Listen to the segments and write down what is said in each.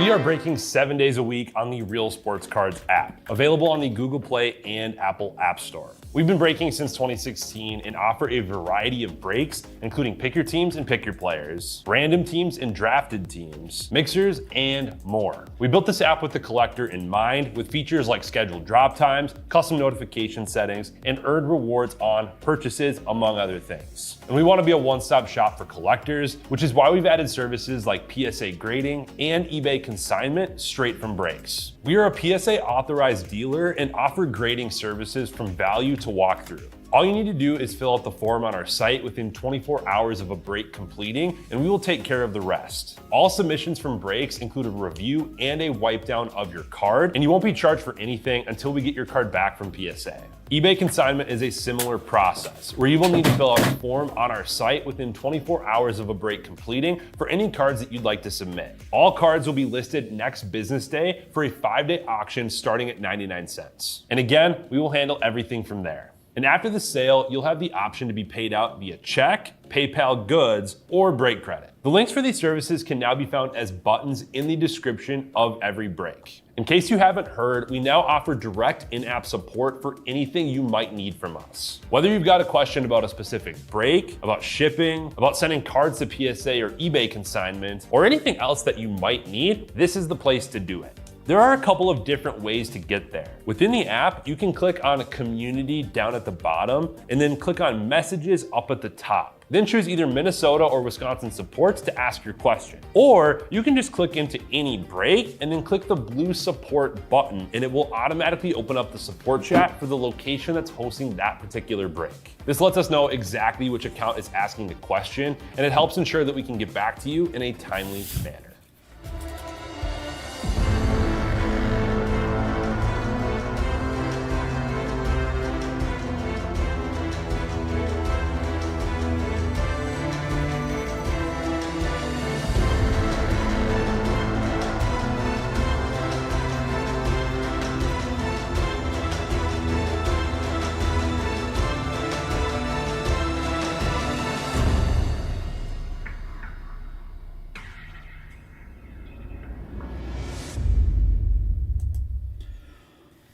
We are breaking 7 days a week on the Real Sports Cards app, available on the Google Play and Apple App Store. We've been breaking since 2016 and offer a variety of breaks, including pick your teams and pick your players, random teams and drafted teams, mixers, and more. We built this app with the collector in mind, with features like scheduled drop times, custom notification settings, and earned rewards on purchases, among other things. And we want to be a one-stop shop for collectors, which is why we've added services like PSA grading and eBay consignment straight from breaks. We are a PSA authorized dealer and offer grading services from value to walk through. All you need to do is fill out the form on our site within 24 hours of a break completing, and we will take care of the rest. All submissions from breaks include a review and a wipe down of your card, and you won't be charged for anything until we get your card back from PSA. eBay consignment is a similar process, where you will need to fill out a form on our site within 24 hours of a break completing for any cards that you'd like to submit. All cards will be listed next business day for a 5-day auction starting at 99 cents. And again, we will handle everything from there. And after the sale, you'll have the option to be paid out via check, PayPal goods, or break credit. The links for these services can now be found as buttons in the description of every break. In case you haven't heard, we now offer direct in-app support for anything you might need from us. Whether you've got a question about a specific break, about shipping, about sending cards to PSA or eBay consignment, or anything else that you might need, this is the place to do it. There are a couple of different ways to get there. Within the app, you can click on a community down at the bottom and then click on messages up at the top. Then choose either Minnesota or Wisconsin supports to ask your question. Or you can just click into any break and then click the blue support button, and it will automatically open up the support chat for the location that's hosting that particular break. This lets us know exactly which account is asking the question, and it helps ensure that we can get back to you in a timely manner.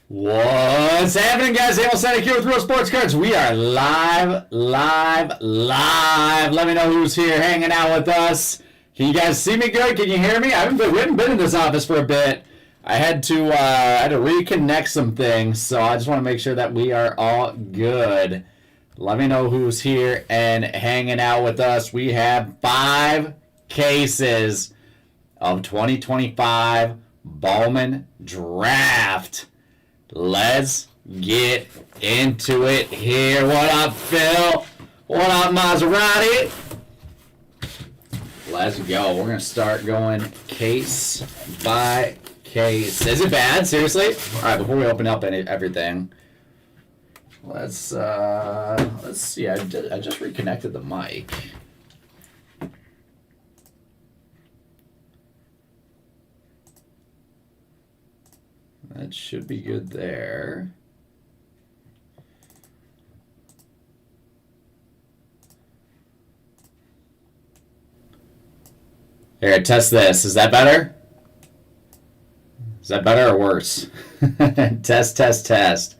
What's happening, guys? Hamel Static here with Real Sports Cards. We are live. Let me know who's here hanging out with us. Can you guys see me good? Can you hear me? We haven't been in this office for a bit. I had to reconnect some things, so I just want to make sure that we are all good. Let me know who's here and hanging out with us. We have 5 cases of 2025 Bowman Draft. Let's get into it here. What up, Phil? What up, Maserati? Let's go. We're going to start going case by case. Is it bad? Seriously? All right, before we open up everything, let's see. I just reconnected the mic. That should be good there. Here, test this. Is that better? Is that better or worse? Test. Test.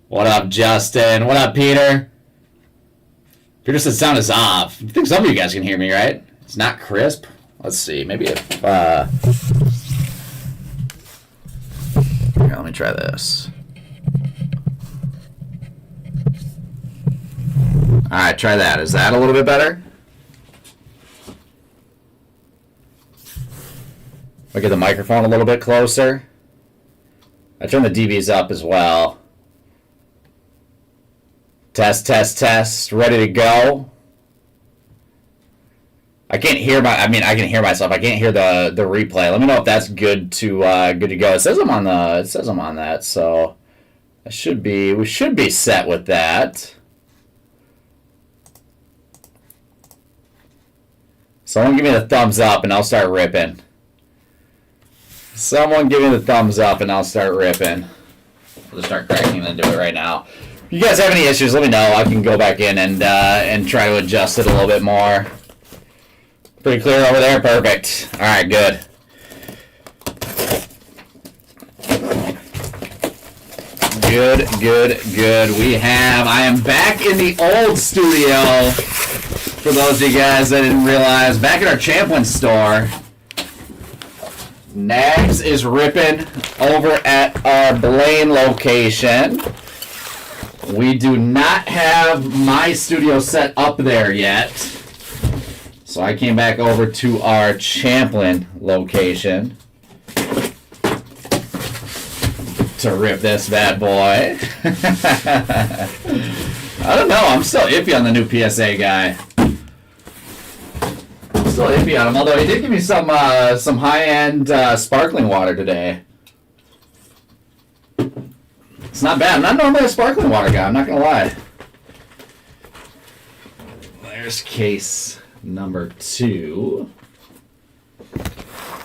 What up, Justin? What up, Peter? Peter said sound is off. I think some of you guys can hear me, right? It's not crisp. Let's see, maybe if, here, let me try this. All right, try that. Is that a little bit better? I'll get the microphone a little bit closer. I turned the DBs up as well. Test. Ready to go. I can't hear I can hear myself. I can't hear the replay. Let me know if that's good to go. It says I'm on that, so we should be set with that. Someone give me the thumbs up and I'll start ripping. Someone give me the thumbs up and I'll start ripping. I'll just start cracking into it right now. If you guys have any issues, let me know. I can go back in and try to adjust it a little bit more. Pretty clear over there. Perfect. All right, good. Good, good, good. I am back in the old studio. For those of you guys that didn't realize, back at our Champlin store. Nags is ripping over at our Blaine location. We do not have my studio set up there yet. So I came back over to our Champlin location to rip this bad boy. I don't know. I'm still iffy on the new PSA guy. I'm still iffy on him. Although he did give me some high-end sparkling water today. It's not bad. I'm not normally a sparkling water guy. I'm not gonna lie. There's case number 2.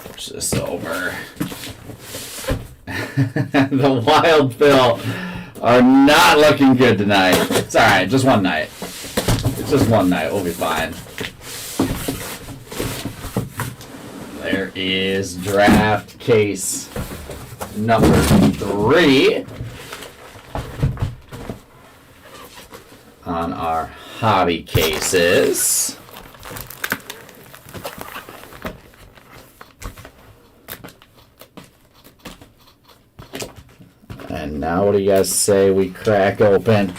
Push this over. The Wild Bill are not looking good tonight. It's alright, just one night. It's just one night, we'll be fine. There is draft case number 3 on our hobby cases. And now what do you guys say we crack open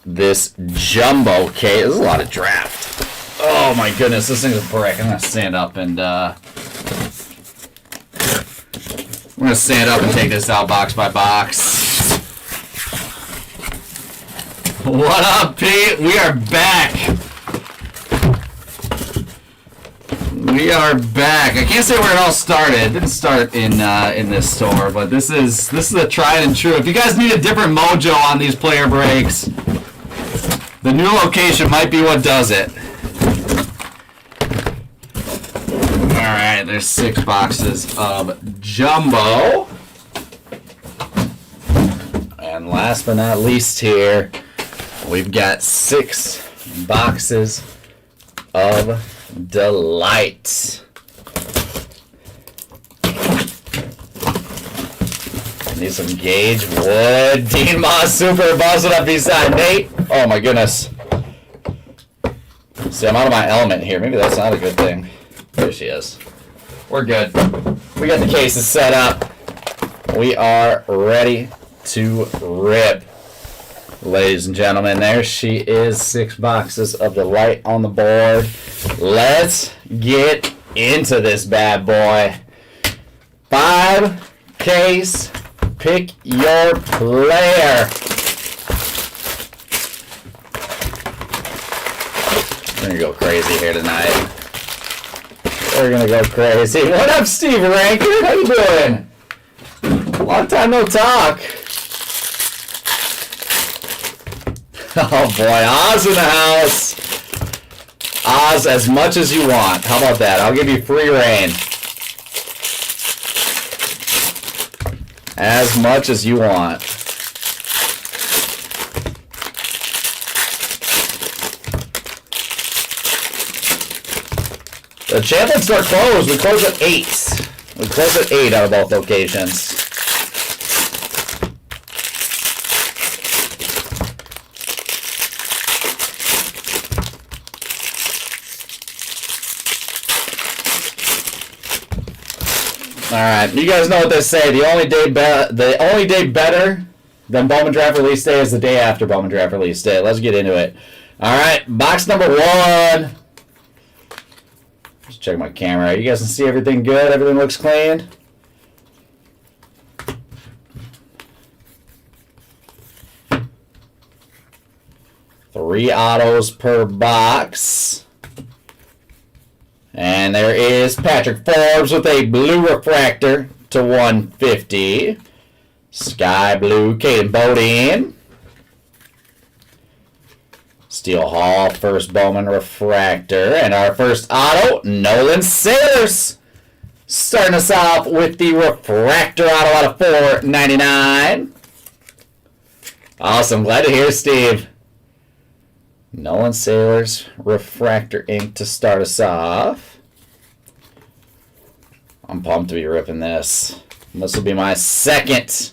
this jumbo case? This is a lot of draft. Oh my goodness, this thing's a brick. I'm gonna stand up and take this out box by box. What up, Pete? We are back. We are back. I can't say where it all started. It didn't start in this store, but this is a tried and true. If you guys need a different mojo on these player breaks, the new location might be what does it. All right, there's 6 boxes of jumbo, and last but not least here, we've got 6 boxes of Delight. Need some Gage Wood. Dean Moss super buzzing up beside Nate. Oh my goodness. See, I'm out of my element here. Maybe that's not a good thing. There she is. We're good. We got the cases set up. We are ready to rip. Ladies and gentlemen, there she is. 6 boxes of Delight on the board. Let's get into this bad boy. 5 case. Pick your player. We're gonna go crazy here tonight. We're gonna go crazy. What up, Steve Rankin? How you doing? Long time no talk. Oh boy, Oz in the house. Oz, as much as you want. How about that? I'll give you free reign. As much as you want. The Champlin store closed. We close at 8. We close at 8 out of both locations. All right, you guys know what they say. The only day better than Bowman Draft Release Day is the day after Bowman Draft Release Day. Let's get into it. All right, box number 1. Just check my camera. You guys can see everything good. Everything looks clean. Three autos per box. And there is Patrick Forbes with a blue refractor to 150. Sky blue, Caden Bodine. Steel Hall, first Bowman refractor. And our first auto, Nolan Sayers. Starting us off with the refractor auto out of 499. Awesome. Glad to hear, Steve. Nolan Sailors refractor ink to start us off. I'm pumped to be ripping this. This will be my second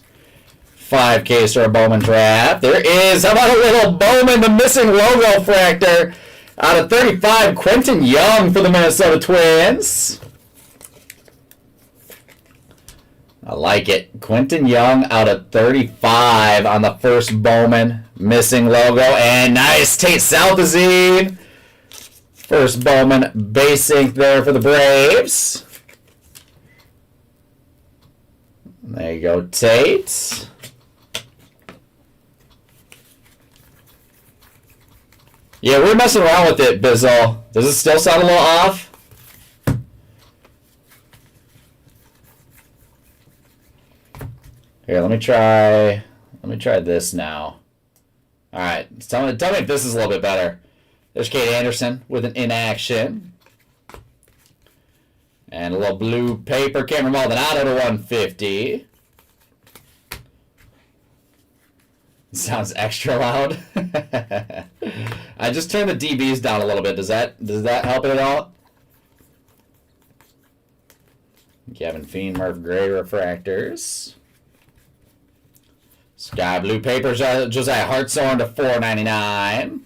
5K or Bowman draft. There is, how about a little Bowman, the missing logo fractor. Out of 35, Quentin Young for the Minnesota Twins. I like it. Quentin Young out of 35 on the first Bowman. Missing logo. And nice. Tate Southazine. First Bowman base ink there for the Braves. There you go, Tate. Yeah, we're messing around with it, Bizzle. Does it still sound a little off? Here, let me try this now. All right, tell me if this is a little bit better. There's Kate Anderson with an inaction. And a little blue paper. Cameron Maldonado to 150. Sounds extra loud. I just turned the dBs down a little bit. Does that help it at all? Kevin Feen, Murph Gray refractors. Sky blue papers. Josiah Hartshorn to 499.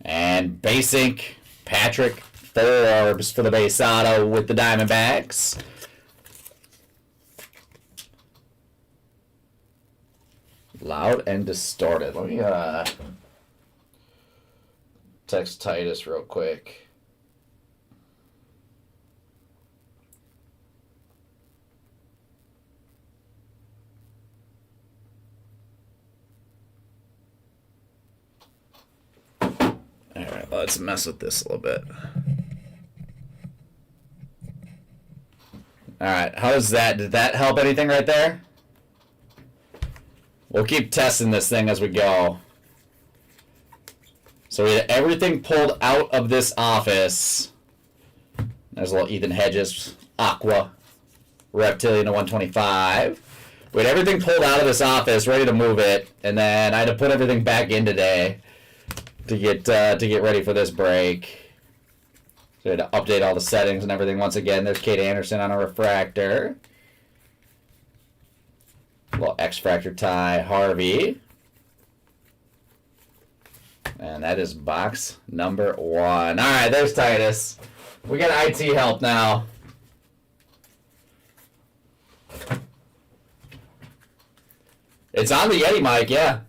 And base ink Patrick Forbes for the base auto with the Diamondbacks. Loud and distorted. Let me text Titus real quick. Alright, let's mess with this a little bit. Alright, how is that? Did that help anything right there? We'll keep testing this thing as we go. So we had everything pulled out of this office. There's a little Ethan Hedges, Aqua, Reptilian to 125. We had everything pulled out of this office, ready to move it, and then I had to put everything back in today to get ready for this break. So we had to update all the settings and everything once again. There's Kate Anderson on a refractor. Little X-Fractor tie, Harvey. And that is box number 1. All right, there's Titus. We got IT help now. It's on the Yeti mic, yeah.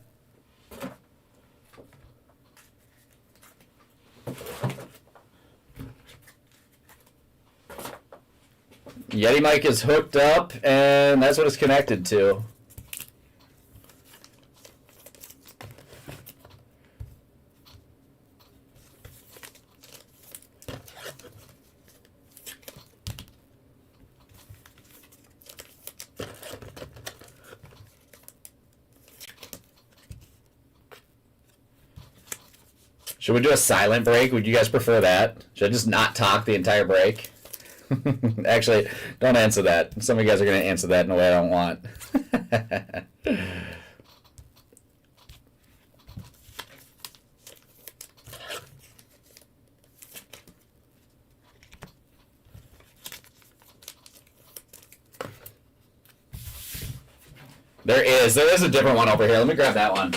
Yeti mic is hooked up, and that's what it's connected to. Should we do a silent break? Would you guys prefer that? Should I just not talk the entire break? Actually, don't answer that. Some of you guys are going to answer that in a way I don't want. There is a different one over here. Let me grab that one.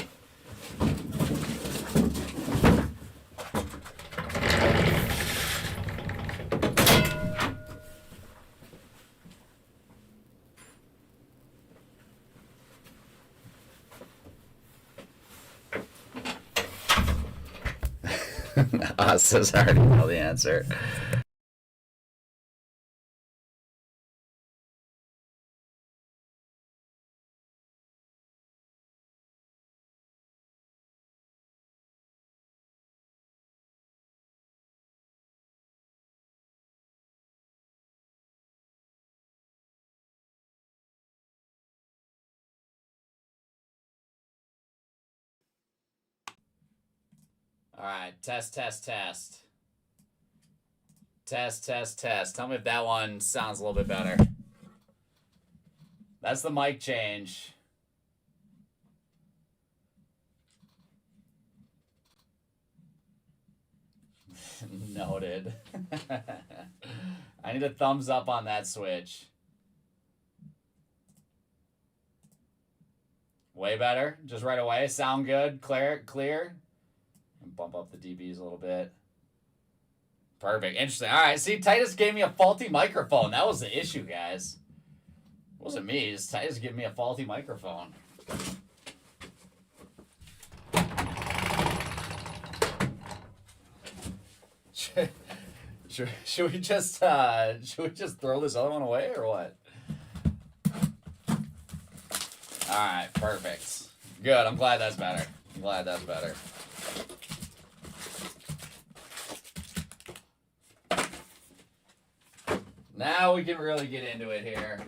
Oz says I already know the answer. All right, test. Test. Tell me if that one sounds a little bit better. That's the mic change. Noted. I need a thumbs up on that switch. Way better. Just right away. Sound good. Clear. And bump up the dBs a little bit. Perfect. Interesting. All right. See, Titus gave me a faulty microphone. That was the issue, guys. It wasn't me. It's Titus giving me a faulty microphone. Should we just throw this other one away or what? All right, perfect. Good. I'm glad that's better. Now we can really get into it here.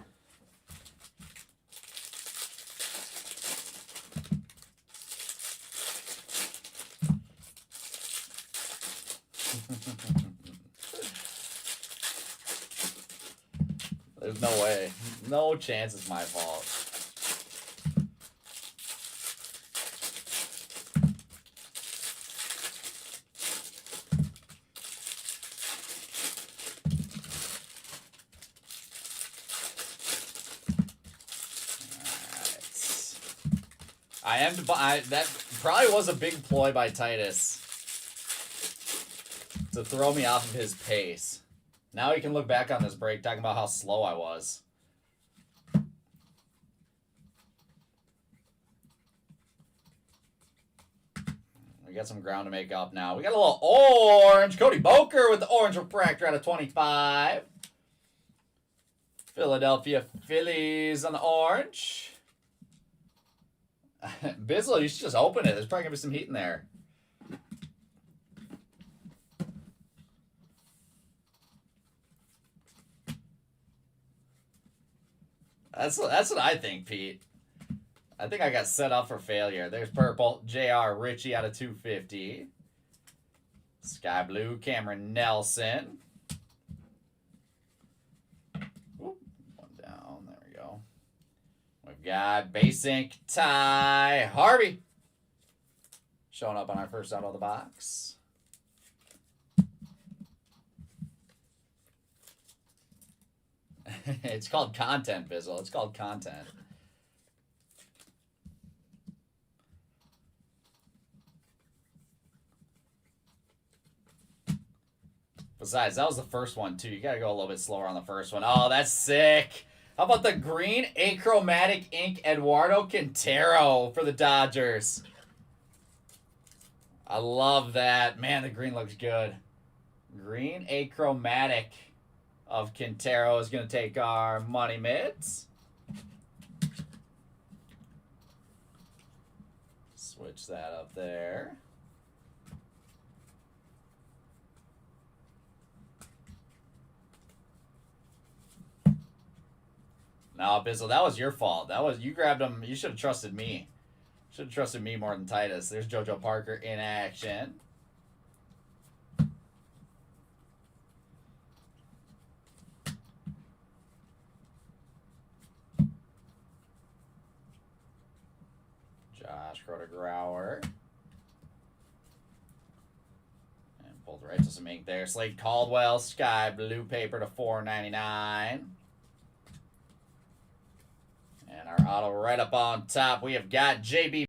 There's no way. No chance it's my fault. That probably was a big ploy by Titus to throw me off of his pace. Now he can look back on this break talking about how slow I was. We got some ground to make up now. We got a little orange. Cody Boker with the orange refractor out of 25. Philadelphia Phillies on the orange. Bizzle, you should just open it. There's probably going to be some heat in there. That's what I think, Pete. I think I got set up for failure. There's purple. J.R. Ritchie out of 250. Sky blue. Cameron Nelson. Oop, one down. There we go. We've got base ink Ty Harvey showing up on our first out of the box. It's called content, Bizzle. It's called content. Besides, that was the first one, too. You got to go a little bit slower on the first one. Oh, that's sick. How about the green achromatic ink Eduardo Quintero for the Dodgers? I love that. Man, the green looks good. Green achromatic of Quintero is going to take our money mitts. Switch that up there. No, Bizzle, that was your fault. You grabbed him. You should have trusted me. Should have trusted me more than Titus. There's JoJo Parker in action. Josh Grower. And pulled right to some ink there. Slade Caldwell, sky blue paper to $4.99. And our auto right up on top, we have got JB.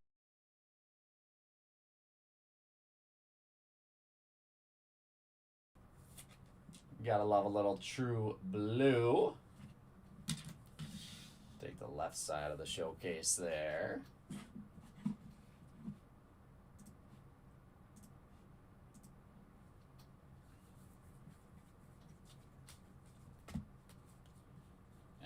Gotta love a little true blue. Take the left side of the showcase there.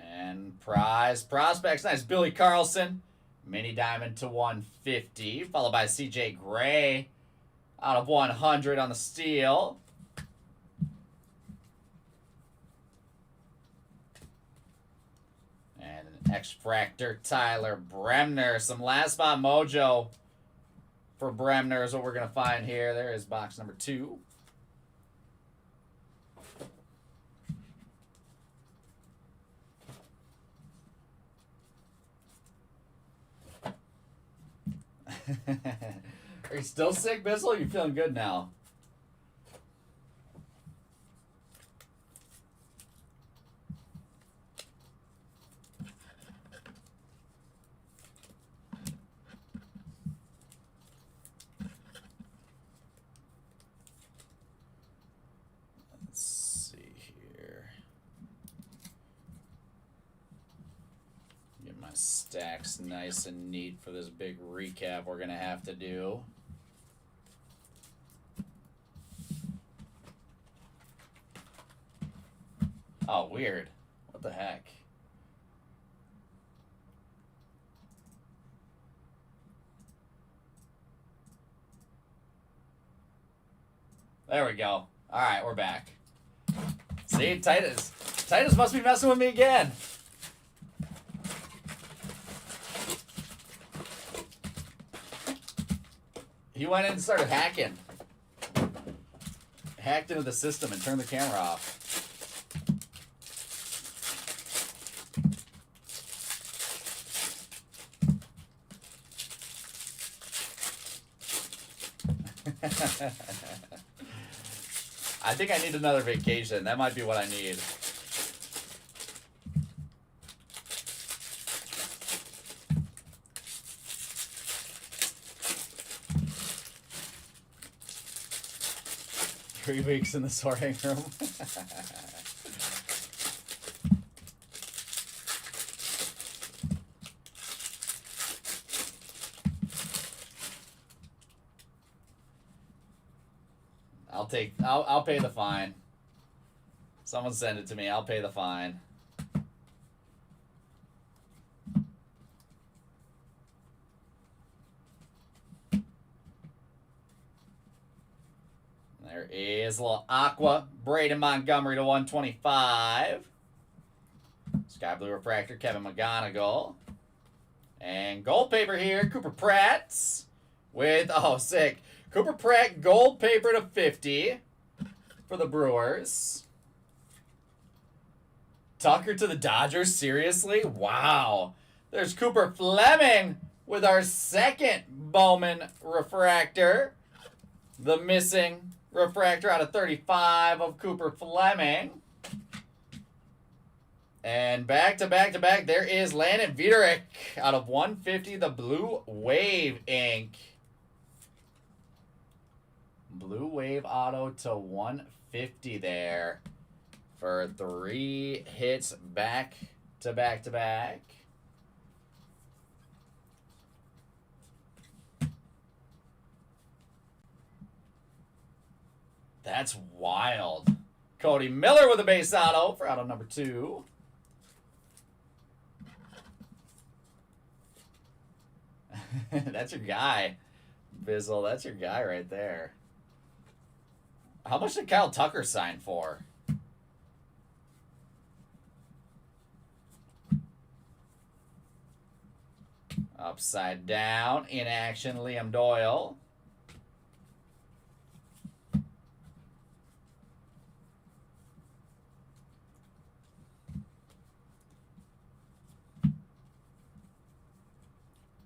And prize prospects. Nice. Billy Carlson. Mini diamond to 150. Followed by CJ Gray. Out of 100 on the steal. And an X-Fractor Tyler Bremner. Some last spot mojo for Bremner is what we're going to find here. There is box number 2. Are you still sick, Bizzle? You're feeling good now. Get my stacks nice and neat for this big recap we're going to have to do. Oh, weird. What the heck? There we go. All right, we're back. See, Titus must be messing with me again. He went in and started hacking. Hacked into the system and turned the camera off. I think I need another vacation. That might be what I need. Three weeks in the sorting room. I'll pay the fine. Someone send it to me. I'll pay the fine. There is a little Aqua. Braden Montgomery to 125. Sky Blue Refractor, Kevin McGonigal. And gold paper here, Cooper Pratt. With, oh, sick. Cooper Pratt, gold paper to 50 for the Brewers. Tucker to the Dodgers, seriously? Wow. There's Cooper Fleming with our second Bowman refractor. The missing refractor out of 35 of Cooper Fleming. And back to back to back, there is Landon Viterick out of 150, the Blue Wave ink. Blue Wave auto to 150 there for 3 hits back to back to back. That's wild. Cody Miller with a base auto for auto number 2. That's your guy, Bizzle. That's your guy right there. How much did Kyle Tucker sign for? Upside down, in action, Liam Doyle.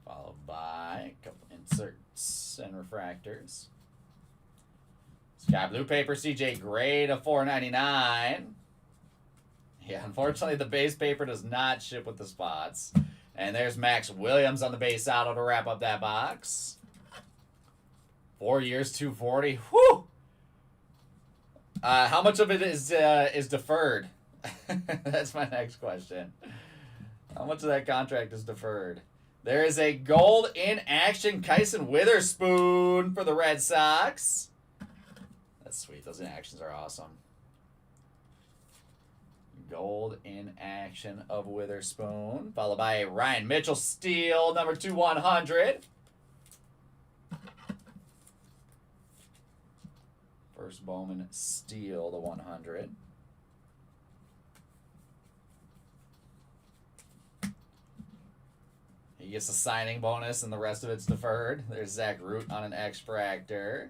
Followed by a couple inserts and refractors. Sky Blue paper, CJ Gray to 499. Yeah, unfortunately, the base paper does not ship with the spots. And there's Max Williams on the base auto to wrap up that box. 4 years, 240. Whew! How much of it is deferred? That's my next question. How much of that contract is deferred? There is a gold in action Kyson Witherspoon for the Red Sox. That's sweet. Those in actions are awesome. Gold in action of Witherspoon, followed by a Ryan Mitchell steal, number 2/100. First Bowman steal, the 100. He gets a signing bonus, and the rest of it's deferred. There's Zach Root on an X-Fractor.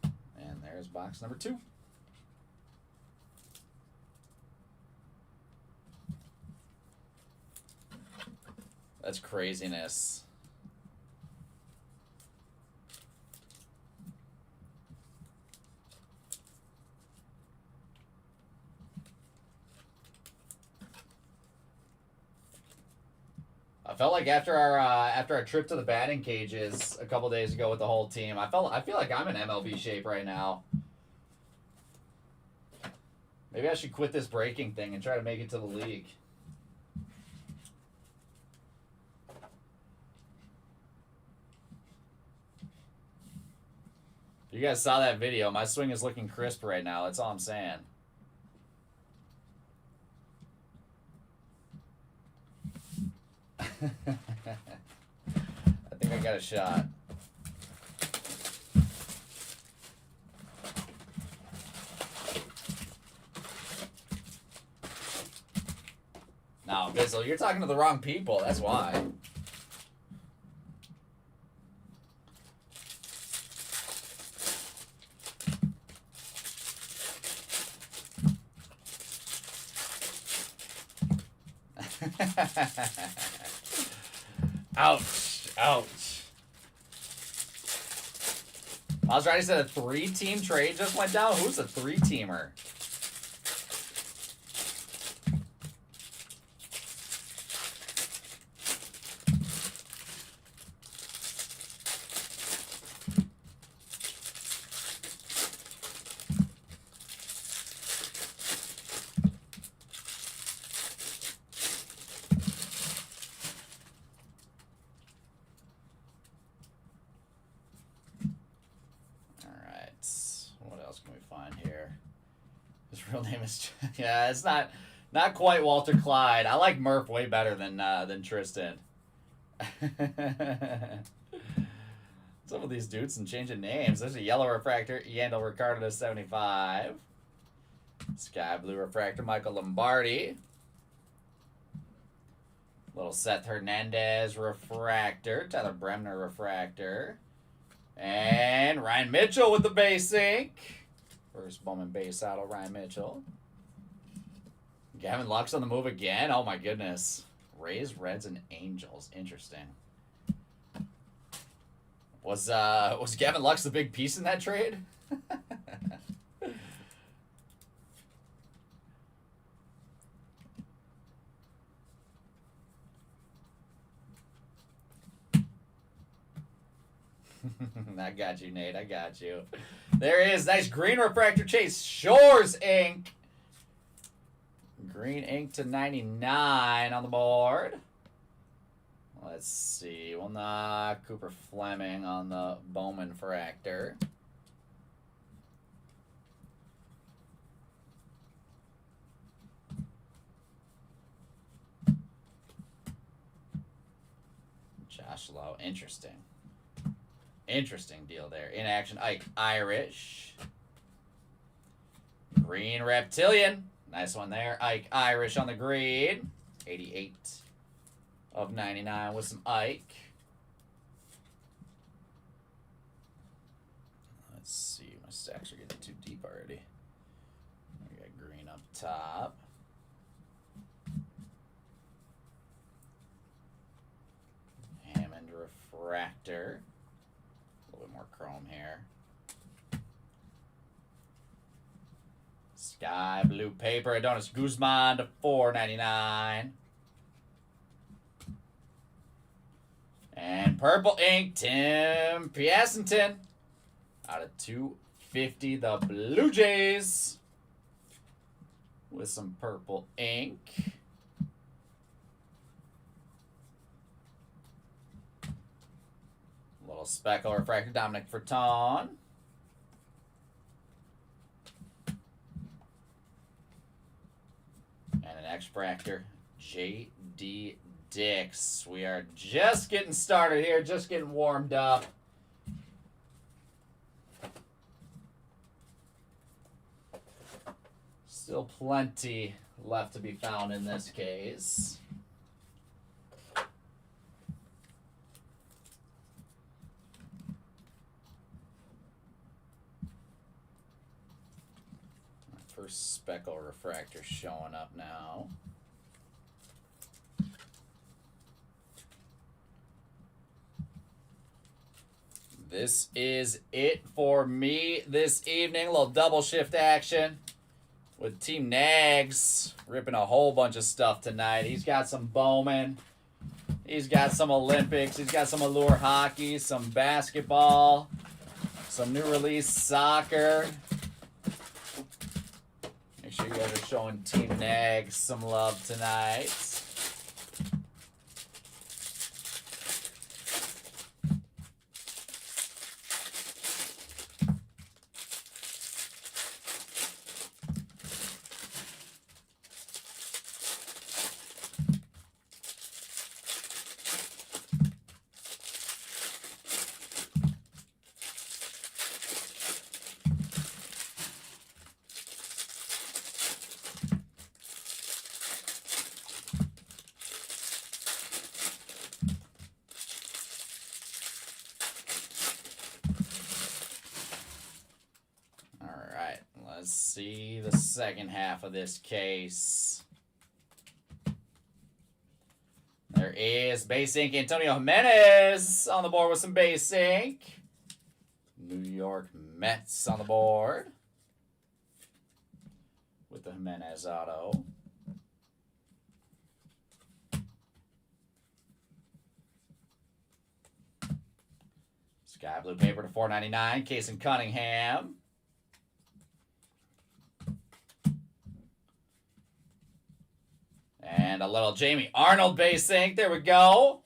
And there's box number 2. That's craziness. I felt like after our trip to the batting cages a couple days ago with the whole team, I feel like I'm in MLB shape right now. Maybe I should quit this breaking thing and try to make it to the league. You guys saw that video. My swing is looking crisp right now. That's all I'm saying. I think I got a shot. No, Bizzle, you're talking to the wrong people. That's why. Ouch. Ouch. Maserati said a 3-team trade just went down. Who's a 3-teamer? Real name is yeah, it's not quite Walter Clyde. I like Murph way better than Tristan. Some of these dudes and changing names. There's a yellow refractor, Yandel Ricardo to 75. Sky blue refractor, Michael Lombardi. Little Seth Hernandez refractor, Tyler Bremner refractor, and Ryan Mitchell with the base ink. First Bowman base auto, Ryan Mitchell. Gavin Lux on the move again. Oh my goodness. Rays, Reds, and Angels. Interesting. Was Gavin Lux the big piece in that trade? I got you, Nate. I got you. There he is. Nice green refractor Chase Shores ink. Green ink to 99 on the board. Let's see. We'll knock Cooper Fleming on the Bowman fractor. Josh Lowe. Interesting. Interesting deal there. In action, Ike Irish. Green Reptilian. Nice one there. Ike Irish on the green. 88 of 99 with some Ike. Let's see. My stacks are getting too deep already. We got green up top. Hammond refractor. A little bit more chrome here. Sky blue paper, Adonis Guzman to $4.99. And purple ink, Tim Piacenton out of $2.50. The Blue Jays with some purple ink. Little speckle refractor, Dominic Ferton. And an X-Fractor, J.D. Dix. We are just getting started here, just getting warmed up. Still plenty left to be found in this case. First speckle refractor showing up now. This is it for me this evening. A little double shift action with Team Nags ripping a whole bunch of stuff tonight. He's got some Bowman. He's got some Olympics. He's got some Allure hockey, some basketball, some new release soccer. Make sure you guys are showing Team Nags some love tonight. second half of this case. There is base ink Antonio Jimenez on the board with some base ink. New York Mets on the board with the Jimenez auto. Sky blue paper to $4.99. Case and Cunningham. And a little Jamie Arnold base ink. There we go.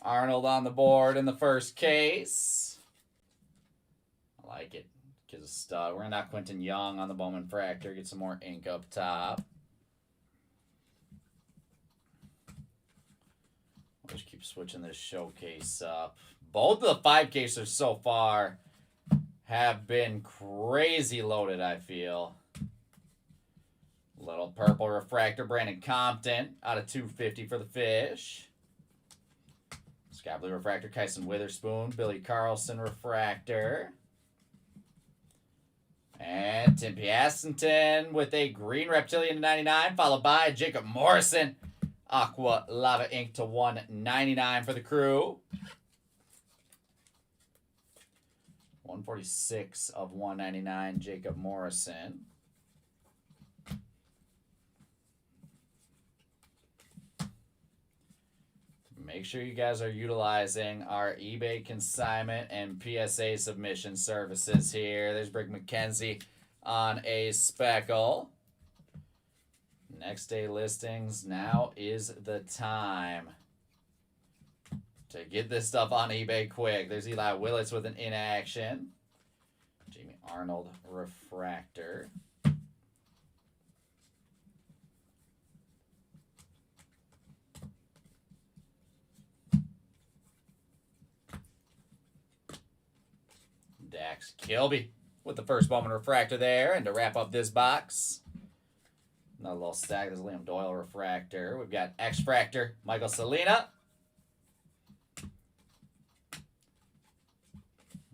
Arnold on the board in the first case. I like it. Kid's a stud. We're going to knock Quentin Young on the Bowman Fractor. Get some more ink up top. We'll just keep switching this showcase up. Both of the 5 cases so far have been crazy loaded, I feel. Little purple refractor, Brandon Compton out of 250 for the Fish. Sky blue refractor, Kyson Witherspoon, Billy Carlson refractor. And Tim Piassenton with a green reptilian to 99, followed by Jacob Morrison. Aqua Lava Ink to $1.99 for the Crew. 146 of 199, Jacob Morrison. Make sure you guys are utilizing our eBay consignment and PSA submission services here. There's Brick McKenzie on a speckle. Next day listings. Now is the time to get this stuff on eBay quick. There's Eli Willits with an inaction. Jamie Arnold refractor. Dax Kilby with the first Bowman refractor there. And to wrap up this box, another little stack. There's Liam Doyle refractor. We've got X-Fractor, Michael Salina.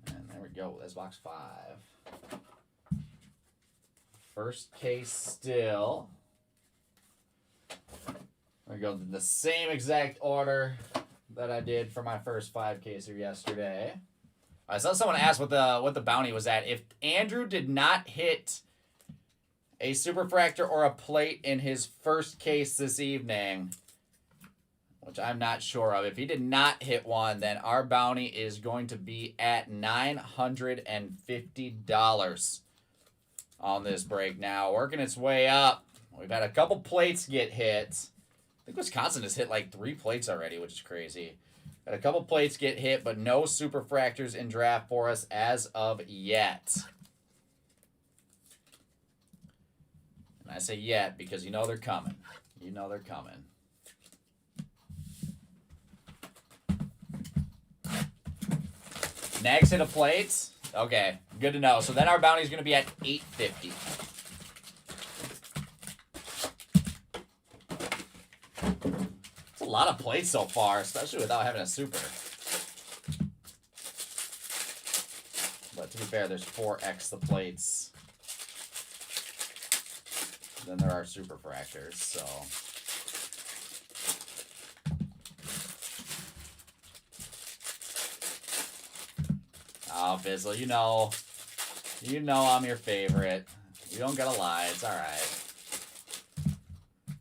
And there we go. That's box 5. First case still. We're going to go in the same exact order that I did for my first 5-caser yesterday. I saw someone ask what the bounty was at. If Andrew did not hit a superfractor or a plate in his first case this evening, which I'm not sure of, if he did not hit one, then our bounty is going to be at $950 on this break now. Working its way up. We've had a couple plates get hit. I think Wisconsin has hit like 3 plates already, which is crazy. Got a couple plates get hit, but no superfractors in draft for us as of yet. And I say yet because you know they're coming. You know they're coming. Next hit of plates. Okay, good to know. So then our bounty is going to be at $850. A lot of plates so far, especially without having a super. But to be fair, there's 4x the plates than there are super fractors, so. Oh, Fizzle, you know I'm your favorite. You don't gotta lie, it's alright.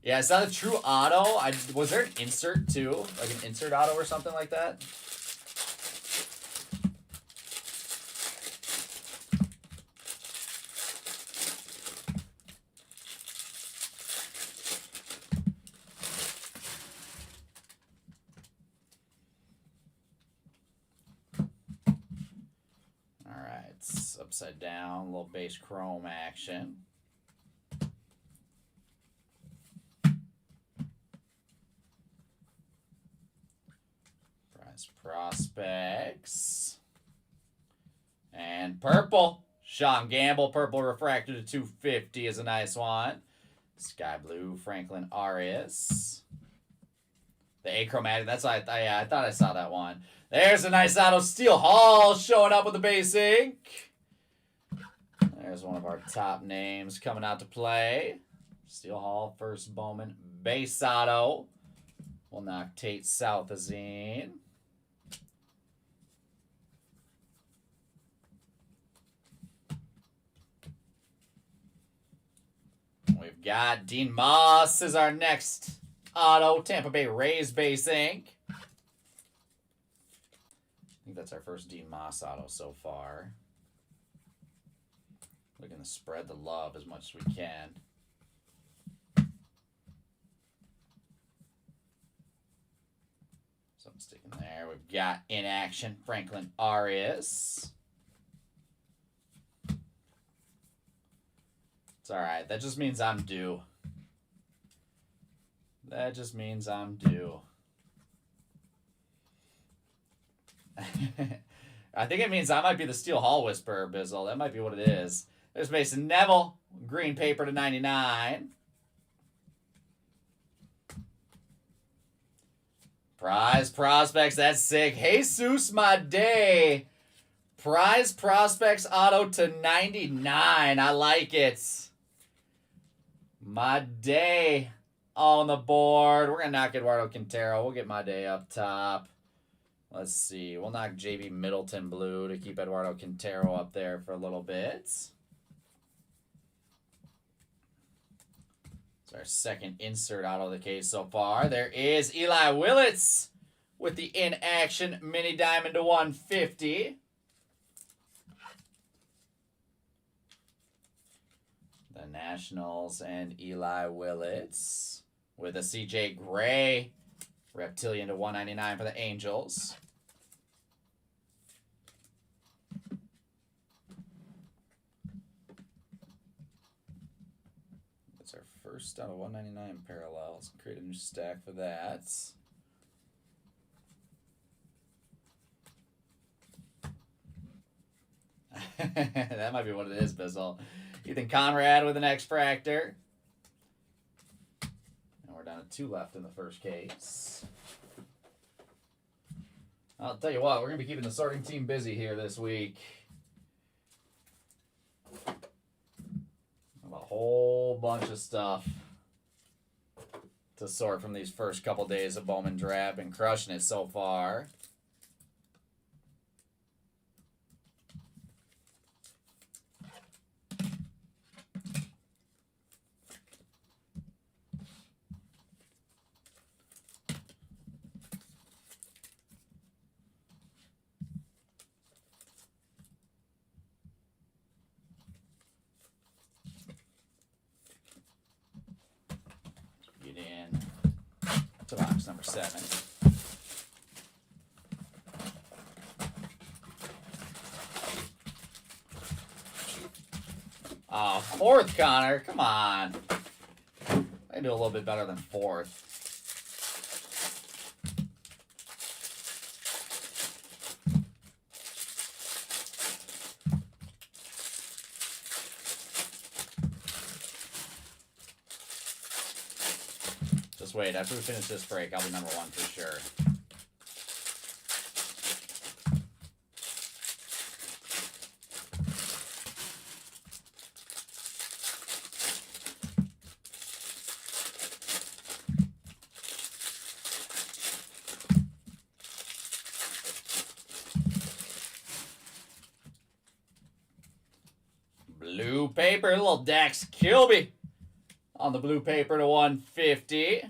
Yeah, it's not a true auto. Was there an insert too? Like an insert auto or something like that? Alright, it's upside down, a little base chrome action. Prospects. And purple. Sean Gamble, purple refractor to 250 is a nice one. Sky blue, Franklin Arias. The achromatic, that's what I thought I saw that one. There's a nice auto. Steel Hall showing up with the base ink. There's one of our top names coming out to play. Steel Hall, first Bowman base auto. We'll knock Tate Southazine. We've got Dean Moss is our next auto. Tampa Bay Rays base ink. I think that's our first Dean Moss auto so far. Looking to spread the love as much as we can. Something sticking there. We've got in action Franklin Arias. It's alright. That just means I'm due. That just means I'm due. I think it means I might be the Steel Hall Whisperer, Bizzle. That might be what it is. There's Mason Neville. Green paper to 99. Prize Prospects. That's sick. Jesus, my day. Prize Prospects auto to 99. I like it. My day on the board. We're going to knock Eduardo Quintero. We'll get my day up top. Let's see. We'll knock JB Middleton blue to keep Eduardo Quintero up there for a little bit. It's our second insert out of the case so far. There is Eli Willits with the in-action mini diamond to 150. The Nationals and Eli Willits with a CJ Gray reptilian to 199 for the Angels. That's our first out of 199 parallels. Create a new stack for that. That might be what it is, Bizzle. Ethan Conrad with an X-Fractor. And we're down to 2 left in the first case. I'll tell you what, we're going to be keeping the sorting team busy here this week. A whole bunch of stuff to sort from these first couple days of Bowman Draft. Been crushing it so far. Get in to box number 7. Oh, 4th, Connor. Come on. I can do a little bit better than 4th. Just wait. After we finish this break, I'll be number 1 for sure. Blue paper, little Dax Kilby on the blue paper to 150.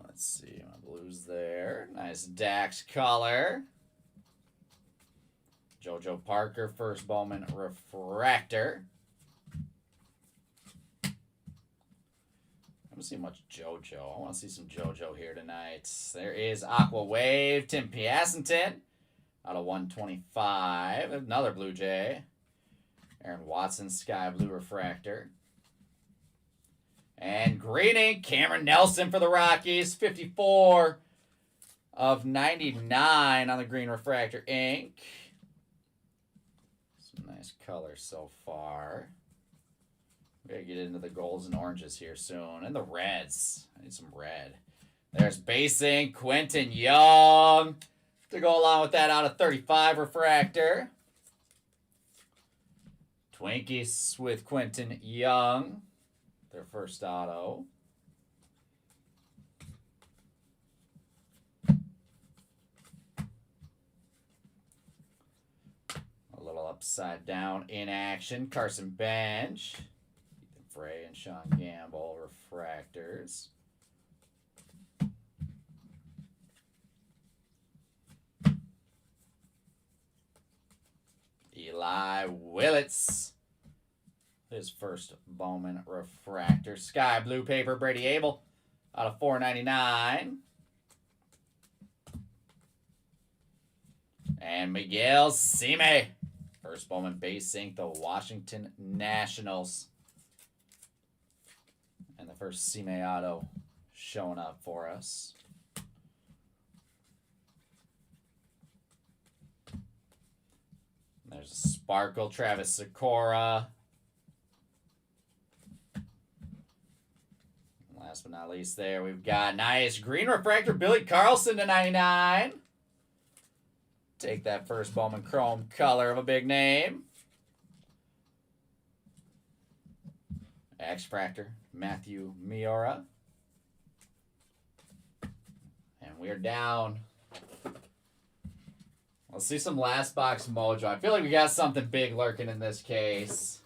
Let's see, my blues there. Nice Dax color. JoJo Parker, first Bowman refractor. I haven't seen much JoJo. I want to see some JoJo here tonight. There is Aqua Wave, Tim Piacenton out of 125. Another Blue Jay. Aaron Watson, Sky Blue refractor. And green ink, Cameron Nelson for the Rockies. 54 of 99 on the green refractor ink. Some nice colors so far. We gotta get into the golds and oranges here soon. And the reds. I need some red. There's base ink, Quentin Young to go along with that out of 35 refractor. Twinkies with Quentin Young, their first auto. A little upside down in action. Carson Bench, Ethan Frey and Sean Gamble, refractors. Eli Willits, his first Bowman refractor. Sky blue paper, Brady Abel, out of 499. And Miguel Sime, first Bowman base ink, the Washington Nationals. And the first Sime auto showing up for us. There's a Sparkle, Travis Sikora. Last but not least there, we've got nice green refractor, Billy Carlson to 99. Take that first Bowman Chrome color of a big name. X-Fractor, Matthew Miura. And we're down. Let's see some last box mojo. I feel like we got something big lurking in this case.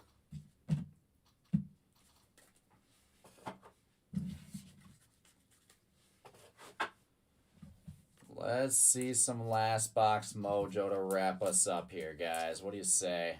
Let's see some last box mojo to wrap us up here, guys. What do you say?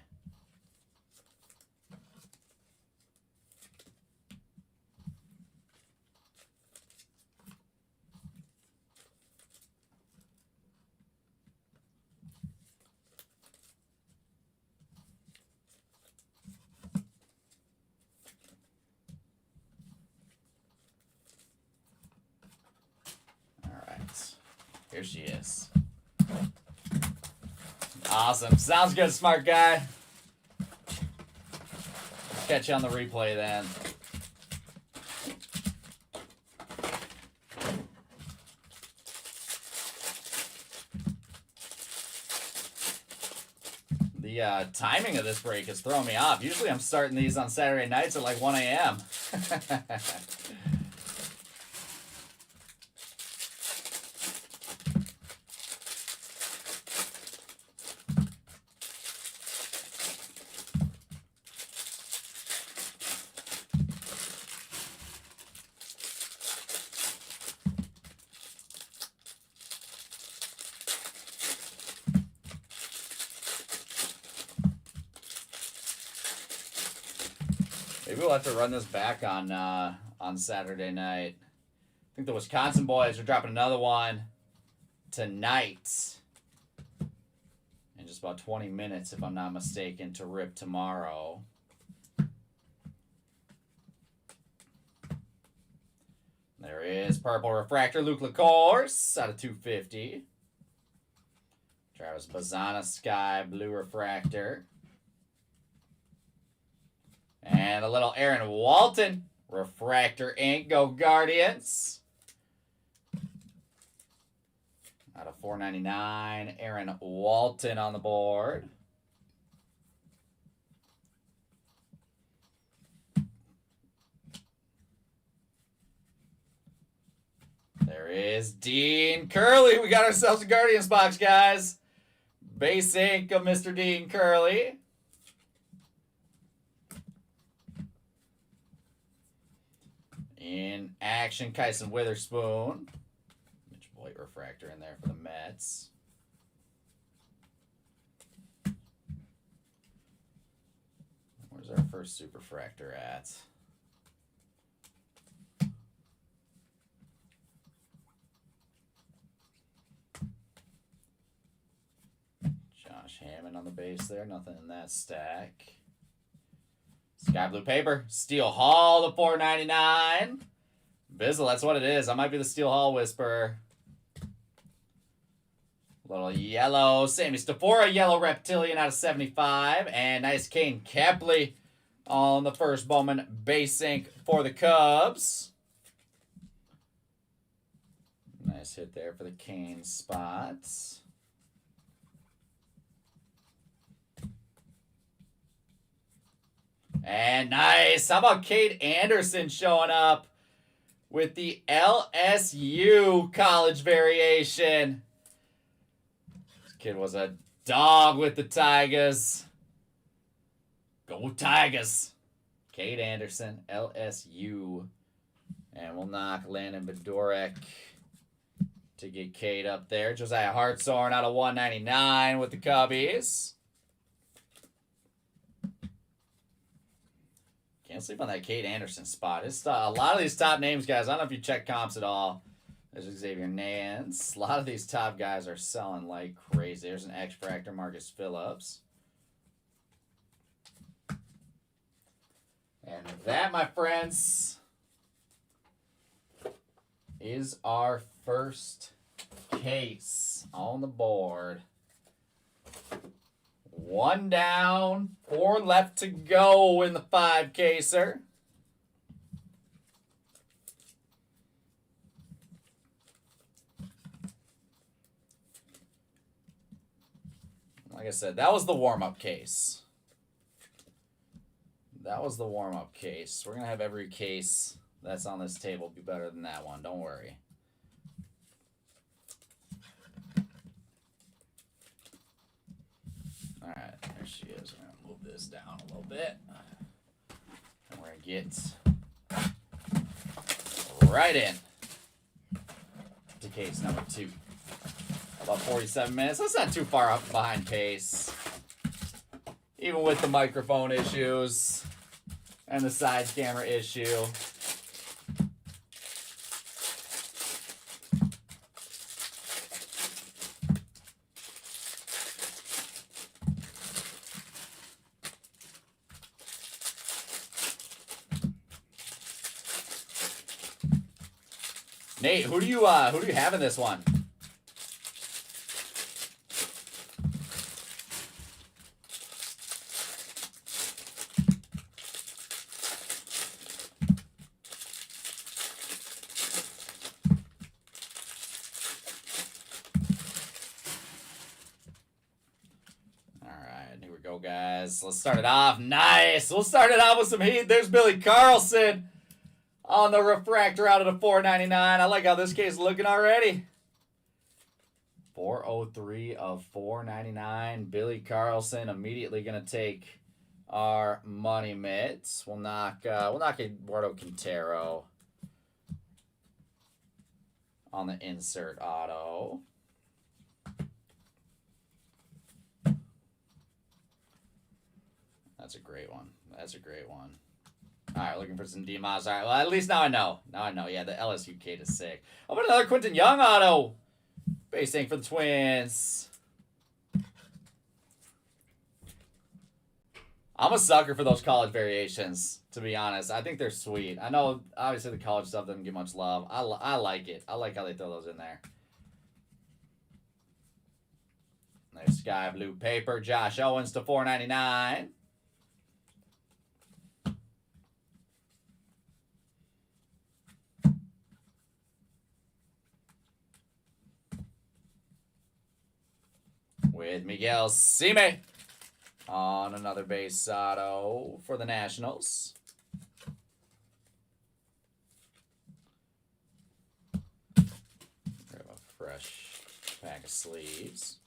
Here she is. Awesome. Sounds good, smart guy. Catch you on the replay then. The timing of this break is throwing me off. Usually I'm starting these on Saturday nights at like 1 a.m. Maybe we'll have to run this back on Saturday night. I think the Wisconsin boys are dropping another one tonight in just about 20 minutes, if I'm not mistaken, to rip tomorrow. There is purple refractor, Luke LaCourse out of 250. Travis Bazzana, sky blue refractor. And a little Aaron Walton, refractor ink, go Guardians. Out of 499, Aaron Walton on the board. There is Dean Curley. We got ourselves a Guardians box, guys. Base ink of Mr. Dean Curley. In action, Kyson Witherspoon. Mitch Voigt refractor in there for the Mets. Where's our first super fractor at? Josh Hammond on the base there. Nothing in that stack. Sky blue paper. Steel Hall to 499. Bizzle, that's what it is. I might be the Steel Hall whisperer. Little yellow. Sammy Stafora, yellow reptilian out of 75. And nice Kane Kepley on the first Bowman base ink for the Cubs. Nice hit there for the Kane spots. And nice. How about Cade Anderson showing up with the LSU college variation? This kid was a dog with the Tigers. Go Tigers. Cade Anderson, LSU. And we'll knock Landon Bedorek to get Cade up there. Josiah Hartshorn out of 199 with the Cubbies. Can't sleep on that Cade Anderson spot. It's a lot of these top names, guys. I don't know if you check comps at all. There's Xavier Nance. A lot of these top guys are selling like crazy. There's an X-Fractor, Marcus Phillips. And that, my friends, is our first case on the board. 1 down, 4 left to go in the 5-caser. Like I said, that was the warm-up case. That was the warm-up case. We're going to have every case that's on this table be better than that one. Don't worry. All right, there she is. We're going to move this down a little bit. And we're going to get right in to case number 2. About 47 minutes. That's not too far up behind pace. Even with the microphone issues and the side camera issue. Nate, who do you have in this one? Guys, let's start it off. Nice. We'll start it off with some heat. There's Billy Carlson on the refractor out of the 499. I like how this case is looking already. 403 of 499. Billy Carlson immediately going to take our money mitts. We'll knock Eduardo Quintero on the insert auto. That's a great one. That's a great one. All right, looking for some DMOS. All right, well, at least now I know. Now I know. Yeah, the LSU Kate is sick. How about another Quentin Young auto? Base tank for the Twins. I'm a sucker for those college variations, to be honest. I think they're sweet. I know, obviously, the college stuff doesn't get much love. I like it. I like how they throw those in there. There's Sky Blue Paper. Josh Owens to 499. With Miguel Sime on another base auto for the Nationals. Grab a fresh pack of sleeves.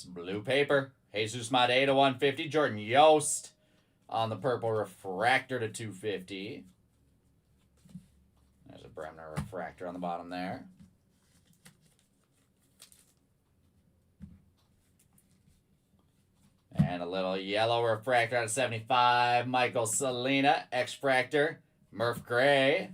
Blue paper. Jesus Made to 150. Jordan Yost on the purple refractor to 250. There's a Bremner refractor on the bottom there. And a little yellow refractor out of 75. Michael Salina, X-Fractor. Murph Gray.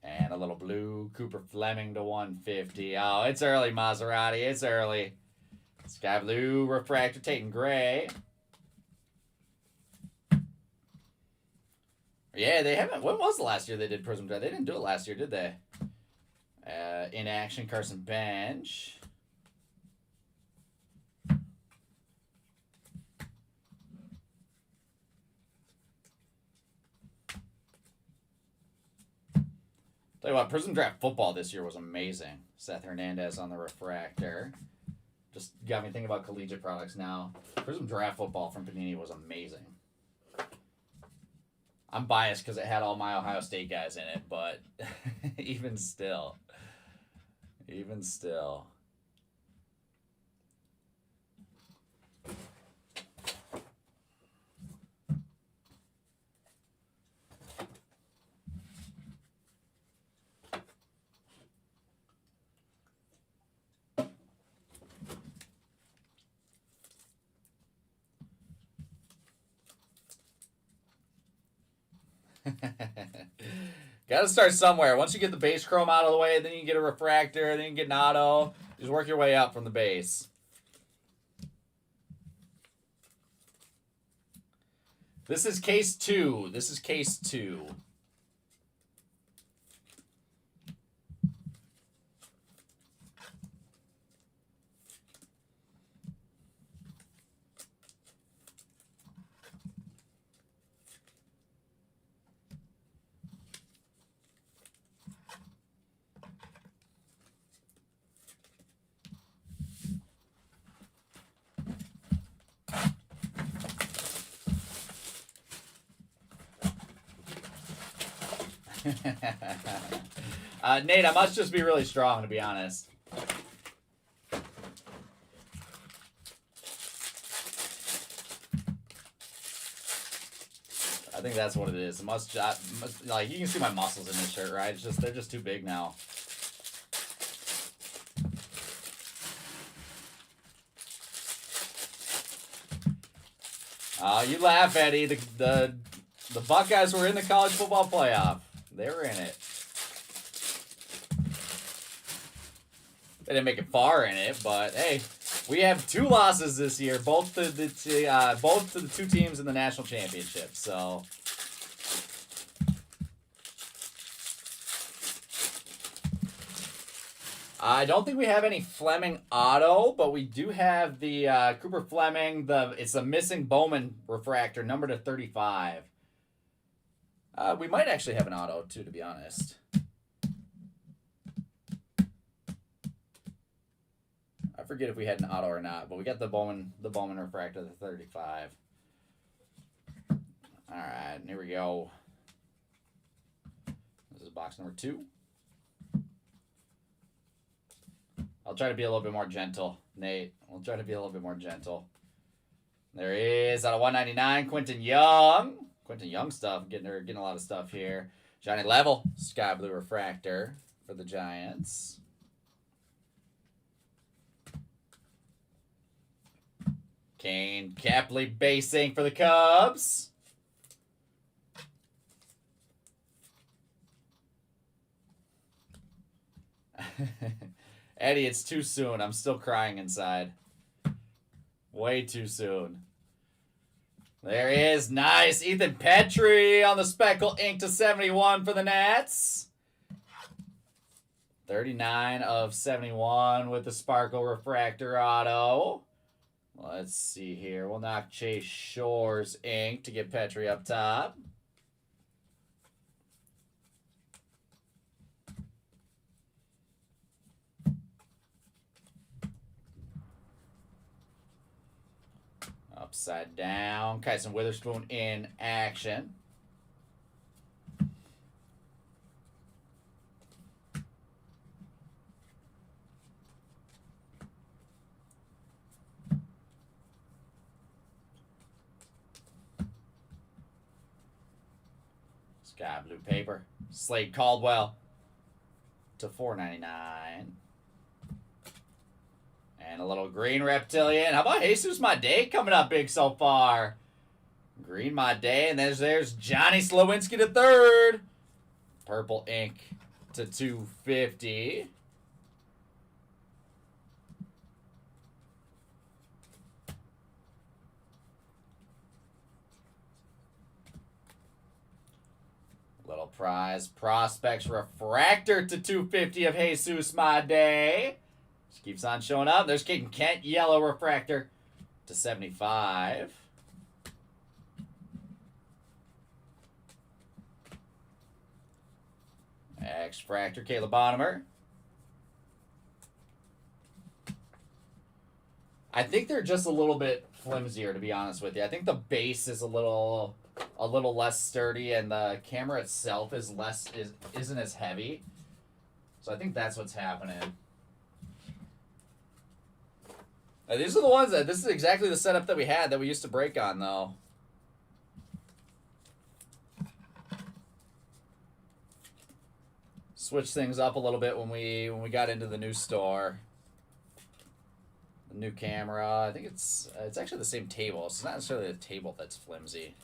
And a little blue Cooper Fleming to 150. Oh, it's early, Maserati. It's early. Sky Blue refractor, Tatum Gray. Yeah, they haven't. When was the last year they did Prism Draft? They didn't do it last year, did they? In action, Carson Bench. Tell you what, Prism Draft football this year was amazing. Seth Hernandez on the refractor. Just got me thinking about collegiate products now. Prism Draft football from Panini was amazing. I'm biased because it had all my Ohio State guys in it, but even still. Even still. Got to start somewhere. Once you get the base chrome out of the way, then you get a refractor, then you get an auto. Just work your way up from the base. This is case 2. This is case 2. Nate, I must just be really strong, to be honest. I think that's what it is. Like, you can see my muscles in this shirt, right? It's just, they're just too big now. You laugh, Eddie. The Buckeyes were in the college football playoff. They were in it. They didn't make it far in it, but hey, we have 2 losses this year, both to the 2 teams in the national championship. So I don't think we have any Fleming auto, but we do have the Cooper Fleming. It's a missing Bowman refractor, number to 35. We might actually have an auto too, to be honest. I forget if we had an auto or not, but we got the Bowman refractor, the 35. All right, here we go. This is box number 2. I'll try to be a little bit more gentle, Nate. We'll try to be a little bit more gentle. There is, out of 199, Quentin Young. Quentin Young stuff, getting a lot of stuff here. Johnny Level, sky blue refractor for the Giants. Kane Capley basing for the Cubs. Eddie, it's too soon. I'm still crying inside. Way too soon. There he is. Nice. Ethan Petrie on the Speckle ink to 71 for the Nats. 39 of 71 with the Sparkle Refractor Auto. Let's see here. We'll knock Chase Shore's ink to get Petrie up top. Upside down. Kyson Witherspoon in action. Sky blue paper. Slade Caldwell to $4.99. And a little green reptilian. How about Jesus My Day coming up big so far? Green My Day. And there's Johnny Slowinski III. Purple ink to $250. Little prize. Prospects Refractor to $250 of Jesus My Day. Just keeps on showing up. There's Caden Kent, yellow refractor to 75. X-Fractor, Caleb Bonnemer. I think they're just a little bit flimsier, to be honest with you. I think the base is a little less sturdy, and the camera itself isn't as heavy. So I think that's what's happening. These are the ones that, this is exactly the setup that we had that we used to break on, though. Switch things up a little bit when we got into the new store. The new camera. I think it's actually the same table. It's not necessarily the table that's flimsy.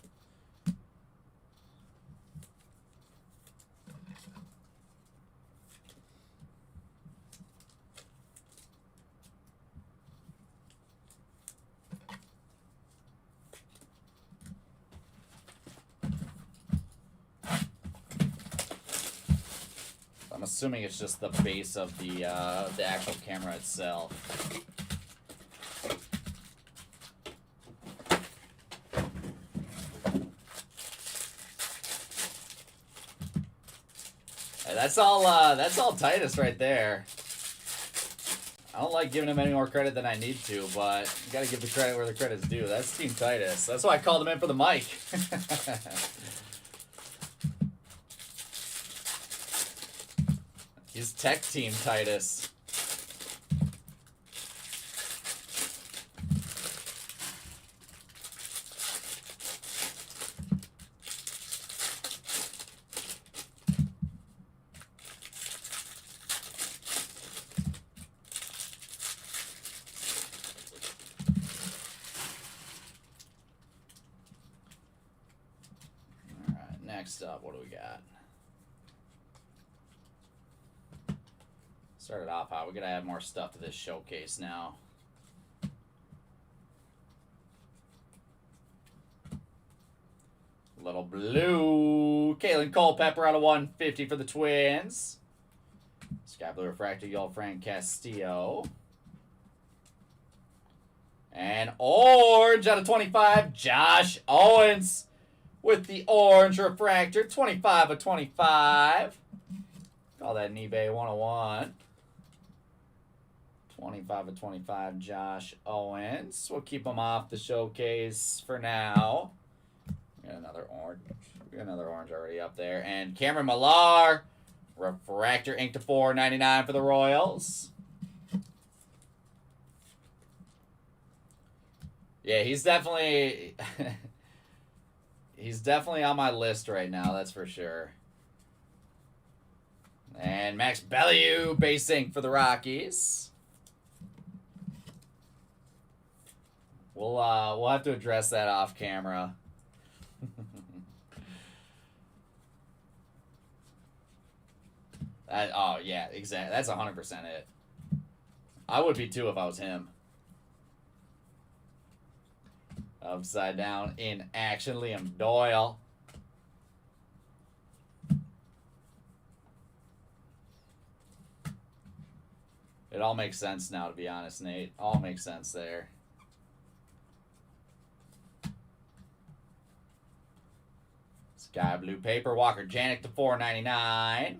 I'm assuming it's just the base of the actual camera itself. And that's all Titus right there. I don't like giving him any more credit than I need to, but you gotta give the credit where the credit's due. That's Team Titus. That's why I called him in for the mic. He's Tech Team Titus. All right, next up, what do we got? Started off hot. We gotta add more stuff to this showcase now. Little blue. Kalen Culpepper out of 150 for the Twins. Sky Blue Refractor, Yul Frank Castillo. And orange out of 25, Josh Owens with the orange refractor, 25 of 25. Call that an eBay 101. 25 of 25, Josh Owens. We'll keep him off the showcase for now. We got another orange. We got another orange already up there. And Cameron Millar, refractor ink to 4.99 for the Royals. Yeah, he's definitely on my list right now, that's for sure. And Max Bellew, base ink for the Rockies. We'll have to address that off camera. Oh yeah, exactly. That's 100% it. I would be too if I was him. Upside down in action, Liam Doyle. It all makes sense now, to be honest, Nate. All makes sense there. Sky Blue paper, Walker Janik to 4.99.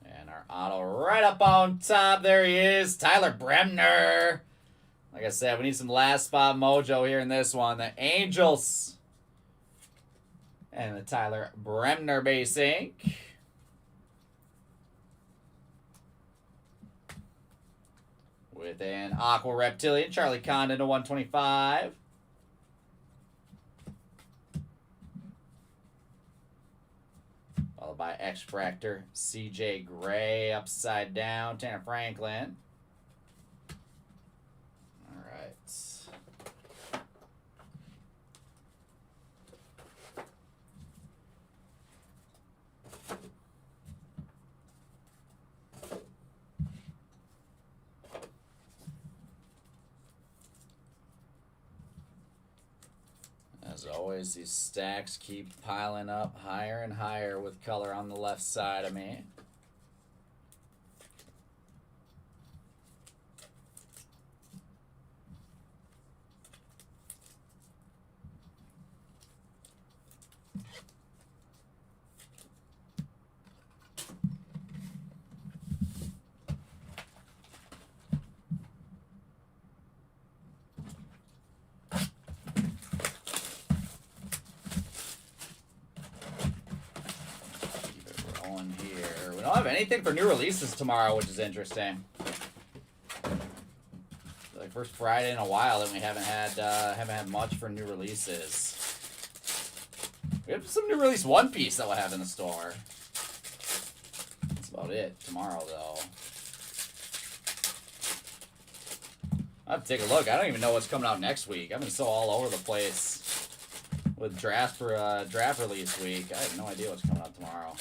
And our auto right up on top. There he is, Tyler Bremner. Like I said, we need some last spot mojo here in this one. The Angels. And the Tyler Bremner base ink. With an Aqua Reptilian, Charlie Condon to 125. Followed by X-Fractor, CJ Gray, upside down, Tanner Franklin. All right. As always, these stacks keep piling up higher and higher with color on the left side of me. don't have anything for new releases tomorrow, which is interesting. Like first Friday in a while that we haven't had much for new releases. We have some new release One Piece that we'll have in the store. That's about it tomorrow, though. I'll have to take a look. I don't even know what's coming out next week. I've been so all over the place with draft release week. I have no idea what's coming out tomorrow.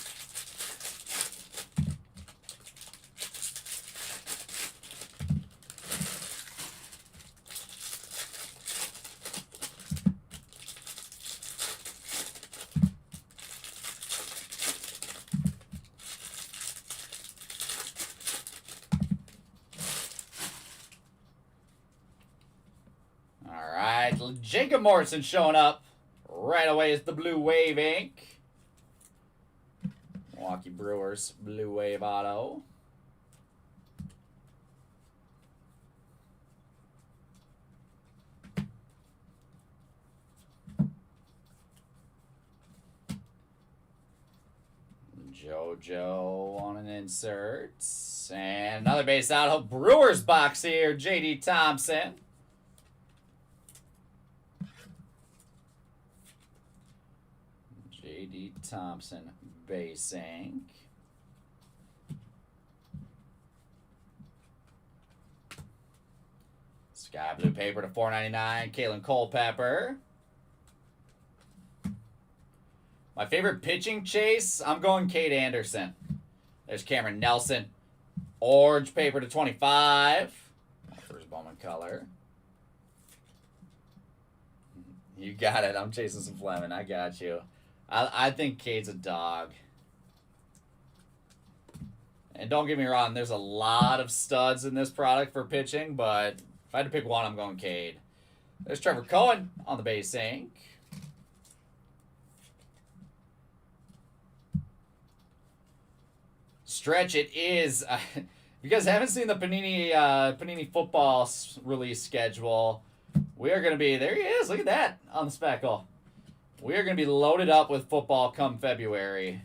Jacob Morrison showing up right away as the Blue Wave ink. Milwaukee Brewers Blue Wave auto. JoJo on an insert. And another base auto. Brewers box here. J.D. Thompson. J.D. Thompson base ink. Sky blue paper to $4.99. Kalen Culpepper. My favorite pitching chase, I'm going Cade Anderson. There's Cameron Nelson. Orange paper to $25. First Bowman color. You got it. I'm chasing some Fleming. I got you. I think Cade's a dog. And don't get me wrong, there's a lot of studs in this product for pitching, but if I had to pick one, I'm going Cade. There's Trevor Cohen on the base ink. Stretch it is. If you guys haven't seen the Panini football release schedule, we are going to be, there he is, look at that on the speckle. We are going to be loaded up with football come February.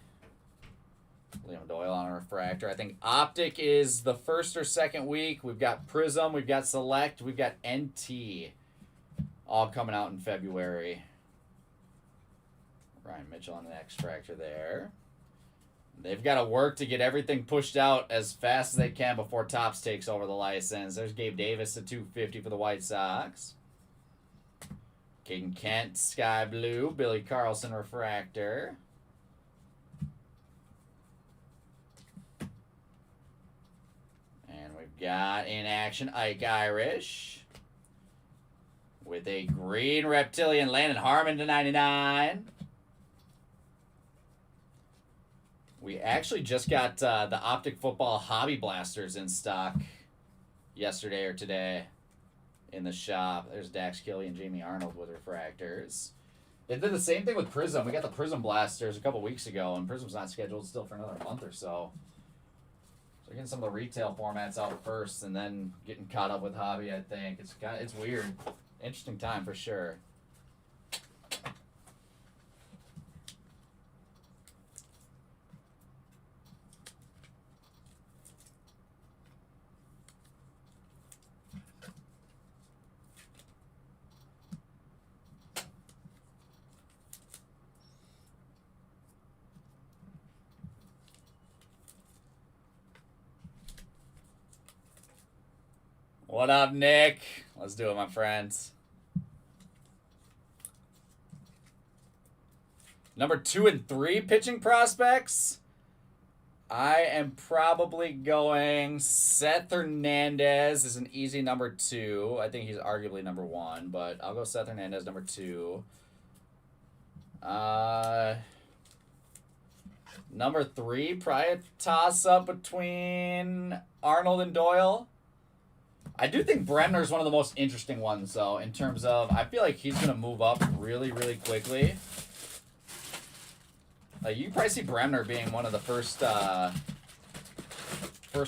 Liam Doyle on a refractor. I think Optic is the first or second week. We've got Prism, we've got Select, we've got NT. All coming out in February. Ryan Mitchell on the extractor there. They've got to work to get everything pushed out as fast as they can before Topps takes over the license. There's Gabe Davis at $250 for the White Sox. Caden Kent, Sky Blue. Billy Carlson, refractor. And we've got in action Ike Irish. With a green reptilian Landon Harmon to 99. We actually just got the Optic Football Hobby Blasters in stock yesterday or today in the shop. There's Dax Kelly and Jamie Arnold with refractors. They did the same thing with Prism. We got the Prism Blasters a couple weeks ago, and Prism's not scheduled still for another month or so. So getting some of the retail formats out first, and then getting caught up with Hobby. I think it's weird, interesting time for sure. What up, Nick? Let's do it, my friends. Number 2 and 3 pitching prospects. I am probably going Seth Hernandez is an easy number 2. I think he's arguably number 1, but I'll go Seth Hernandez number 2. Number 3, probably a toss-up between Arnold and Doyle. I do think Bremner's one of the most interesting ones, though, in terms of, I feel like he's going to move up really, really quickly. Like, you probably see Bremner being one of the first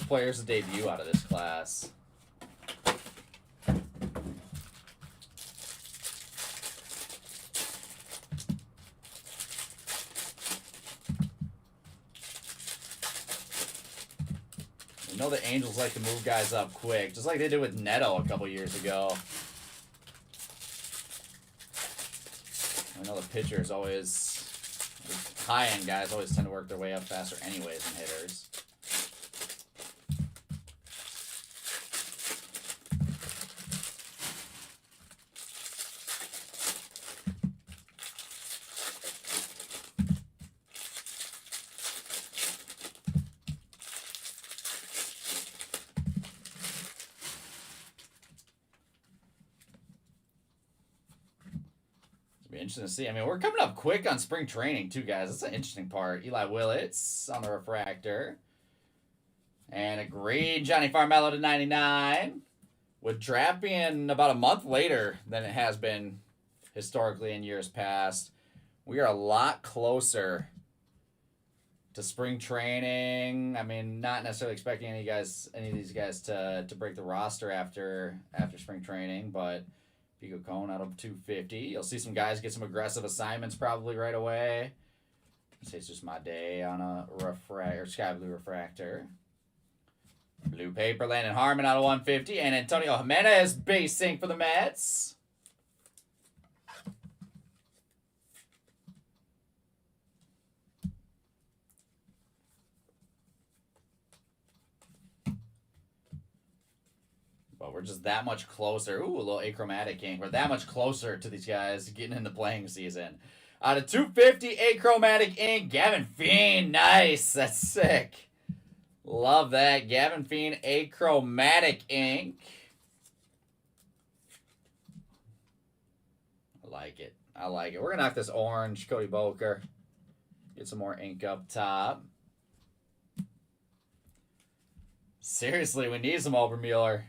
players to debut out of this class. know the Angels like to move guys up quick, just like they did with Neto a couple years ago. I know the pitchers always, high-end guys always tend to work their way up faster anyways than hitters. Interesting to see. I mean, we're coming up quick on spring training, too, guys. That's an interesting part. Eli Willits on the refractor. And a green Johnny Farmello to 99. With draft being about a month later than it has been historically in years past, we are a lot closer to spring training. I mean, not necessarily expecting any of these guys to break the roster after spring training, but Pico Cone out of 250. You'll see some guys get some aggressive assignments probably right away. It's just my day on a sky blue refractor. Blue paper, Landon Harmon out of 150. And Antonio Jimenez base sync for the Mets. But we're just that much closer. Ooh, a little achromatic ink. We're that much closer to these guys getting into playing season. Out of 250, achromatic ink. Gavin Fiend. Nice. That's sick. Love that. Gavin Fiend, achromatic ink. I like it. I like it. We're going to knock this orange, Cody Boker. Get some more ink up top. Seriously, we need some Obermueller.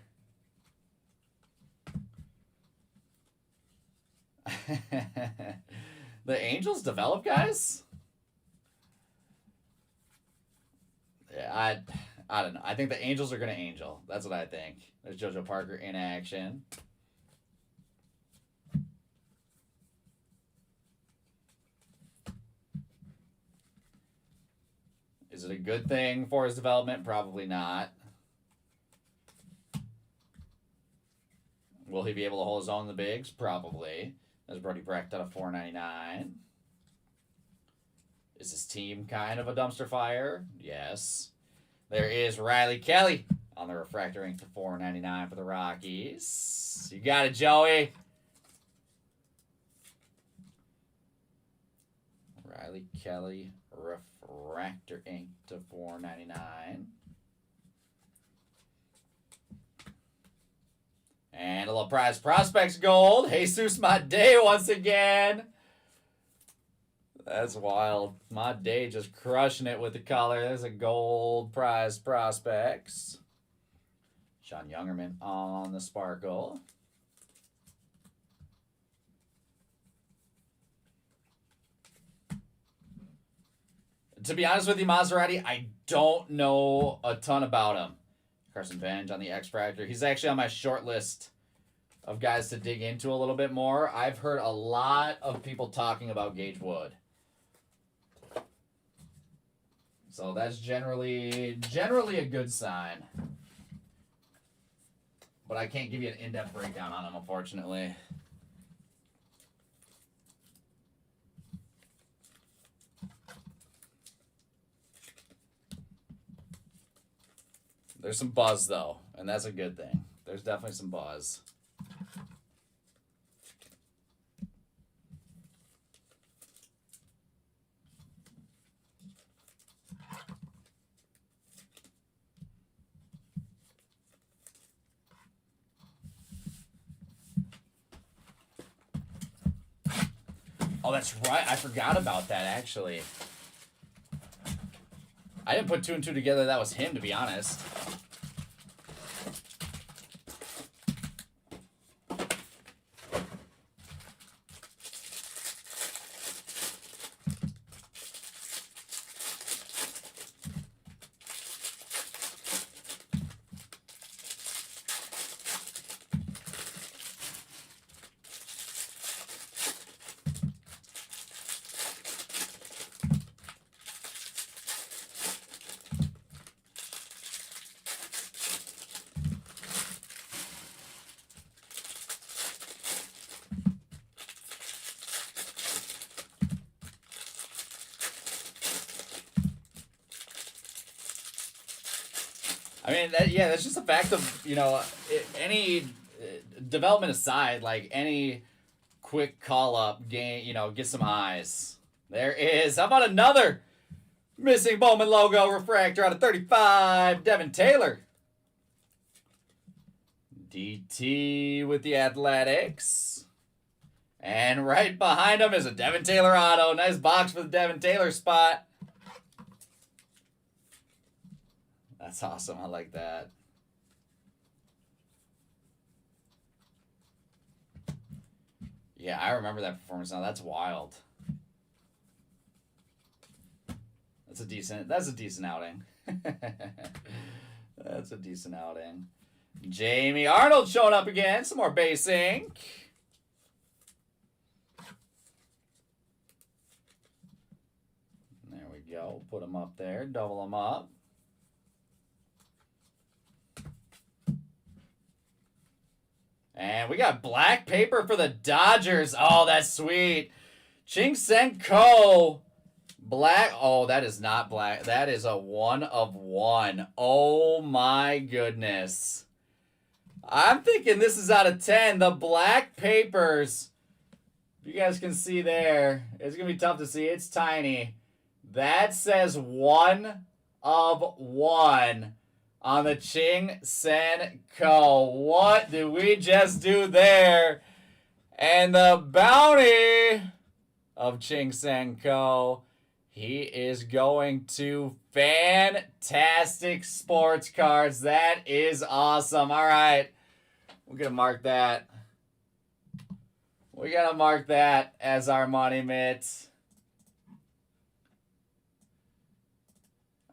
The Angels develop guys? Yeah, I don't know. I think the Angels are going to Angel. That's what I think. There's JoJo Parker in action. Is it a good thing for his development? Probably not. Will he be able to hold his own in the bigs? Probably. There's Brody Brecht out of 499. Is his team kind of a dumpster fire? Yes. There is Riley Kelly on the refractor ink to 499 for the Rockies. You got it, Joey. Riley Kelly refractor ink to 499. And a little prize prospects gold. Jesus my day once again. That's wild. My day just crushing it with the color. There's a gold prize prospects. Sean Youngerman on the sparkle. To be honest with you, Maserati, I don't know a ton about him. Carson Venge on the X-Fractor. He's actually on my short list of guys to dig into a little bit more. I've heard a lot of people talking about Gage Wood. So that's generally a good sign. But I can't give you an in-depth breakdown on him, unfortunately. There's some buzz, though, and that's a good thing. There's definitely some buzz. Oh, that's right. I forgot about that, actually. I didn't put two and two together. That was him, to be honest. I mean, that's just a fact of, any development aside, like any quick call-up game, get some eyes. There is. How about another missing Bowman logo refractor out of 35, Devin Taylor. DT with the Athletics. And right behind him is a Devin Taylor auto. Nice box for the Devin Taylor spot. That's awesome. I like that. Yeah, I remember that performance now. That's wild. That's a decent outing. That's a decent outing. Jamie Arnold showing up again. Some more base ink. There we go. Put them up there. Double them up. And we got black paper for the Dodgers. Oh, that's sweet. Ching-Sen Ko. Black. Oh, that is not black. That is a 1 of 1. Oh, my goodness. I'm thinking this is out of 10. The black papers. You guys can see there. It's going to be tough to see. It's tiny. That says 1 of 1 on the Ching-Sen Ko. What did we just do there? And the bounty of Ching-Sen Ko. He is going to Fantastic Sports Cards. That is awesome. All right. We're going to mark that. We got to mark that as our money mitt.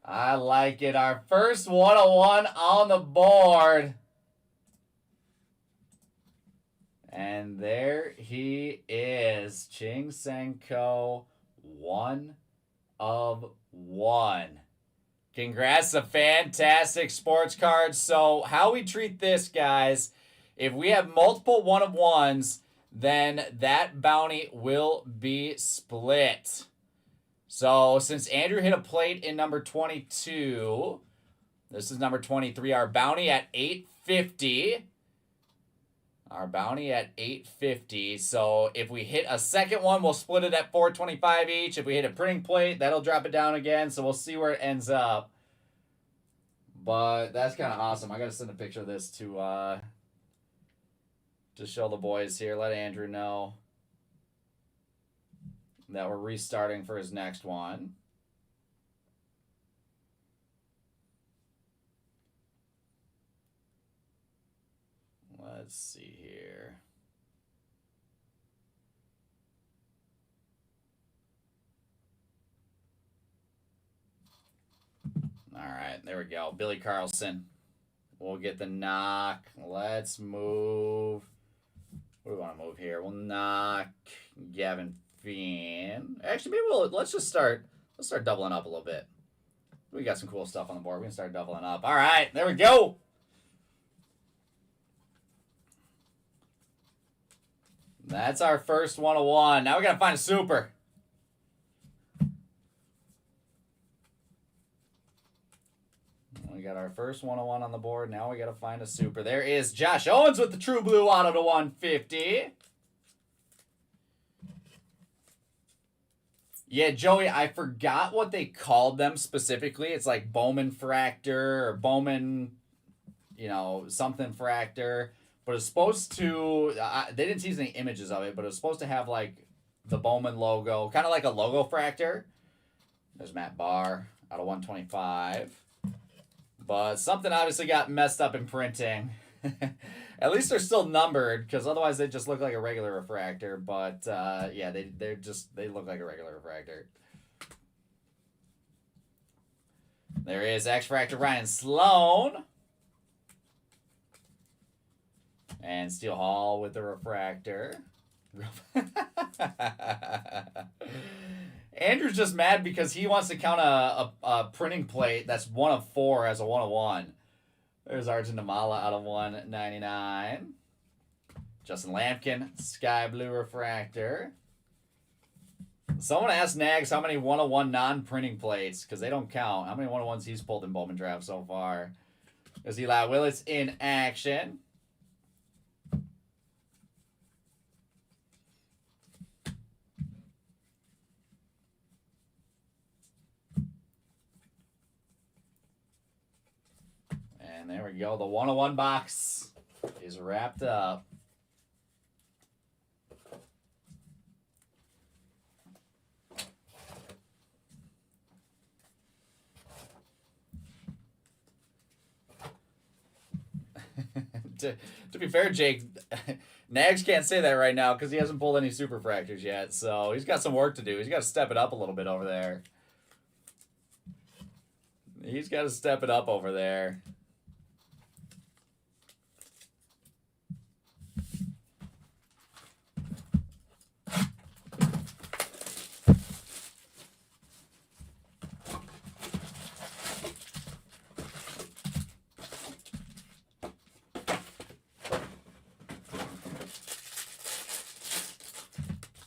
I like it. Our first 101 on the board. And there he is. Ching-Sen Ko, 1 of 1. Congrats to Fantastic Sports Cards. So how we treat this, guys, if we have multiple 1 of 1s, then that bounty will be split. So since Andrew hit a plate in number 22, this is number 23, our bounty at 850. Our bounty at 850. So if we hit a second one, we'll split it at 425 each. If we hit a printing plate, that'll drop it down again. So we'll see where it ends up. But that's kind of awesome. I got to send a picture of this to show the boys here. Let Andrew know that we're restarting for his next one. Let's see here. All right, there we go. Billy Carlson. We'll get the knock. Let's move. What do we want to move here? We'll knock Gavin Fien. Actually, maybe let's start doubling up a little bit. We got some cool stuff on the board. We can start doubling up. All right, there we go. That's our first 101. Now we got to find a super. We got our first 101 on the board. Now we got to find a super. There is Josh Owens with the True Blue auto to 150. Yeah, Joey, I forgot what they called them specifically. It's like Bowman Fractor or Bowman, something Fractor. But it's supposed to, they didn't tease any images of it, but it was supposed to have like the Bowman logo, kind of like a logo fractor. There's Matt Barr out of 125. But something obviously got messed up in printing. At least they're still numbered, because otherwise they just look like a regular refractor. But yeah, they look like a regular refractor. There is X-Fractor Ryan Sloan. And Steel Hall with the refractor. Andrew's just mad because he wants to count a printing plate that's 1 of 4 as a 1 of 1. There's Arjun Namala out of 199. Justin Lampkin, Sky Blue refractor. Someone asked Nags how many 1 of 1 non-printing plates, because they don't count. How many 1 of 1s he's pulled in Bowman Draft so far. There's Eli Willis in action. And there we go. The 101 box is wrapped up. to be fair, Jake, Nags can't say that right now because he hasn't pulled any super fractors yet. So he's got some work to do. He's got to step it up a little bit over there. He's got to step it up over there.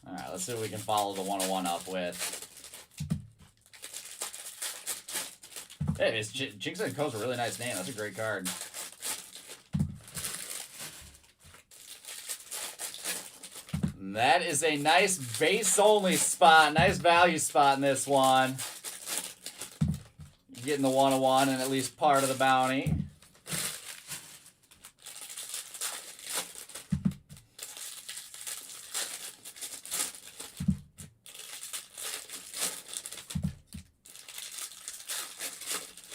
Alright, let's see what we can follow the 101 up with. Hey, Jinx and Co's a really nice name. That's a great card. And that is a nice base-only spot. Nice value spot in this one. Getting the 101 and at least part of the bounty.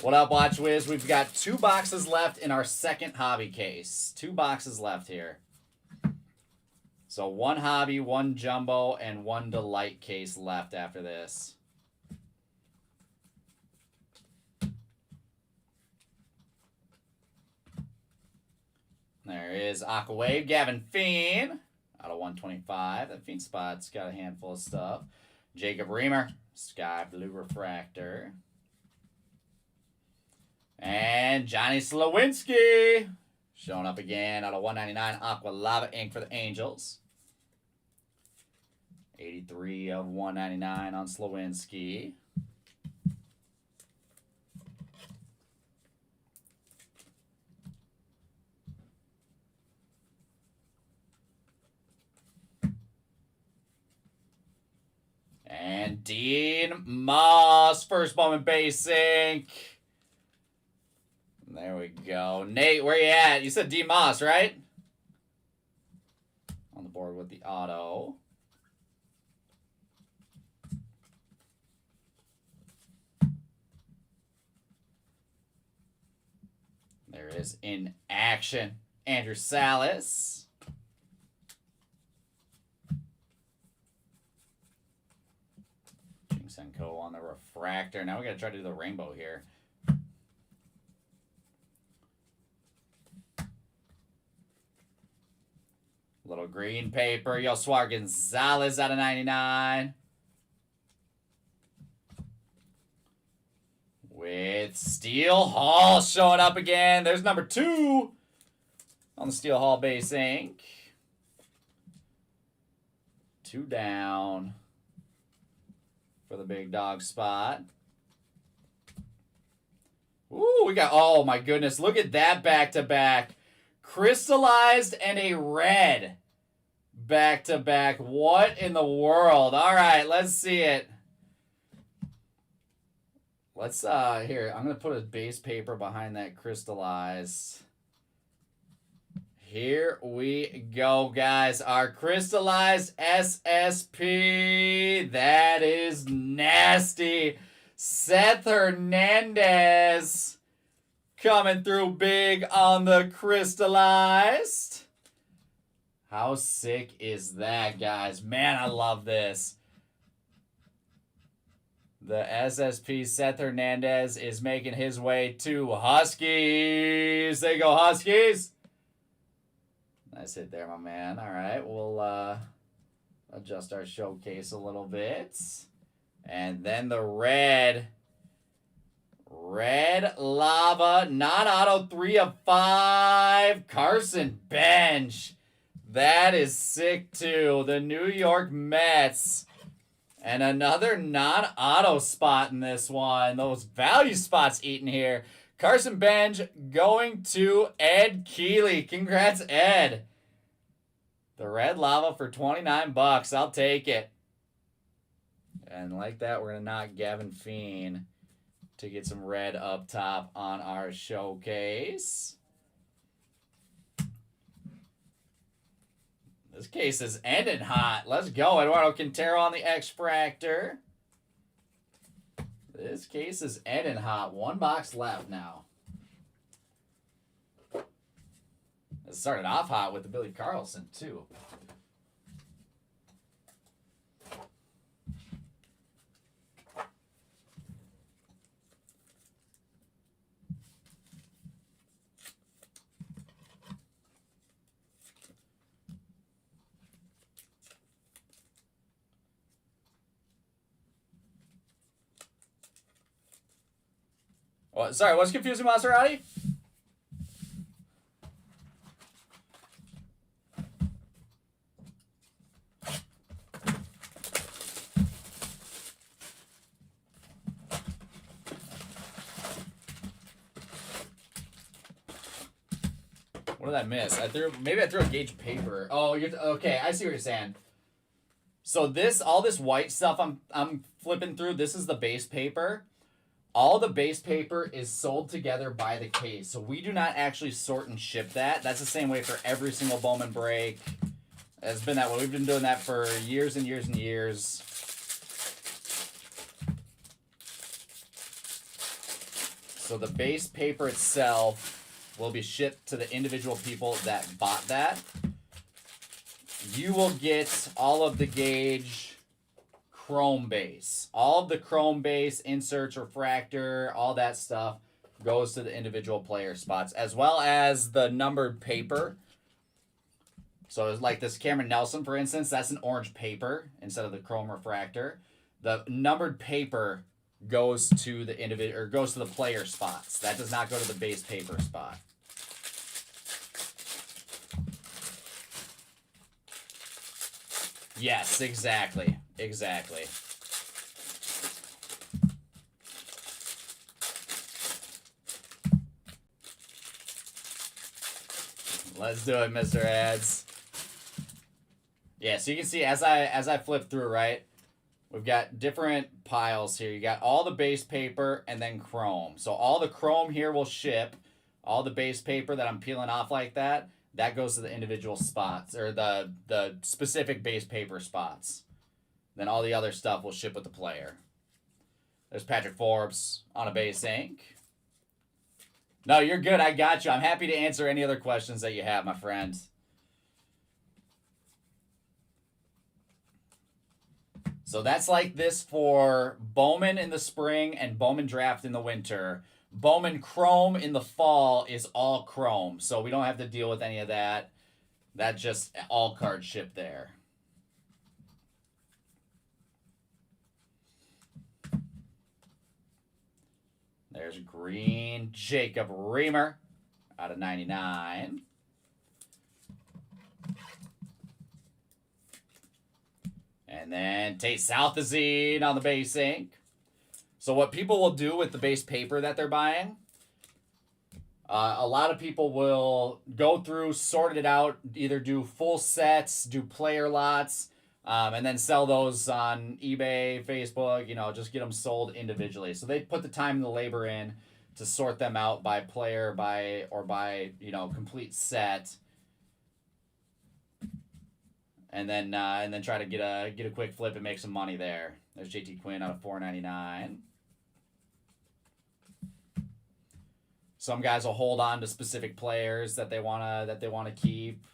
What up, Watch Wiz? We've got 2 boxes left in our second hobby case. 2 boxes left here. So 1 hobby, 1 jumbo, and 1 delight case left after this. There is Aqua Wave, Gavin Fiend, out of 125. That Fiend spot's got a handful of stuff. Jacob Reamer, Sky Blue Refractor. And Johnny Slowinski showing up again out of 199. Aqua Lava Ink for the Angels. 83 of 199 on Slowinski. And Dean Moss, first Bowman base ink. There we go. Nate, where you at? You said D. Moss, right? On the board with the auto. There it is in action. Andrew Salas. Jinx and Co. on the refractor. Now we got to try to do the rainbow here. Little green paper. Yoswar Gonzalez out of 99. With Steel Hall showing up again. There's number 2 on the Steel Hall base ink. 2 down for the big dog spot. Ooh, we got, oh my goodness. Look at that back-to-back. Crystallized and a red. Back-to-back. What in the world? All right, let's see it. Let's, here, I'm going to put a base paper behind that crystallized. Here we go, guys. Our crystallized SSP. That is nasty. Seth Hernandez coming through big on the crystallized. How sick is that, guys? Man, I love this. The SSP Seth Hernandez is making his way to Huskies. There you go, Huskies. Nice hit there, my man. All right, we'll adjust our showcase a little bit. And then the red. Red Lava, non-auto, 3 of 5. Carson Bench. That is sick, too. The New York Mets. And another non-auto spot in this one. Those value spots eaten here. Carson Benj going to Ed Keeley. Congrats, Ed. The red lava for 29 bucks. I'll take it. And like that, we're going to knock Gavin Fiend to get some red up top on our showcase. This case is ending hot. Let's go. Eduardo Quintero on the X-Fractor. This case is ending hot. 1 box left now. It started off hot with the Billy Carlson, too. Oh, sorry, what's confusing, Maserati? What did I miss? Maybe I threw a gauge paper. Oh, you're okay. I see what you're saying. So all this white stuff I'm flipping through. This is the base paper. All the base paper is sold together by the case. So we do not actually sort and ship that. That's the same way for every single Bowman break. It's been that way. We've been doing that for years and years and years. So the base paper itself will be shipped to the individual people that bought that. You will get all of the gauge chrome base. All of the chrome base, inserts, refractor, all that stuff goes to the individual player spots, as well as the numbered paper. So it's like this Cameron Nelson, for instance, that's an orange paper instead of the chrome refractor. The numbered paper goes to the individual or goes to the player spots. That does not go to the base paper spot. Yes, exactly. Exactly. Let's do it, Mr. Ads. Yeah, so you can see as I flip through, right? We've got different piles here. You got all the base paper and then chrome. So all the chrome here will ship. All the base paper that I'm peeling off like that, that goes to the individual spots or the specific base paper spots. Then all the other stuff will ship with the player. There's Patrick Forbes on a base ink. No, you're good. I got you. I'm happy to answer any other questions that you have, my friend. So that's like this for Bowman in the spring and Bowman draft in the winter. Bowman Chrome in the fall is all Chrome. So we don't have to deal with any of that. That's just all card ship there. There's green Jacob Reamer out of 99. And then Tate Southazine on the base ink. So what people will do with the base paper that they're buying, a lot of people will go through, sort it out, either do full sets, do player lots, and then sell those on eBay, Facebook, just get them sold individually. So they put the time and the labor in to sort them out by player, by complete set. And then try to get a quick flip and make some money there. There's JT Quinn out of $4.99. Some guys will hold on to specific players that they wanna keep.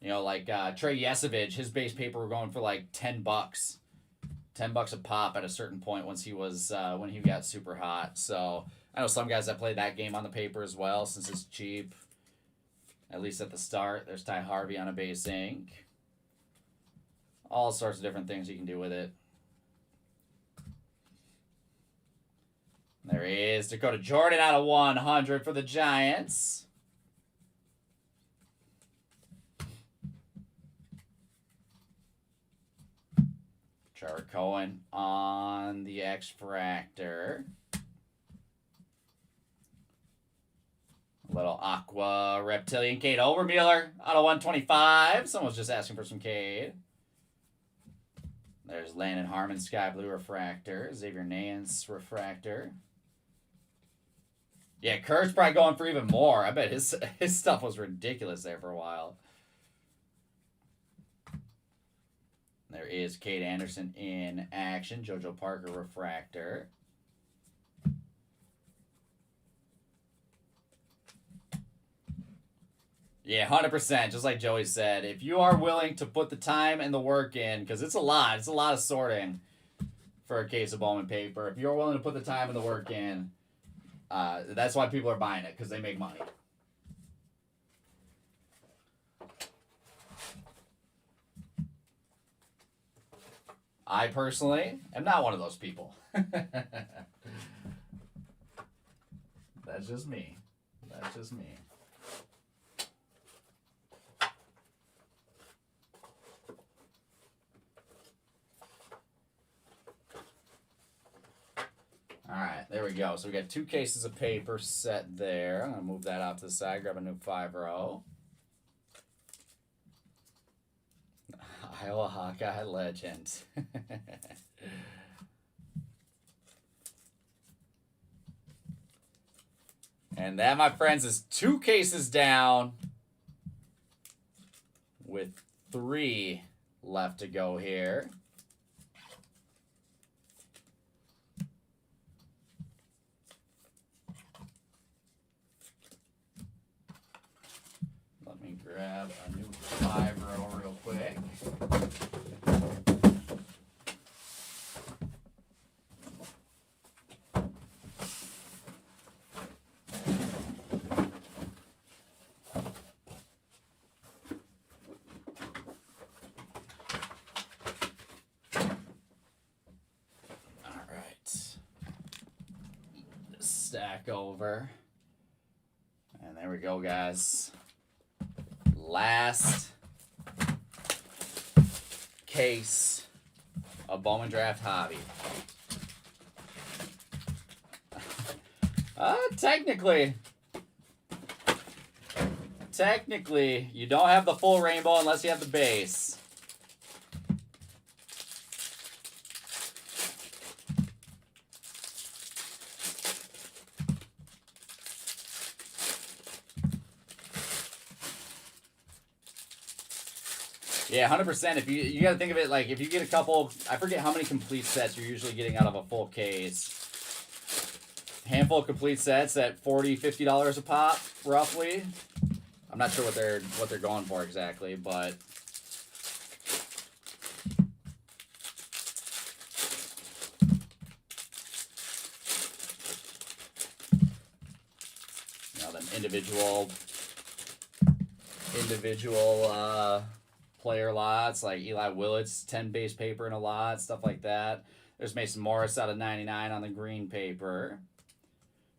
Like Trey Yesovich, his base paper were going for like $10. $10 a pop at a certain point once he was when he got super hot. So I know some guys that play that game on the paper as well since it's cheap. At least at the start. There's Ty Harvey on a base ink. All sorts of different things you can do with it. There is Dakota Jordan out of 100 for the Giants. Trevor Cohen on the X-Fractor. little Aqua Reptilian Cade Overmueller out of 125. Someone's just asking for some Cade. There's Landon Harmon Sky Blue Refractor. Xavier Nance Refractor. Yeah, Kurt's probably going for even more. I bet his stuff was ridiculous there for a while. There is Cade Anderson in action. JoJo Parker Refractor. Yeah, 100%. Just like Joey said, if you are willing to put the time and the work in, because it's a lot of sorting for a case of Bowman paper. If you're willing to put the time and the work in, that's why people are buying it, because they make money. I personally am not one of those people. That's just me. That's just me. All right, there we go. So we got 2 cases of paper set there. I'm going to move that out to the side, grab a new 5-row. Iowa Hawkeye legend. And that, my friends, is 2 cases down with 3 left to go here. Let me grab a new 5-row real quick. Stack over. And there we go, guys. Last case of Bowman Draft Hobby. Technically, you don't have the full rainbow unless you have the base. Yeah, 100%. If you got to think of it like if you get a couple, I forget how many complete sets you're usually getting out of a full case. Handful of complete sets at $40, $50 a pop, roughly. I'm not sure what they're going for exactly, but you know, them individual player lots, like Eli Willett's 10 base paper in a lot, stuff like that. There's Mason Morris out of 99 on the green paper.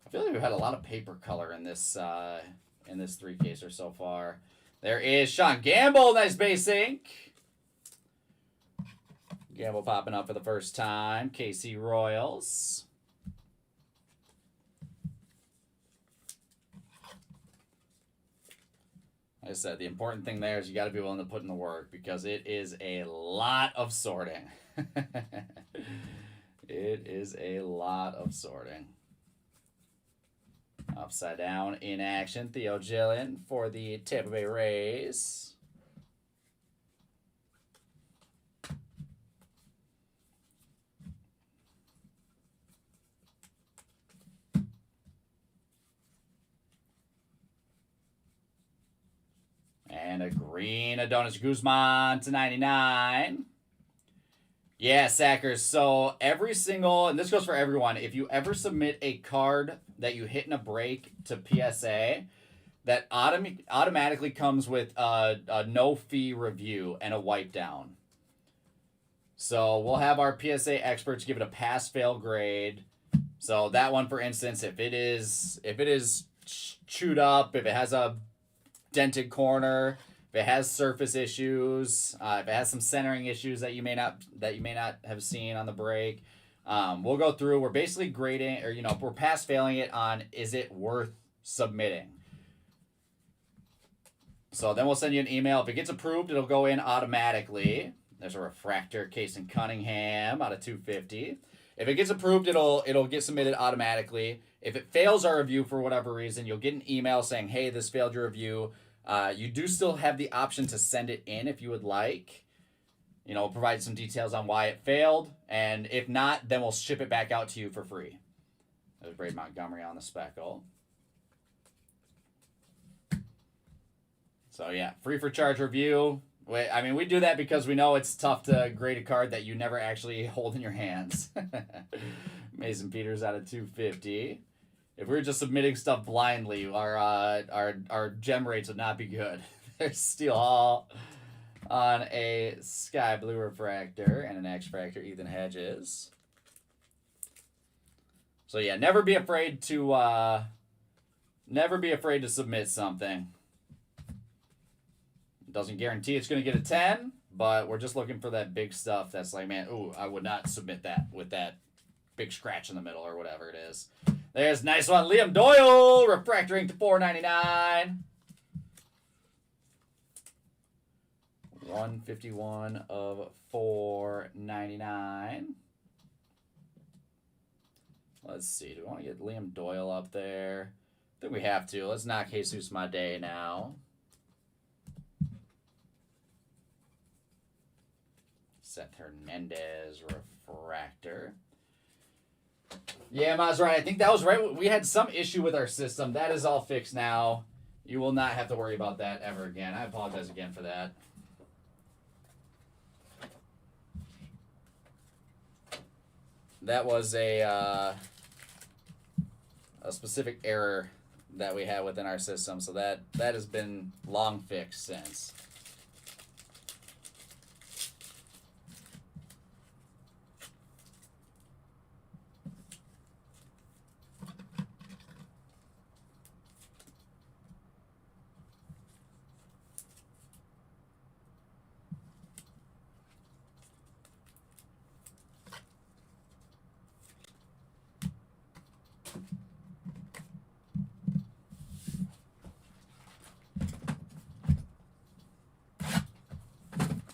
I feel like we've had a lot of paper color in this 3-caser so far. There is Sean Gamble, nice base ink. Gamble popping up for the first time. KC Royals. Like I said, the important thing there is you got to be willing to put in the work because it is a lot of sorting. It is a lot of sorting. Upside down in action, Theo Gillen for the Tampa Bay Rays. And a green Adonis Guzman to 99. Yeah, Sackers. So every single, and this goes for everyone, if you ever submit a card that you hit in a break to PSA, that automatically comes with a no-fee review and a wipe down. So we'll have our PSA experts give it a pass-fail grade. So that one, for instance, if it is chewed up, if it has a dented corner, if it has surface issues, if it has some centering issues that you may not have seen on the break, we'll go through. We're basically grading, or we're pass failing it on is it worth submitting. So then we'll send you an email. If it gets approved, it'll go in automatically. There's a refractor case in Cunningham out of 250. If it gets approved, it'll get submitted automatically. If it fails our review for whatever reason, you'll get an email saying, hey, this failed your review. You do still have the option to send it in if you would like. You know, provide some details on why it failed. And if not, then we'll ship it back out to you for free. There's Braid Montgomery on the speckle. So yeah, free for charge review. I mean, we do that because we know it's tough to grade a card that you never actually hold in your hands. Mason Peters out of 250. If we were just submitting stuff blindly, our gem rates would not be good. There's Steel Hall on a Sky Blue Refractor and an X-Fractor, Ethan Hedges. So yeah, never be afraid to submit something. Doesn't guarantee it's going to get a 10, but we're just looking for that big stuff that's like, man, ooh, I would not submit that with that big scratch in the middle or whatever it is. There's a nice one. Liam Doyle, refractor ink to $4.99. 151 of $4.99. Let's see. Do we want to get Liam Doyle up there? I think we have to. Let's knock Jesus my day now. Seth Hernandez refractor. Yeah, Maserati, I think that was right. We had some issue with our system. That is all fixed now. You will not have to worry about that ever again. I apologize again for that. That was a specific error that we had within our system, so that has been long fixed since.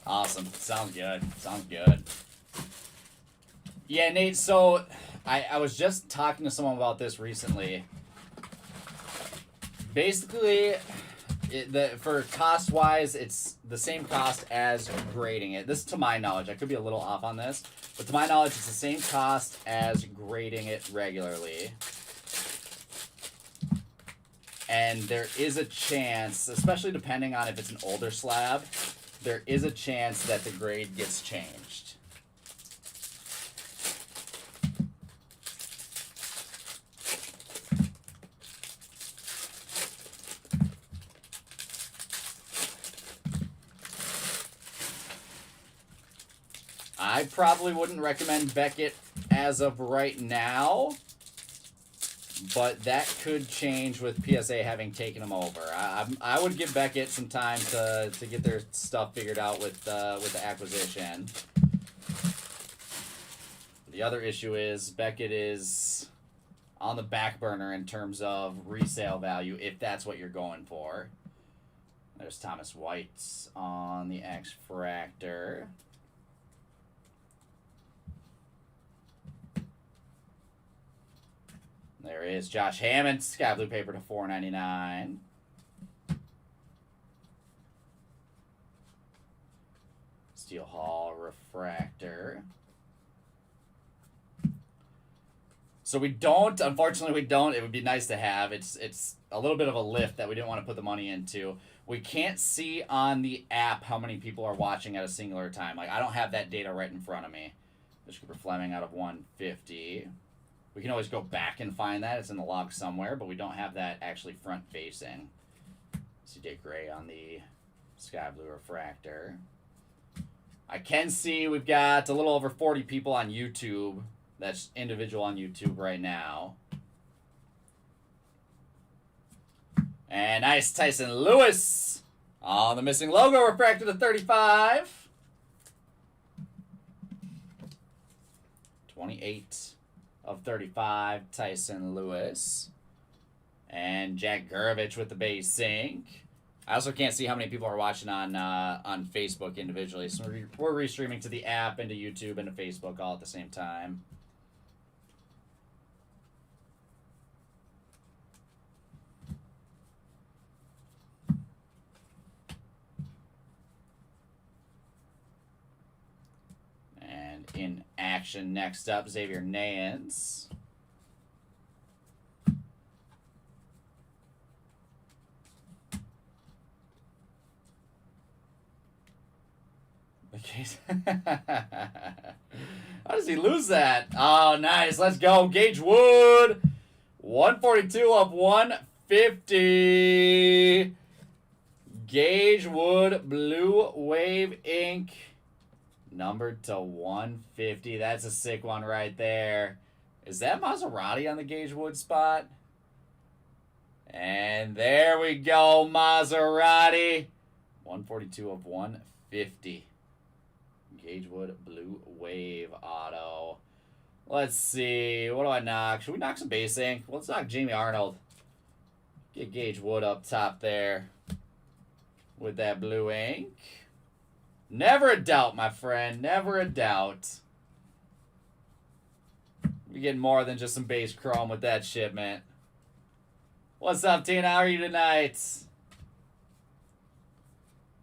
Awesome. Sounds good. Sounds good. Yeah, Nate, so I was just talking to someone about this recently. Basically, for cost-wise, it's the same cost as grading it. This, to my knowledge, I could be a little off on this, but to my knowledge, it's the same cost as grading it regularly. And there is a chance, especially depending on if it's an older slab, there is a chance that the grade gets changed. I probably wouldn't recommend Beckett as of right now, but that could change with PSA having taken them over. I would give Beckett some time to get their stuff figured out with the acquisition. The other issue is Beckett is on the back burner in terms of resale value, if that's what you're going for. There's Thomas White on the X-Fractor. There is Josh Hammond, Sky Blue paper to $4.99. Steel Hall refractor. So we don't, unfortunately we don't. It would be nice to have. It's a little bit of a lift that we didn't want to put the money into. We can't see on the app how many people are watching at a singular time. Like, I don't have that data right in front of me. There's Cooper Fleming out of 150. We can always go back and find that. It's in the log somewhere, but we don't have that actually front-facing. CJ Gray on the Sky Blue refractor. I can see we've got a little over 40 people on YouTube. That's individual on YouTube right now. And nice Tyson Lewis on the missing logo, refracted to 35. 28 of 35, Tyson Lewis. And Jack Gurevich with the base ink. I also can't see how many people are watching on Facebook individually, so we're restreaming to the app and to YouTube and to Facebook all at the same time. And in action next up, Xavier Nance. How does he lose that? Oh, nice. Let's go. Gage Wood. 142 of 150. Gage Wood, Blue Wave Ink. Numbered to 150. That's a sick one right there. Is that Maserati on the Gage Wood spot? And there we go, Maserati. 142 of 150. Gagewood Blue Wave Auto. Let's see. What do I knock? Should we knock some base ink? Let's knock Jamie Arnold. Get Gage Wood up top there with that blue ink. Never a doubt, my friend. Never a doubt. You're getting more than just some base chrome with that shipment. What's up, Tina? How are you tonight?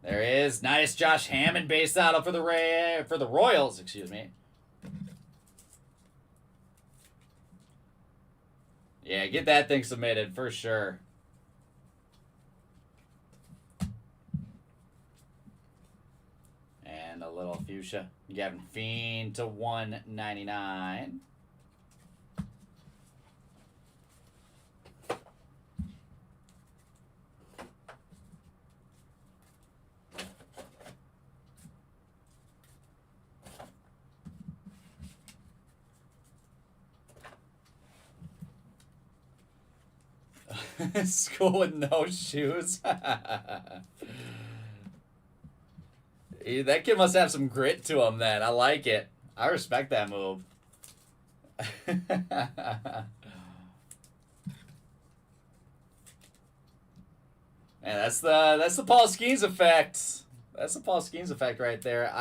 There is nice Josh Hammond base auto for the Royals, excuse me. Yeah, get that thing submitted for sure. And a little fuchsia. Gavin Fiend to 199. School with no shoes. That kid must have some grit to him then. I like it. I respect that move. Man, that's the Paul Skeens effect. That's the Paul Skeens effect right there.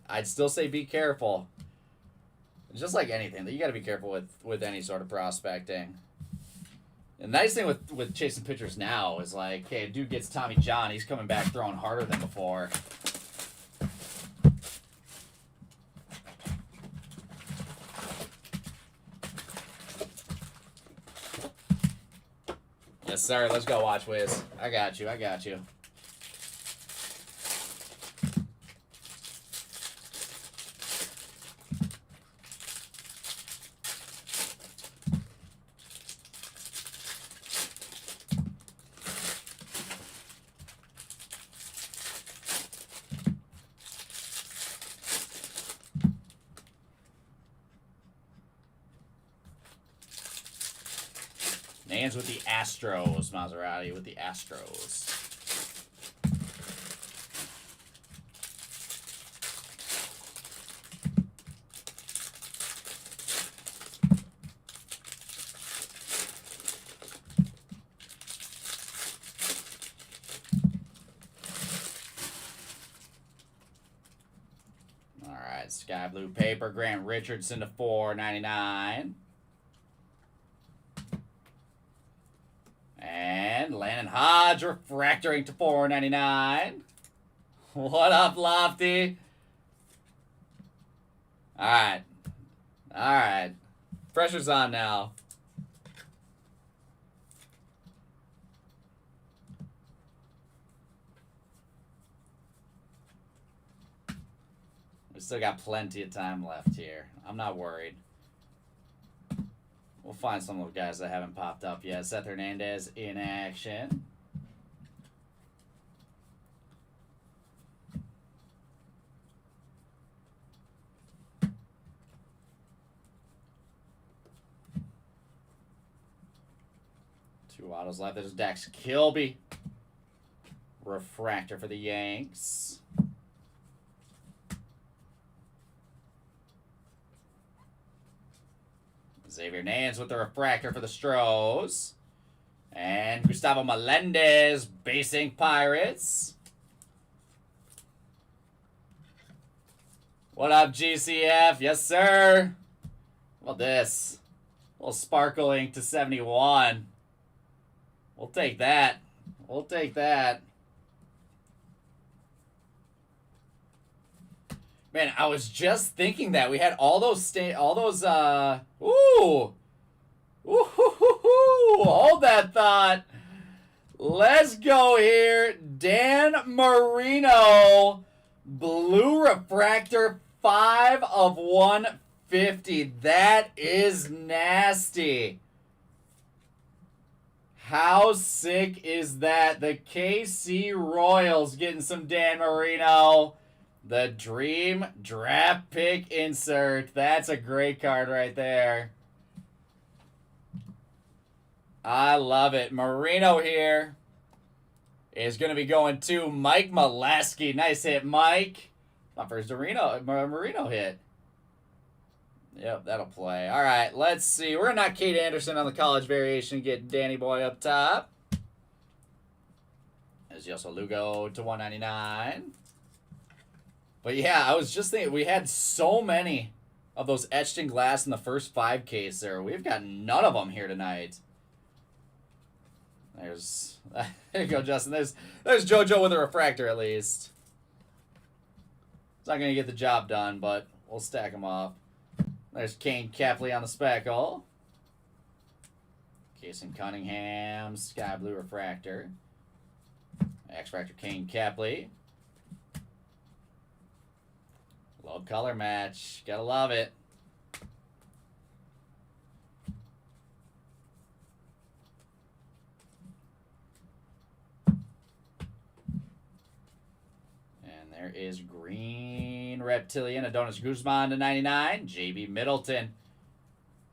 I'd still say be careful. Just like anything, you got to be careful with any sort of prospecting. The nice thing with chasing pitchers now is like, hey, a dude gets Tommy John, he's coming back throwing harder than before. Yes, sir. Let's go, Watch Wiz. I got you. I got you. Nans with the Astros. Maserati with the Astros. All right, sky blue paper. Grant Richardson to 499. And Landon Hodge refractoring to 499. What up, Lofty? All right. All right. Pressure's on now. We still got plenty of time left here. I'm not worried. We'll find some of those guys that haven't popped up yet. Seth Hernandez in action. Two autos left. There's Dax Kilby. Refractor for the Yanks. Xavier Nance with the refractor for the Stros. And Gustavo Melendez, basing Pirates. What up, GCF? Yes, sir. How about this? A little sparkling to 71. We'll take that. We'll take that. Man, I was just thinking that we had all those ooh. Ooh, hold that thought. Let's go here. Dan Marino, blue refractor, 5 of 150. That is nasty. How sick is that? The KC Royals getting some Dan Marino. The Dream Draft Pick insert. That's a great card right there. I love it. Marino here is going to be going to Mike Molesky. Nice hit, Mike. My first Marino hit. Yep, that'll play. All right, let's see. We're going to knock Kate Anderson on the college variation and get Danny Boy up top. There's Yoso Lugo to 199. But yeah, I was just thinking, we had so many of those etched in glass in the first 5Ks there. We've got none of them here tonight. There you go, Justin. There's JoJo with a refractor at least. It's not going to get the job done, but we'll stack them up. There's Kane Capley on the speckle. Kason Cunningham, Sky Blue refractor. X-Fractor Kane Capley. Love color match. Gotta love it. There is Green Reptilian, Adonis Guzman to 99. JB Middleton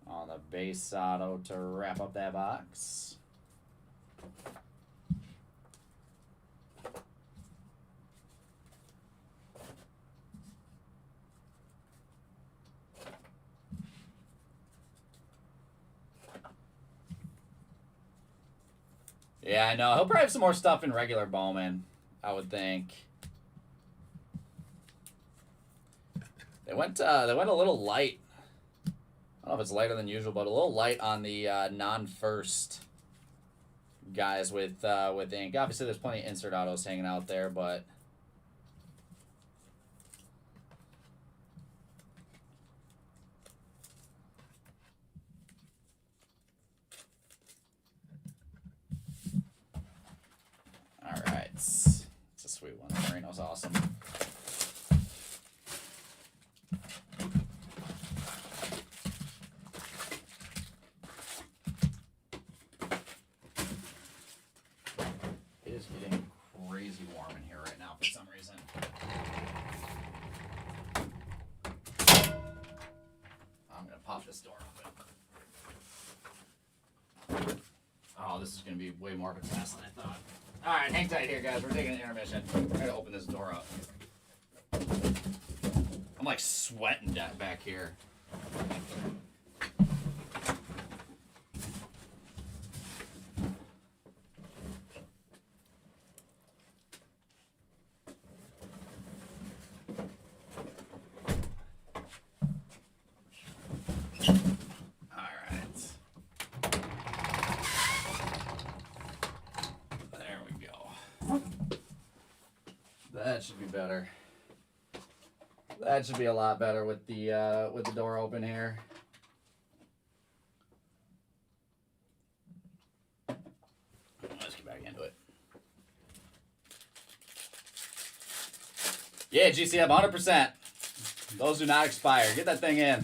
on the base auto to wrap up that box. Yeah, I know. He'll probably have some more stuff in regular Bowman, I would think. They went a little light. I don't know if it's lighter than usual, but a little light on the non-first guys with ink. Obviously, there's plenty of insert autos hanging out there, but all right, it's a sweet one. Marino's awesome. It's getting crazy warm in here right now for some reason. I'm gonna pop this door open. Oh, this is gonna be way more of a class than I thought. All right, hang tight here, guys. We're taking an intermission. I'm gonna open this door up. I'm like sweating back here. That should be better. That should be a lot better with the door open here. Let's get back into it. Yeah, GCF 100%. Those do not expire. Get that thing in.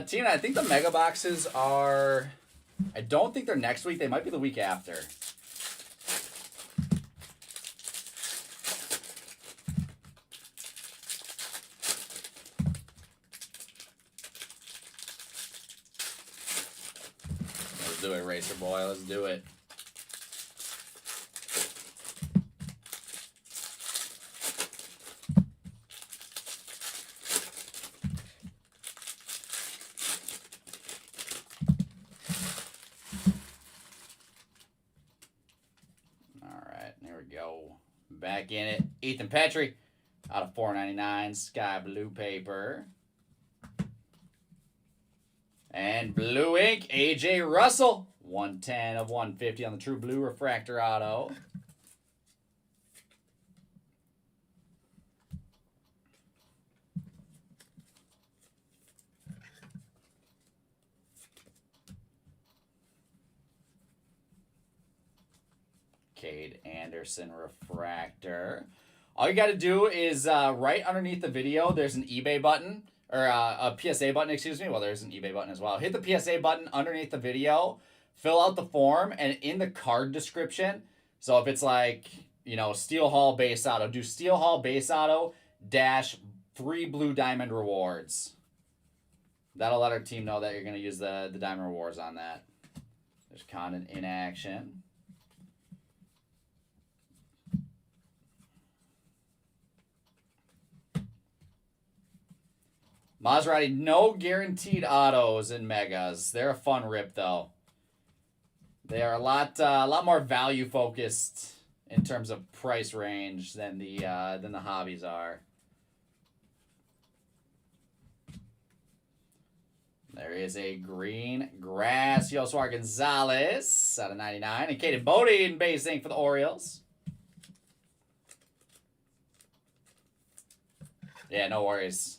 Tina, I think the mega boxes are... I don't think they're next week. They might be the week after. Let's do it, Racer Boy. Let's do it. back in it. Ethan Petrie out of 499, sky blue paper. And blue ink, A.J. Russell, 110 of 150 on the true blue refractor auto. Cade Anderson refractor. All you got to do is right underneath the video, there's an eBay button, or a PSA button, excuse me. Well, there's an eBay button as well. Hit the PSA button underneath the video, fill out the form, and in the card description, so if it's like, you know, Steel Hall base auto, do Steel Hall base auto dash free blue diamond rewards. That'll let our team know that you're going to use the diamond rewards on that. There's Condon in action. Maserati, no guaranteed autos in Megas. They're a fun rip, though. They are a lot more value focused in terms of price range than the hobbies are. There is a green grass Yoswar Gonzalez out of 99, and Caden Bodine base ink for the Orioles. Yeah, no worries.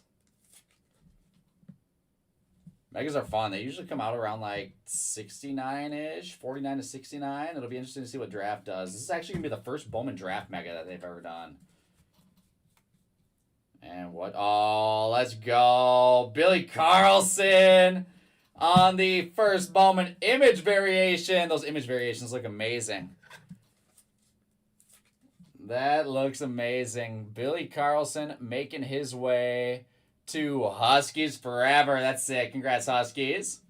Megas are fun. They usually come out around like 69-ish, 49 to 69. It'll be interesting to see what draft does. This is actually going to be the first Bowman draft mega that they've ever done. And what? Oh, let's go. Billy Carlson on the first Bowman image variation. Those image variations look amazing. That looks amazing. Billy Carlson making his way to Huskies forever. That's sick. Congrats, Huskies.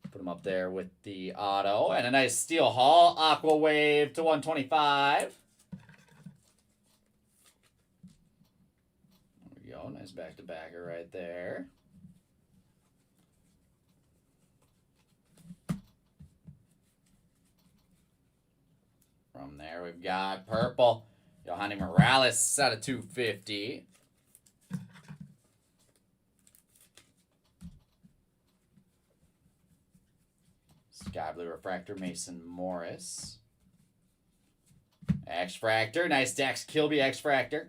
Put them up there with the auto. And a nice Steel Hall Aqua Wave to 125. There we go. Nice back-to-backer right there. From there, we've got purple. Yohani Morales out of 250. Sky blue refractor, Mason Morris. X-Fractor, nice Dax Kilby X-Fractor.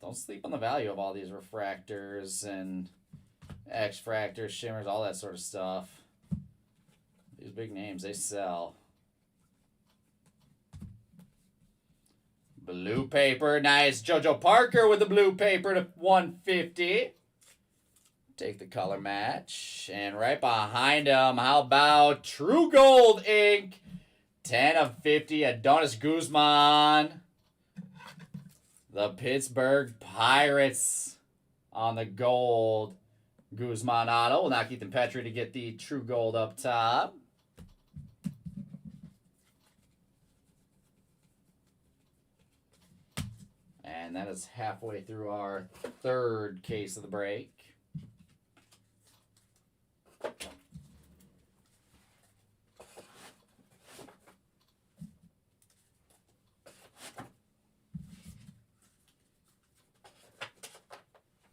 Don't sleep on the value of all these refractors and X-Fractors, shimmers, all that sort of stuff. These big names, they sell. Blue paper, nice. JoJo Parker with the blue paper to 150. Take the color match. And right behind him, how about True Gold ink? 10 of 50, Adonis Guzman. The Pittsburgh Pirates on the gold. Guzman auto. Will not Ethan Petrie to get the True Gold up top. And that is halfway through our third case of the break.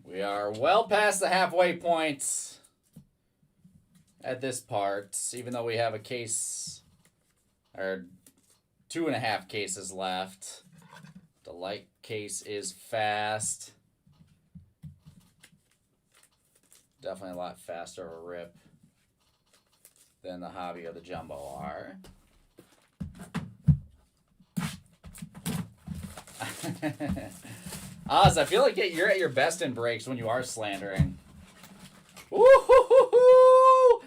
We are well past the halfway point at this part, even though we have a case, or 2.5 cases left. The light case is fast. Definitely a lot faster of a rip than the hobby or the jumbo are. Oz, I feel like you're at your best in breaks when you are slandering. Woo-hoo-hoo-hoo!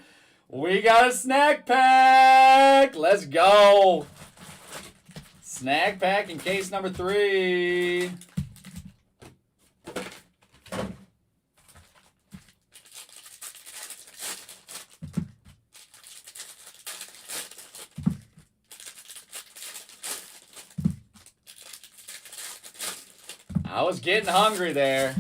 We got a snack pack! Let's go! Snack pack in case number 3. I was getting hungry there.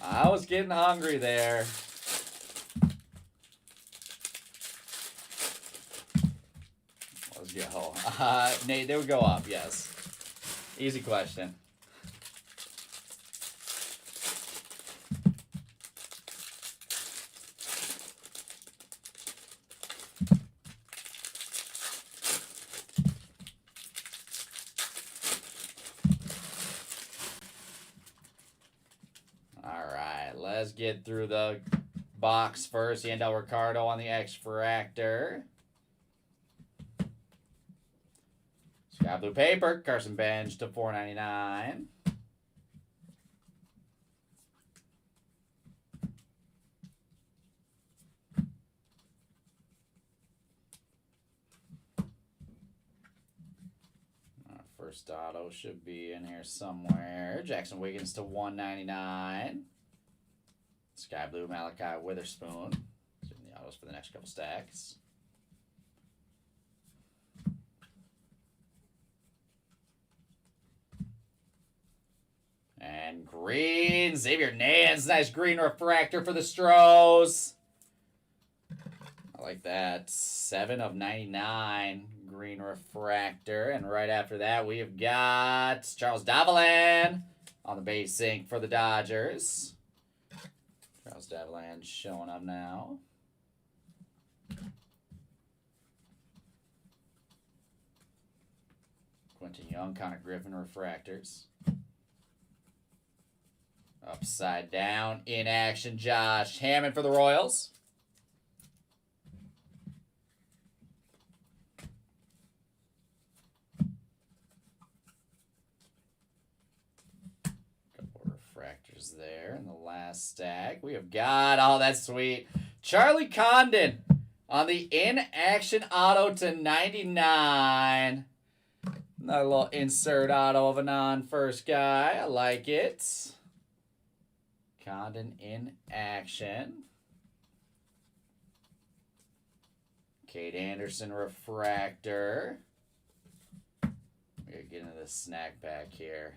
I was getting hungry there. Let's get Nate, they would go up, yes. Easy question. All right, let's get through the box first. Yandel Ricardo on the X-Fractor. Sky Blue Paper, Carson Bench to $4.99. First auto should be in here somewhere. Jackson Wiggins to $1.99. Sky Blue Malachi Witherspoon. Doing the autos for the next couple stacks. And green, Xavier Nance. Nice green refractor for the Stros. I like that. 7 of 99 green refractor. And right after that, we have got Charles Davilan on the base ink for the Dodgers. Charles Davilan showing up now. Quentin Young, Connor Griffin refractors. Upside down in action, Josh Hammond for the Royals. Couple refractors there in the last stack. We have got, oh, that's sweet, Charlie Condon on the in-action auto to 99. Another little insert auto of a non-first guy. I like it. Condon in action. Kate Anderson refractor. We gotta get into the snack pack here.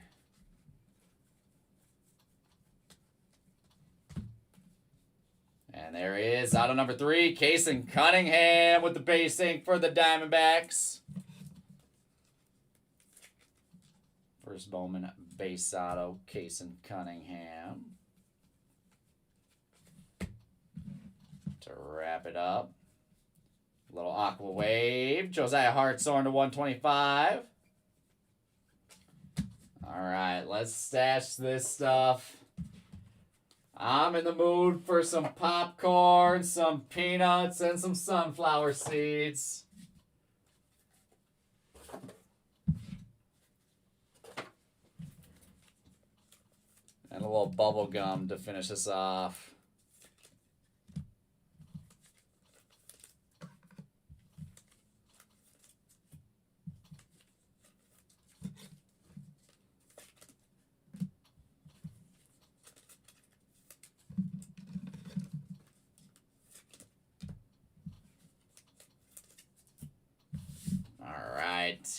And there is auto number 3, Kason Cunningham with the base ink for the Diamondbacks. First Bowman base auto, Kason Cunningham. To wrap it up, a little Aqua Wave, Josiah Hartshorn to 125. All right, let's stash this stuff. I'm in the mood for some popcorn, some peanuts, and some sunflower seeds. And a little bubble gum to finish us off.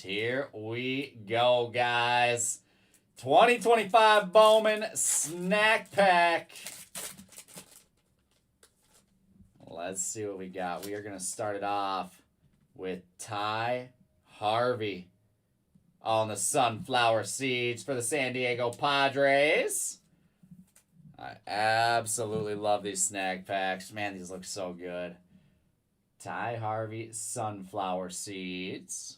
Here we go, guys. 2025 Bowman Snack Pack. Let's see what we got. We are going to start it off with Ty Harvey on the sunflower seeds for the San Diego Padres. I absolutely love these snack packs. Man, these look so good. Ty Harvey sunflower seeds.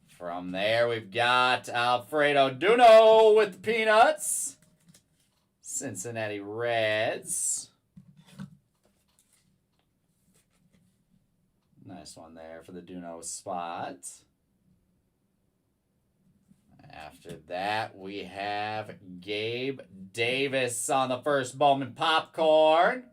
From there, we've got Alfredo Duno with the peanuts. Cincinnati Reds. Nice one there for the Duno spot. After that, we have Gabe Davis on the first Bowman popcorn.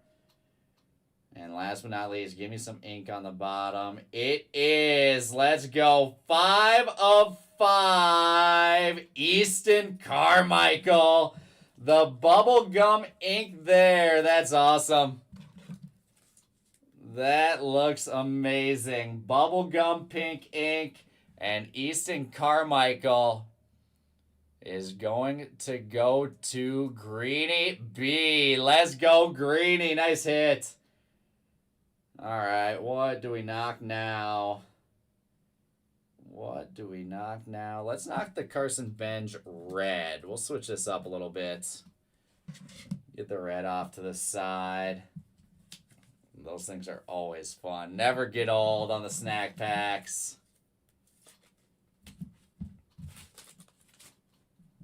And last but not least, give me some ink on the bottom. It is, let's go, 5 of 5, Easton Carmichael. The bubblegum ink there, that's awesome. That looks amazing. Bubblegum pink ink, and Easton Carmichael is going to go to Greeny B. Let's go, Greeny. Nice hit. All right, what do we knock now? What do we knock now? Let's knock the Carson Bench red. We'll switch this up a little bit. Get the red off to the side. Those things are always fun. Never get old on the snack packs.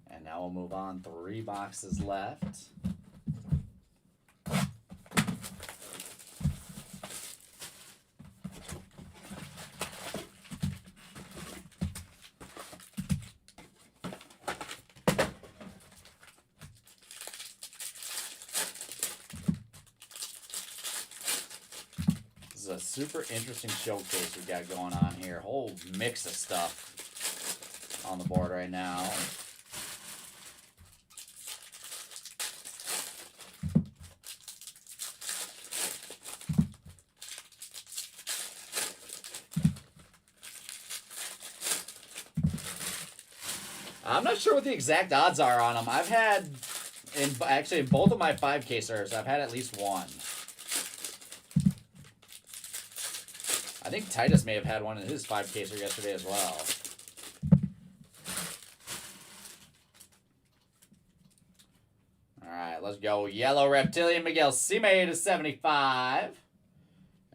And now we'll move on. 3 boxes left. This is a super interesting showcase we got going on here. Whole mix of stuff on the board right now. I'm not sure what the exact odds are on them. I've had, in both of my 5-casers, I've had at least one. I think Titus may have had one in his 5-caser yesterday as well. All right, let's go. Yellow Reptilian Miguel Cime to 75.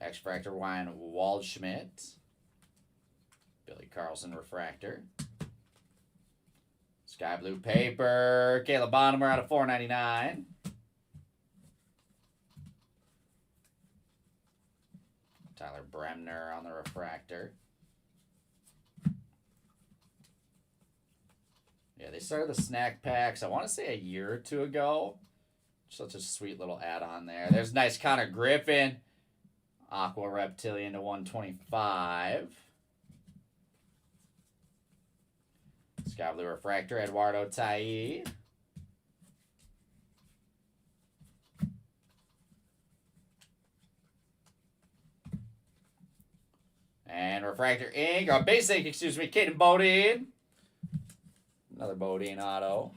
X-Fractor Ryan Waldschmidt. Billy Carlson Refractor. Sky Blue Paper. Caleb Bonham out of 499. Tyler Bremner on the refractor. Yeah, they started the snack packs, I want to say a year or two ago. Such a sweet little add-on there. There's nice Connor Griffin. Aqua Reptilian to 125. Sky Blue Refractor, Eduardo Tai. And Refractor Ink, or Basic, excuse me, Caden Bodine. Another Bodine auto.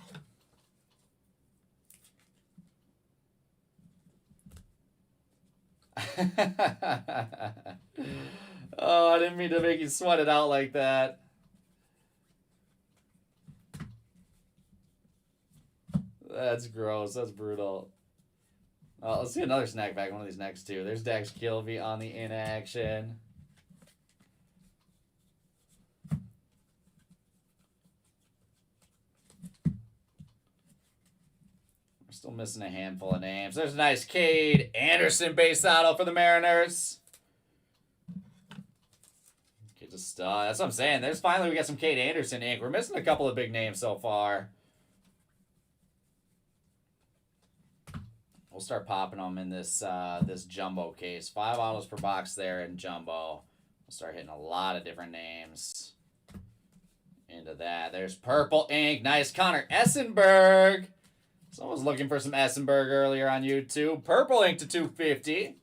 Oh, I didn't mean to make you sweat it out like that. That's gross. That's brutal. Let's see another snack pack. One of these next two. There's Dax Kilby on the inaction. We're still missing a handful of names. There's a nice Cade Anderson base auto for the Mariners. Okay, just that's what I'm saying. There's finally we got some Cade Anderson ink. We're missing a couple of big names so far. We'll start popping them in this this jumbo case. 5 autos per box there in jumbo. We'll start hitting a lot of different names into that. There's purple ink. Nice Connor Essenberg. Someone was looking for some Essenberg earlier on YouTube. Purple ink to 250.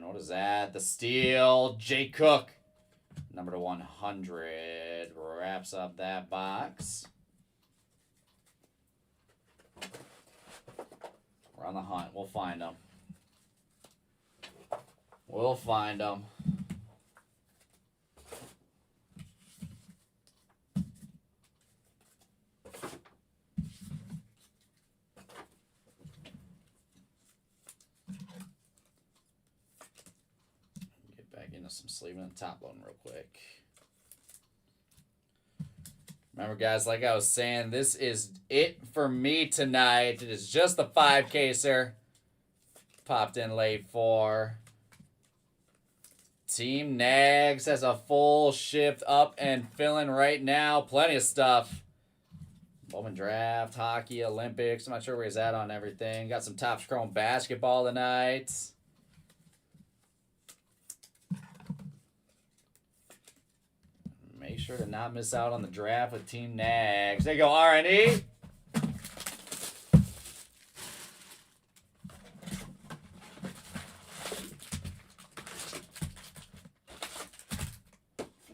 What is that? The Steel. Jay Cook. Number to 100. Wraps up that box. We're on the hunt. We'll find them. We'll find them. Some sleeving and top loading real quick. Remember, guys, like I was saying, this is it for me tonight. It is just the 5-caser. Popped in late for. Team Nags has a full shift up and filling right now. Plenty of stuff. Bowman Draft, Hockey, Olympics. I'm not sure where he's at on everything. Got some Topps Chrome basketball tonight. Make sure to not miss out on the draft with Team Nags. There you go, R&E.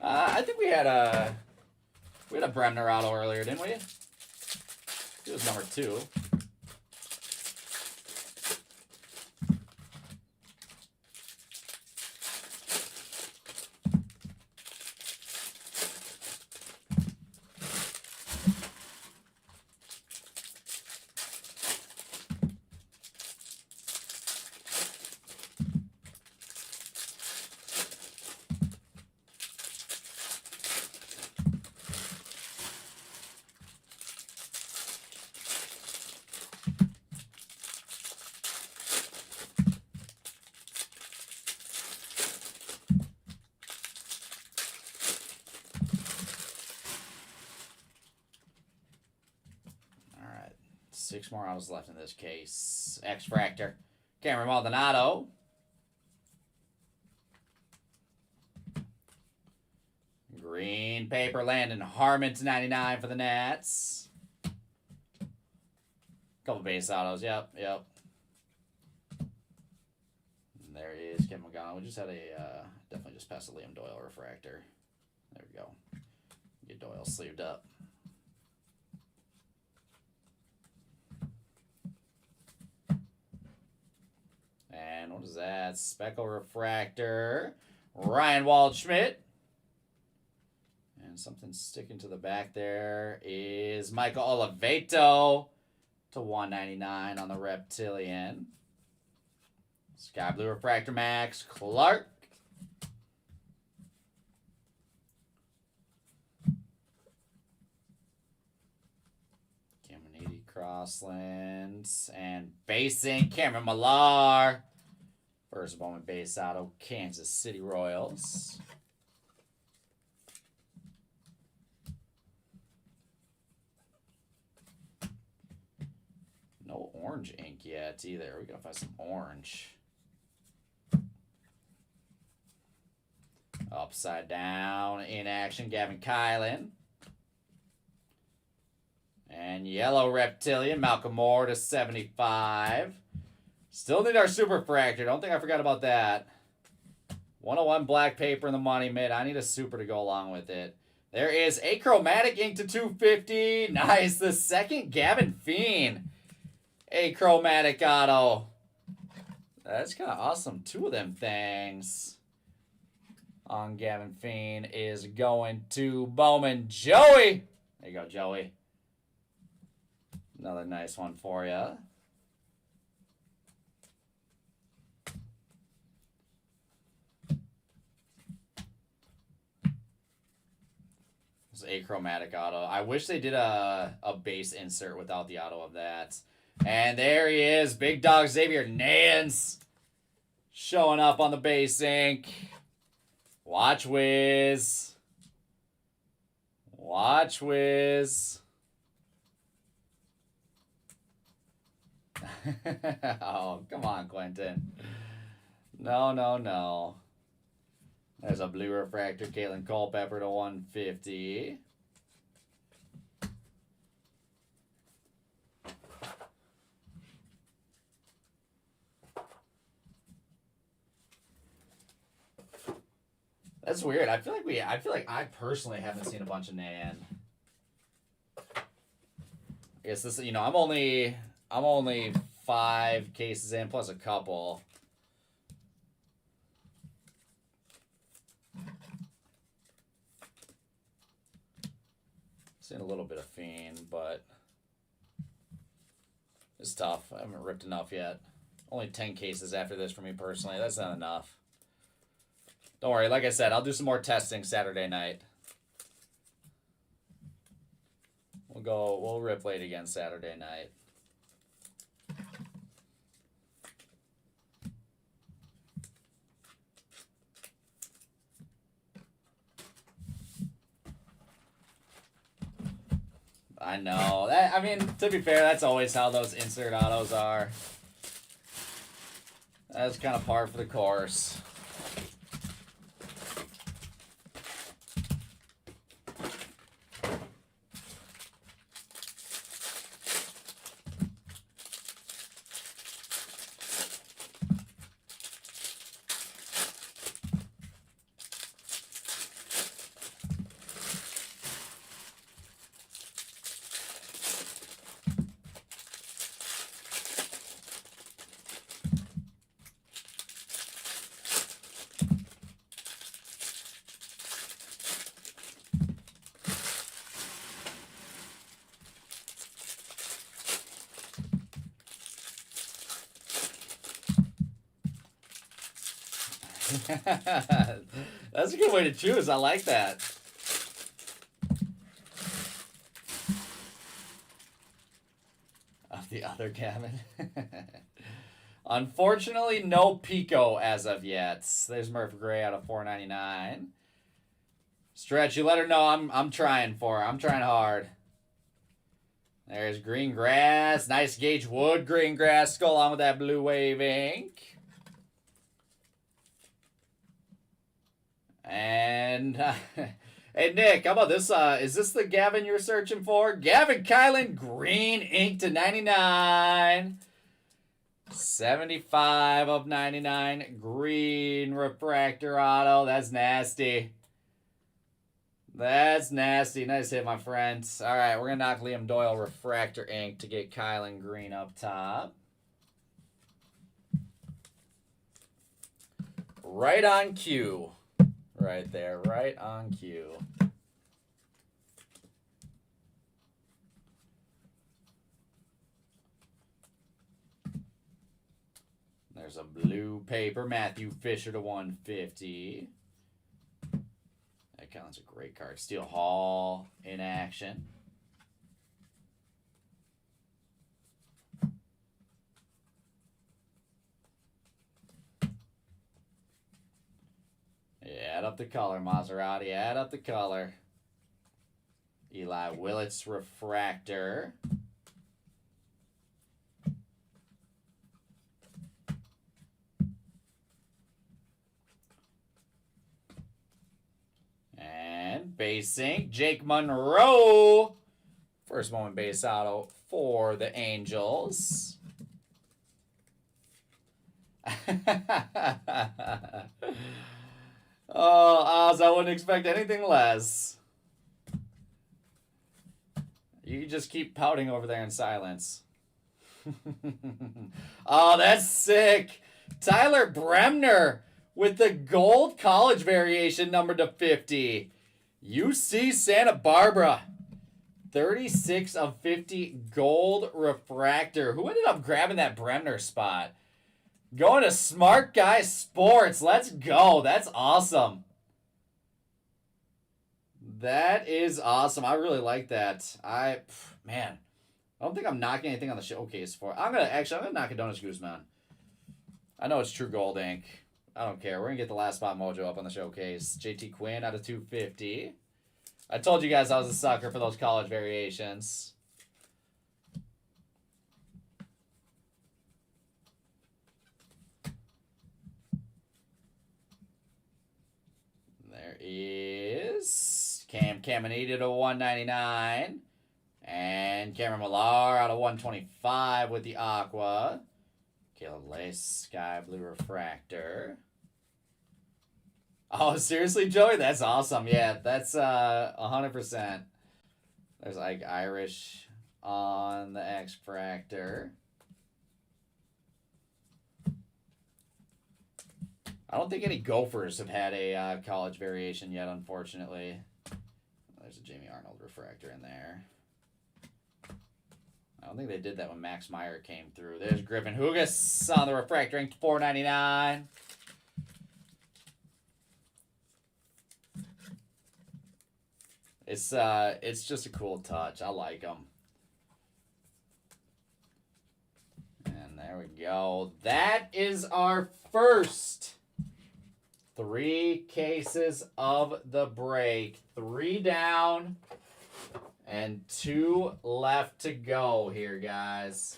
I think we had a Bremner auto earlier, didn't we? It was number 2. All right, 6 more autos left in this case. X-Fractor, Cameron Maldonado. Green paper, Landon Harmon to 99 for the Nats. Couple base autos, yep. And there is Kevin McGowan. We just had a, definitely just passed a Liam Doyle refractor. There we go. Get Doyle sleeved up. And what is that? Speckle refractor. Ryan Waldschmidt. And something sticking to the back there is Michael Oliveto to 199 on the Reptilian. Sky Blue refractor Max Clark. Cameron Crosslands and basing Cameron Millar. First Bowman base auto, Kansas City Royals. No orange ink yet either. We gotta find some orange. Upside down in action, Gavin Kylan. And yellow Reptilian, Malcolm Moore to 75. Still need our super fractor. Don't think I forgot about that. 101 black paper in the money mid. I need a super to go along with it. There is achromatic ink to 250. Nice. The second Gavin Fiend achromatic auto. That's kind of awesome. 2 of them things on Gavin Fiend is going to Bowman Joey. There you go, Joey. Another nice one for you. This achromatic auto. I wish they did a base insert without the auto of that. And there he is, Big Dog Xavier Nance showing up on the base ink. Watch whiz. Watch whiz. Oh, come on, Quentin. No. There's a blue refractor, Caitlin Culpepper to 150. That's weird. I feel like I personally haven't seen a bunch of Nan. I guess this, I'm only 5 cases in plus a couple. Seen a little bit of Fiend, but it's tough. I haven't ripped enough yet. Only 10 cases after this for me personally. That's not enough. Don't worry. Like I said, I'll do some more testing Saturday night. We'll rip late again Saturday night. I know. I mean, to be fair, that's always how those insert autos are. That's kind of par for the course. That's a good way to choose. I like that. Of the other Gavin. Unfortunately, no Pico as of yet. There's Murph Gray out of 499. Stretch, you let her know I'm trying for her. I'm trying hard. There's Green Grass. Nice Gage Wood Green Grass. Go along with that Blue Wave ink. And hey Nick, how about this? Is this the Gavin you're searching for? Gavin Kylan Green ink to 99. 75 of 99. Green refractor auto. That's nasty. That's nasty. Nice hit, my friends. All right, we're going to knock Liam Doyle refractor ink to get Kylan Green up top. Right on cue. Right there. Right on cue. There's a blue paper. Matthew Fisher to 150. That counts a great card. Steel Hall in action. Yeah, add up the color, Maserati. Add up the color. Eli Willits refractor. And base ink, Jake Monroe. First moment base auto for the Angels. Oh, Oz, I wouldn't expect anything less. You just keep pouting over there in silence. Oh, that's sick. Tyler Bremner with the gold college variation numbered to 50. UC Santa Barbara. 36 of 50 gold refractor. Who ended up grabbing that Bremner spot? Going to Smart Guy Sports. Let's go. That's awesome. That is awesome. I really like that. Man, I don't think I'm knocking anything on the showcase for it. I'm gonna knock a Donis Guzman. I know it's true gold ink. I don't care. We're gonna get the last spot mojo up on the showcase. JT Quinn out of 250. I told you guys I was a sucker for those college variations. There is Cam Caminita to 199. And Cameron Millar out of 125 with the Aqua. Caleb Lace, Sky Blue Refractor. Oh, seriously, Joey? That's awesome. Yeah, that's 100%. There's like Irish on the X-Fractor. I don't think any Gophers have had a college variation yet, unfortunately. There's a Jamie Arnold refractor in there. I don't think they did that when Max Meyer came through. There's Griffin Hugas on the refractor, ranked $4.99. It's just a cool touch. I like them. And there we go. That is our first 3 cases of the break. 3 down and 2 left to go here, guys.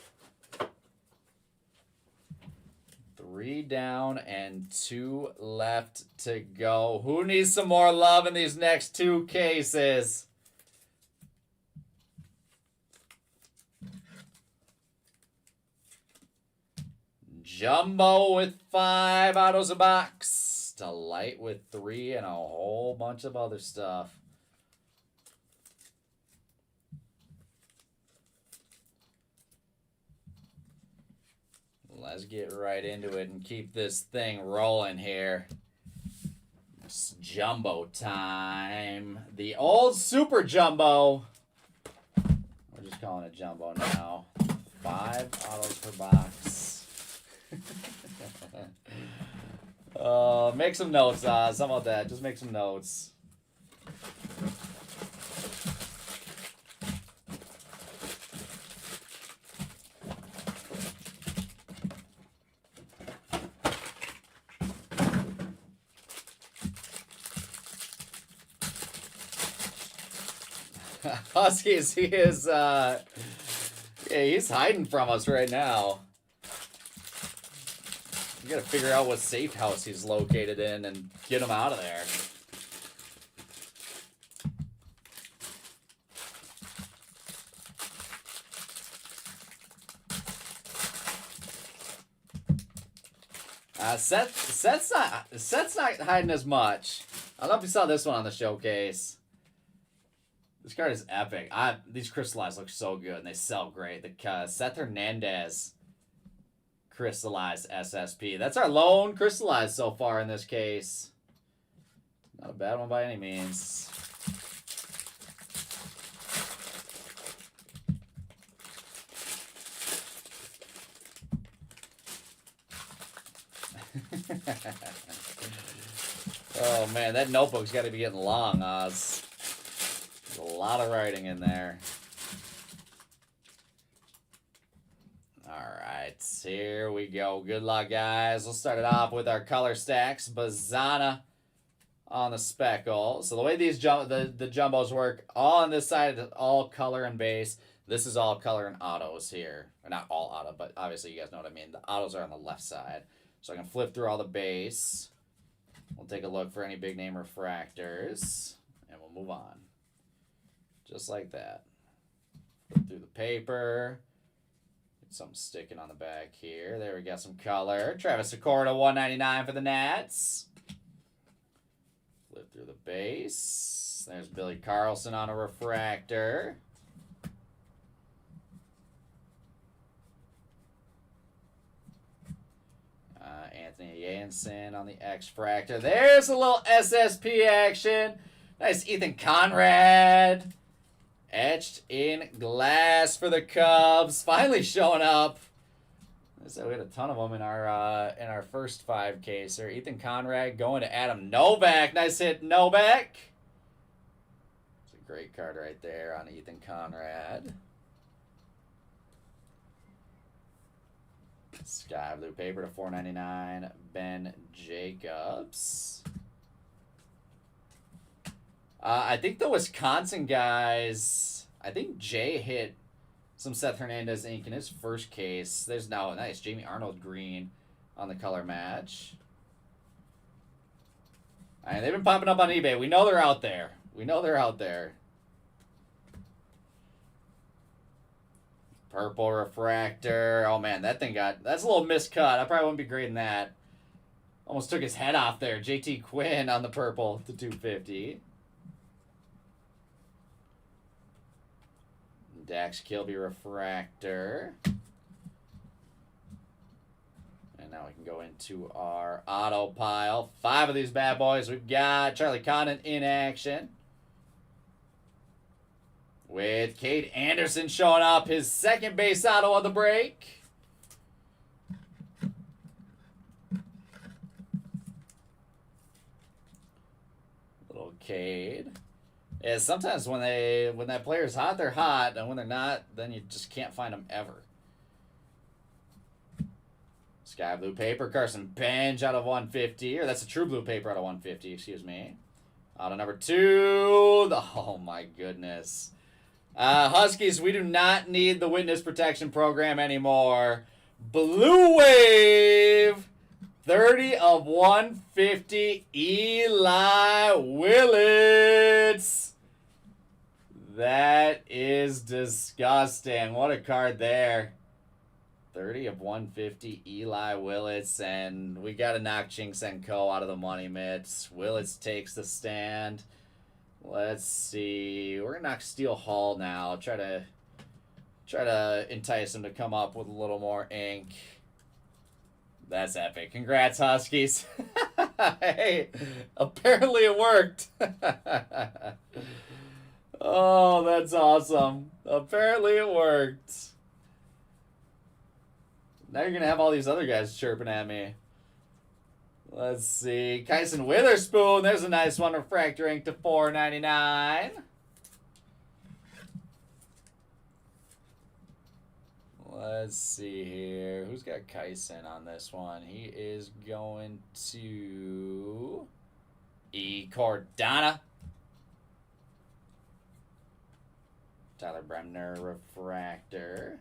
3 down and 2 left to go. Who needs some more love in these next 2 cases? Jumbo with 5 autos a box. Delight with 3 and a whole bunch of other stuff. Let's get right into it and keep this thing rolling here. It's Jumbo time. The old Super Jumbo. We're just calling it Jumbo now. 5 autos per box. Make some notes, Oz. How about that? Just make some notes. Huskies, he is, yeah, he's hiding from us right now. We gotta figure out what safe house he's located in and get him out of there. Seth's not hiding as much. I don't know if you saw this one on the showcase. This card is epic. These crystallized look so good and they sell great. The Seth Hernandez crystallized SSP. That's our lone crystallized so far in this case. Not a bad one by any means. Oh man, that notebook's got to be getting long, Oz. There's a lot of writing in there. Alright, here we go. Good luck, guys. We'll start it off with our color stacks. Bazana on the speckle. So the way these the jumbos work, all on this side, all color and base. This is all color and autos here. Or not all auto, but obviously you guys know what I mean. The autos are on the left side. So I can flip through all the base. We'll take a look for any big name refractors. And we'll move on. Just like that. Flip through the paper. Get something sticking on the back here. There we got some color. Travis Accorda, $1.99 for the Nats. Flip through the base. There's Billy Carlson on a refractor. Anthony Jansen on the X-Fractor. There's a little SSP action. Nice Ethan Conrad. Etched in glass for the Cubs. Finally showing up. So we had a ton of them in our first 5-caser. Ethan Conrad going to Adam Novak. Nice hit, Novak. It's a great card right there on Ethan Conrad. Sky blue paper to $4.99. Ben Jacobs. I think the Wisconsin guys. I think Jay hit some Seth Hernandez ink in his first case. There's now a nice Jamie Arnold green on the color match. And they've been popping up on eBay. We know they're out there. We know they're out there. Purple refractor. Oh man, that thing that's a little miscut. I probably wouldn't be grading that. Almost took his head off there. JT Quinn on the purple to 250. Dax Kilby refractor. And now we can go into our auto pile. 5 of these bad boys. We've got Charlie Condon in action. With Cade Anderson showing up, his second base auto of the break. Little Cade. Yeah, sometimes when that player's hot, they're hot, and when they're not, then you just can't find them ever. Sky blue paper, Carson Bench out of 150, or that's a true blue paper out of 150, excuse me. Auto number 2. Oh my goodness. Huskies, we do not need the witness protection program anymore. Blue Wave, 30 of 150, Eli Willits. That is disgusting. What a card there. 30 of 150, Eli Willits. And we got to knock Chinks & Co. out of the money mitts. Willits takes the stand. Let's see. We're going to knock Steel Hall now. Try to entice him to come up with a little more ink. That's epic. Congrats, Huskies. Hey, apparently it worked. Oh, that's awesome. Apparently it worked. Now you're going to have all these other guys chirping at me. Let's see. Kyson Witherspoon. There's a nice one. Refractor ink to $4.99. Let's see here. Who's got Kyson on this one? He is going to E. Cordana. Tyler Bremner, refractor.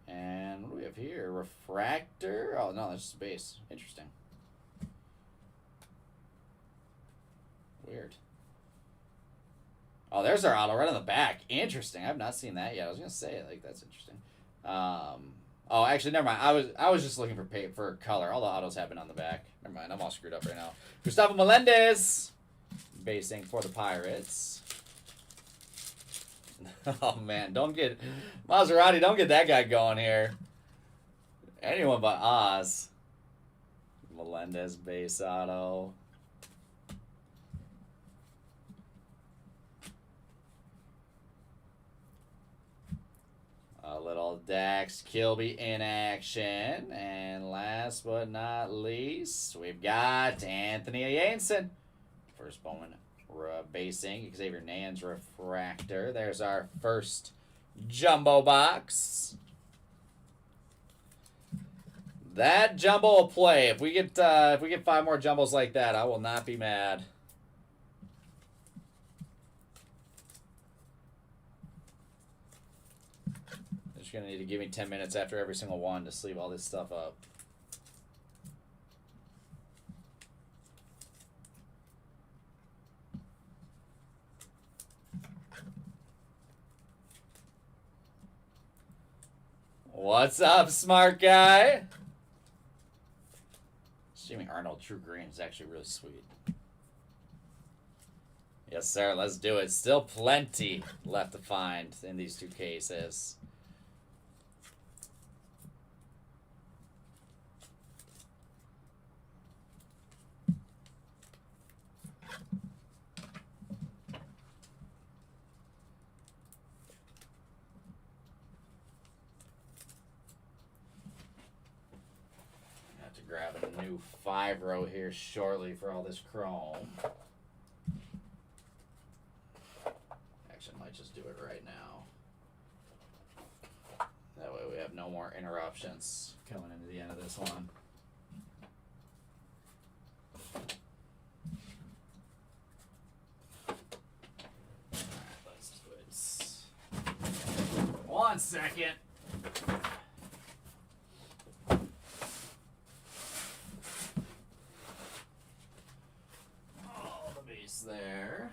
And what do we have here? Refractor. Oh, no, that's just base. Interesting. Weird. Oh, there's our auto right on the back. Interesting. I've not seen that yet. I was gonna say, like, that's interesting. Oh, actually, never mind. I was just looking for color. All the autos have been on the back. Never mind. I'm all screwed up right now. Gustavo Melendez, basing for the Pirates. Oh man, don't get Maserati. Don't get that guy going here. Anyone but Oz. Melendez base auto. A little Dax Kilby in action. And last but not least, we've got Anthony Ayenson. First Bowman basing. Xavier Nans refractor. There's our first jumbo box. That jumbo will play. If we get 5 more jumbos like that, I will not be mad. You're going to need to give me 10 minutes after every single one to sleeve all this stuff up. What's up, smart guy? Jimmy Arnold True Green is actually really sweet. Yes, sir. Let's do it. Still plenty left to find in these 2 cases. Grab a new 5-row here shortly for all this chrome. Actually, I might just do it right now. That way we have no more interruptions coming into the end of this one. Alright, let's do it. 1 second. There.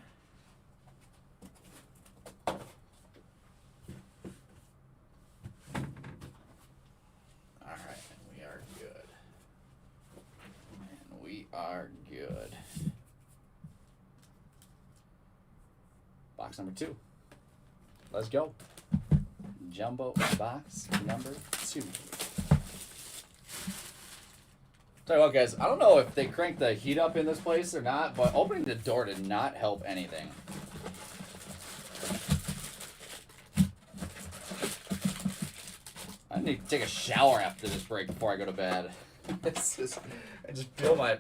Alright, we are good. And we are good. Box number 2. Let's go. Jumbo box number 2. Tell you what, guys, I don't know if they cranked the heat up in this place or not, but opening the door did not help anything. I need to take a shower after this break before I go to bed. I just feel my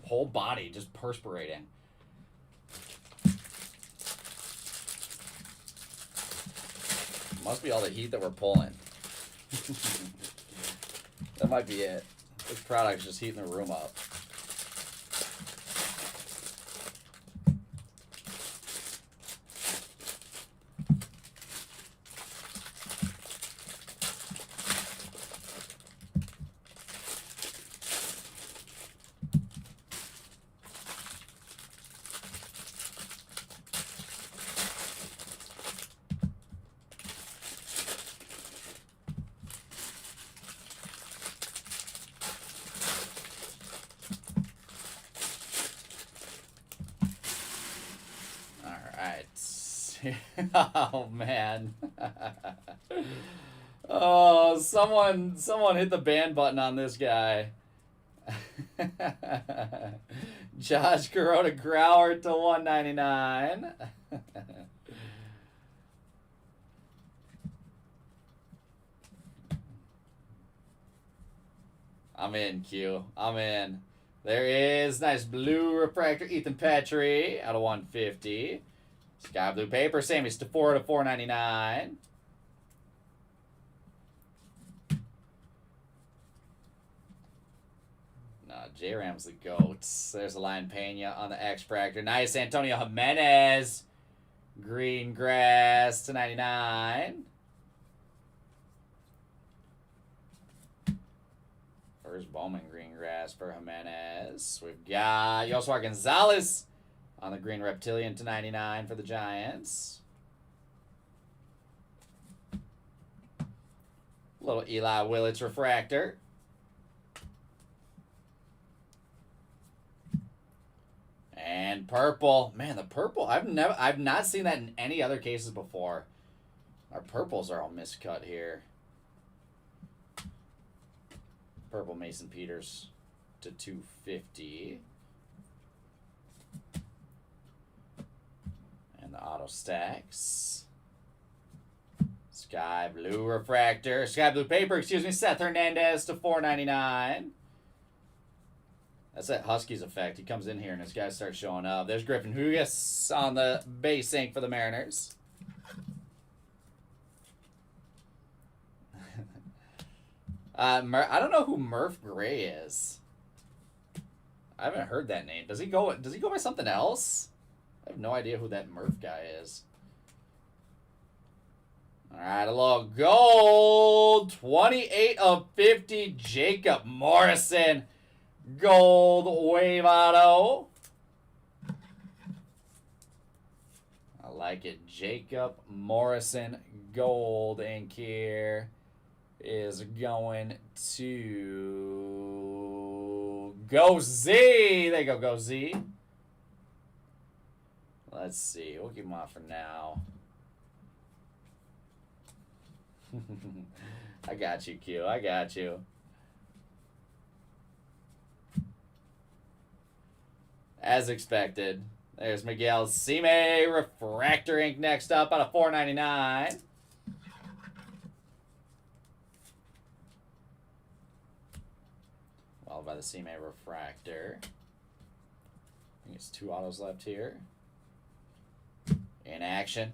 whole body just perspirating. Must be all the heat that we're pulling. That might be it. This product's just heating the room up. Oh man. Oh, someone hit the ban button on this guy. Josh Corona Grauer to $199. I'm in, Q. I'm in. There is nice blue refractor, Ethan Petrie out of 150. Sky blue paper, Sammy Stafford to 499. J Rams the goats. There's a line Pena on the X Fractor. Nice Antonio Jimenez. Green grass to 99. First Bowman green grass for Jimenez. We've got Yoswar Gonzalez on the green reptilian to 99 for the Giants. Little Eli Willits refractor. And purple. Man, the purple. I've not seen that in any other cases before. Our purples are all miscut here. Purple Mason Peters to 250. And the auto stacks. Sky blue refractor. Sky blue paper, excuse me. Seth Hernandez to 499. That's that Huskies effect. He comes in here and his guys start showing up. There's Griffin Hugas on the base ink for the Mariners. I don't know who Murph Gray is. I haven't heard that name. Does he go by something else? I have no idea who that Murph guy is. All right, a little gold. 28 of 50. Jacob Morrison. Gold wave auto. I like it. Jacob Morrison gold ink here is going to Go Z. There you go, Go Z. Let's see. We'll keep him on for now. I got you, Q. I got you. As expected. There's Miguel Sime refractor ink next up out of 499. Followed by the Sime refractor. I think it's 2 autos left here. In action.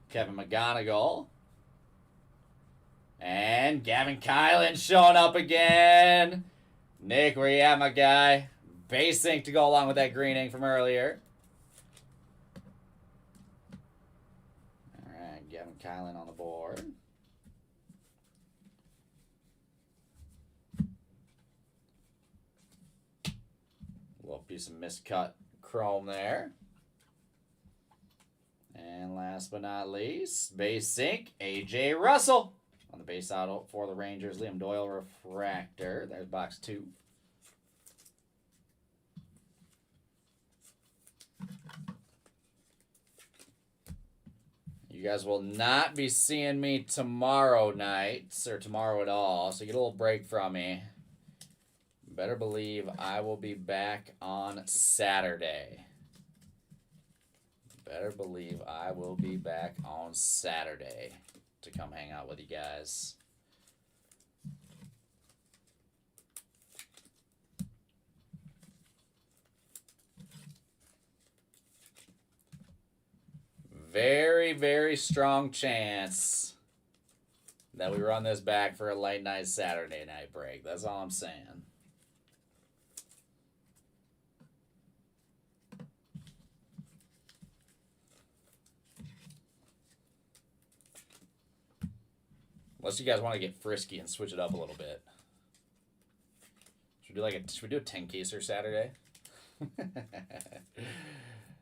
Kevin McGonigal. And Gavin Kylan showing up again. Nick, where you at, my guy? Base ink to go along with that green ink from earlier. Alright, Gavin Kylan on the board. A little piece of miscut chrome there. And last but not least, base ink, AJ Russell. On the base auto for the Rangers, Liam Doyle refractor. There's box 2. You guys will not be seeing me tomorrow night, or tomorrow at all, so get a little break from me. Better believe I will be back on Saturday. Better believe I will be back on Saturday to come hang out with you guys. Very, very strong chance that we run this back for a late night Saturday night break. That's all I'm saying. Unless you guys want to get frisky and switch it up a little bit. Should we do a 10 caser Saturday?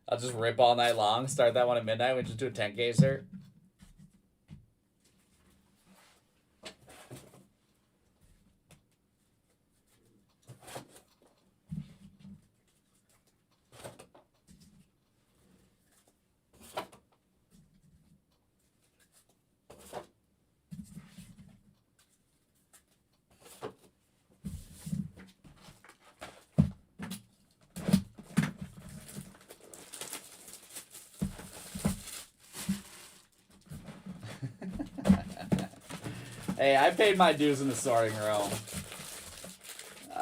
I'll just rip all night long. Start that one at midnight. We just do a 10 caser. Hey, I paid my dues in the sorting room.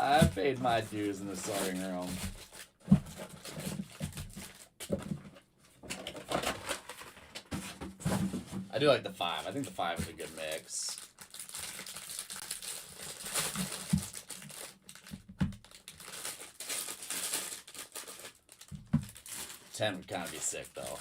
I paid my dues in the sorting room. I do like the 5. I think the 5 is a good mix. Ten would kind of be sick, though.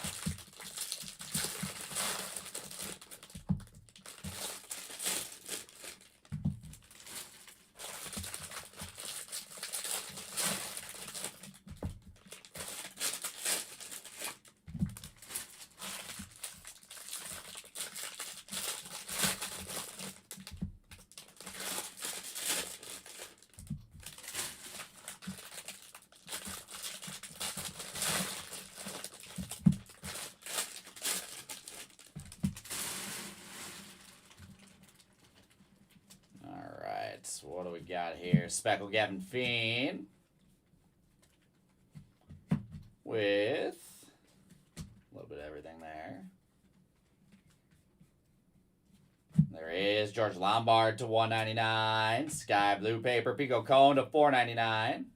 What do we got here? Speckle Gavin Fiend with a little bit of everything there. There is George Lombard to 199. Sky Blue Paper Pico Cone to 499.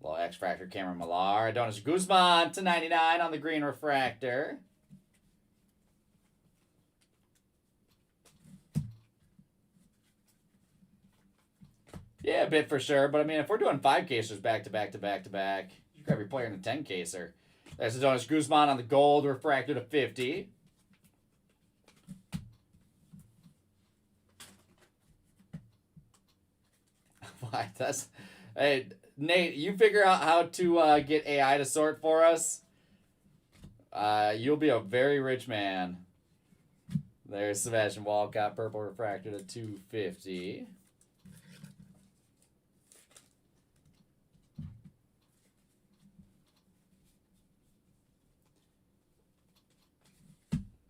Little X-Fractor Cameron Millar. Adonis Guzman to 99 on the green refractor. Yeah, a bit for sure. But, I mean, if we're doing 5-casers back-to-back, you grab your player in a 10-caser. There's Adonis Guzman on the gold refractor to 50. Why? That's... Hey... Nate, you figure out how to get AI to sort for us. You'll be a very rich man. There's Sebastian Walcott, purple refractor to 250.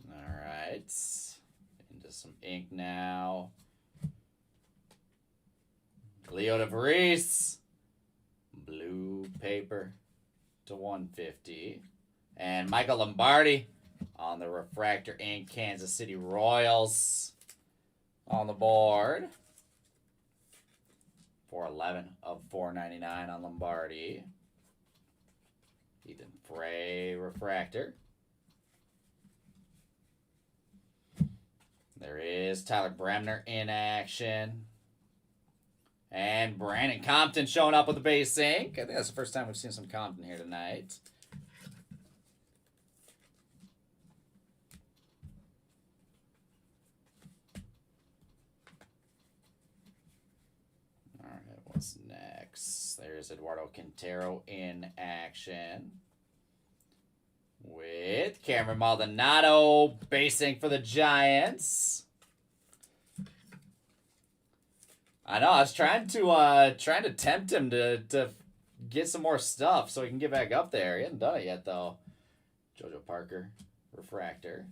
All right. Into some ink now. Leo DeVries. Blue paper to 150. And Michael Lombardi on the refractor ink. Kansas City Royals on the board. 411 of 499 on Lombardi. Ethan Frey refractor. There is Tyler Bremner in action. And Brandon Compton showing up with the base ink. I think that's the first time we've seen some Compton here tonight. All right, what's next? There's Eduardo Quintero in action. With Cameron Maldonado basing for the Giants. I know. I was trying to tempt him to get some more stuff so he can get back up there. He hasn't done it yet though. JoJo Parker, refractor.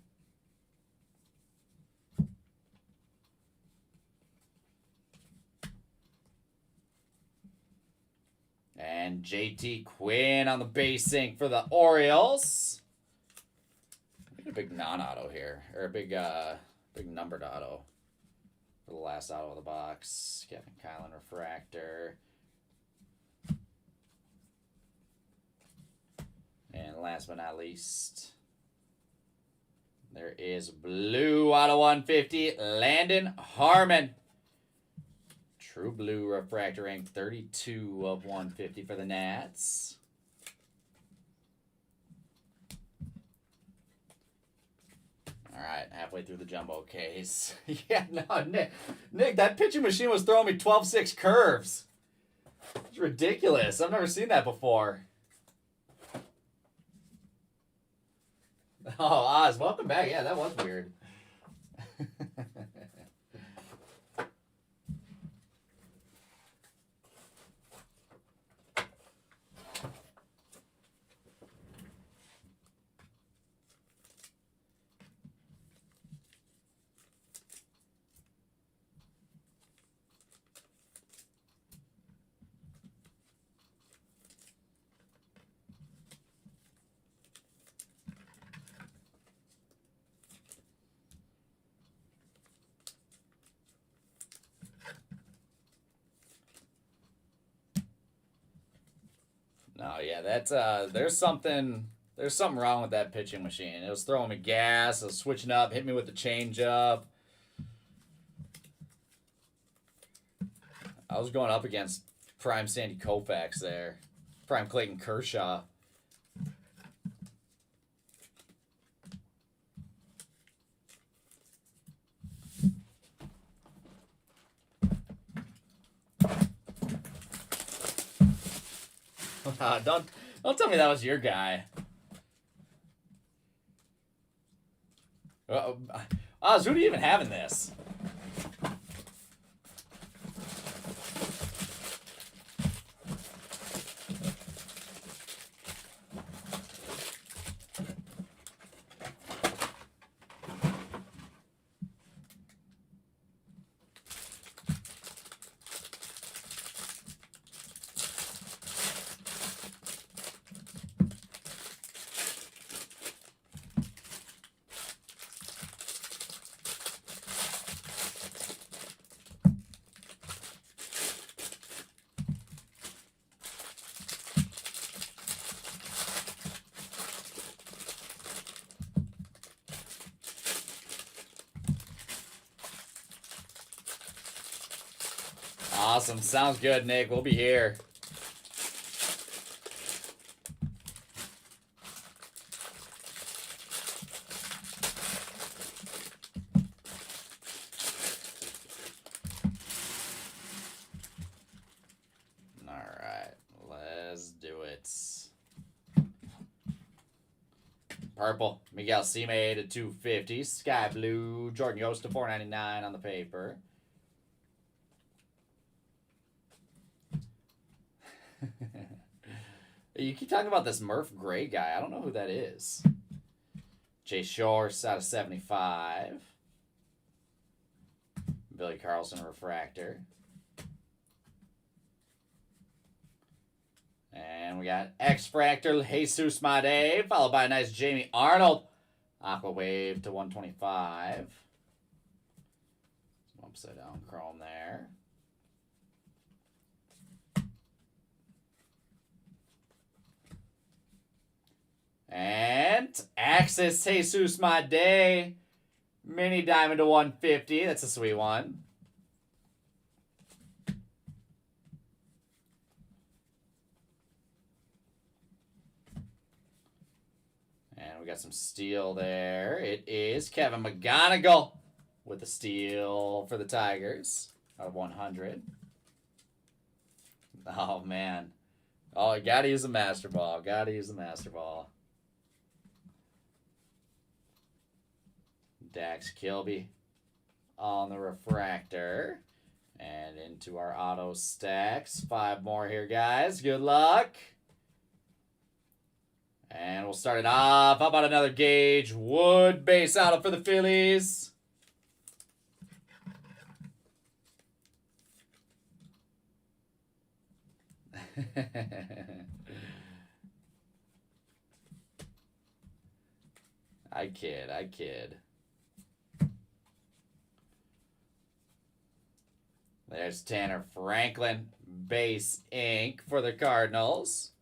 And JT Quinn on the base ink for the Orioles. A big non-auto here, or a big numbered auto. For the last auto of the box. Kevin Kylan refractor. And last but not least, there is blue auto 150, Landon Harmon. True blue refractor ink, 32 of 150 for the Nats. All right, halfway through the jumbo case. Yeah, no, Nick, that pitching machine was throwing me 12-6 curves. It's ridiculous. I've never seen that before. Oh, Oz, welcome back. Yeah, that was weird. Oh yeah, that's there's something wrong with that pitching machine. It was throwing me gas, it was switching up, hit me with the changeup. I was going up against prime Sandy Koufax there. Prime Clayton Kershaw. Don't tell me that was your guy. Oz, who do you even have in this? Awesome. Sounds good, Nick. We'll be here. All right. Let's do it. Purple. Miguel Sime to 250. Sky blue. Jordan Yost to 499 on the paper. You keep talking about this Murph Gray guy. I don't know who that is. Jay Shorts out of 75. Billy Carlson refractor. And we got X-Fractor Jesus Made, followed by a nice Jamie Arnold. Aqua Wave to 125. Some upside down chrome there. And Axis Jesus My Day. Mini Diamond to 150. That's a sweet one. And we got some steel there. It is Kevin McGonigal with the steel for the Tigers out of 100. Oh, man. Oh, you got to use the Master Ball. Got to use the Master Ball. Dax Kilby on the refractor. And into our auto stacks. 5 more here, guys. Good luck. And we'll start it off. How about another Gage Wood base auto for the Phillies? I kid. There's Tanner Franklin, base ink for the Cardinals.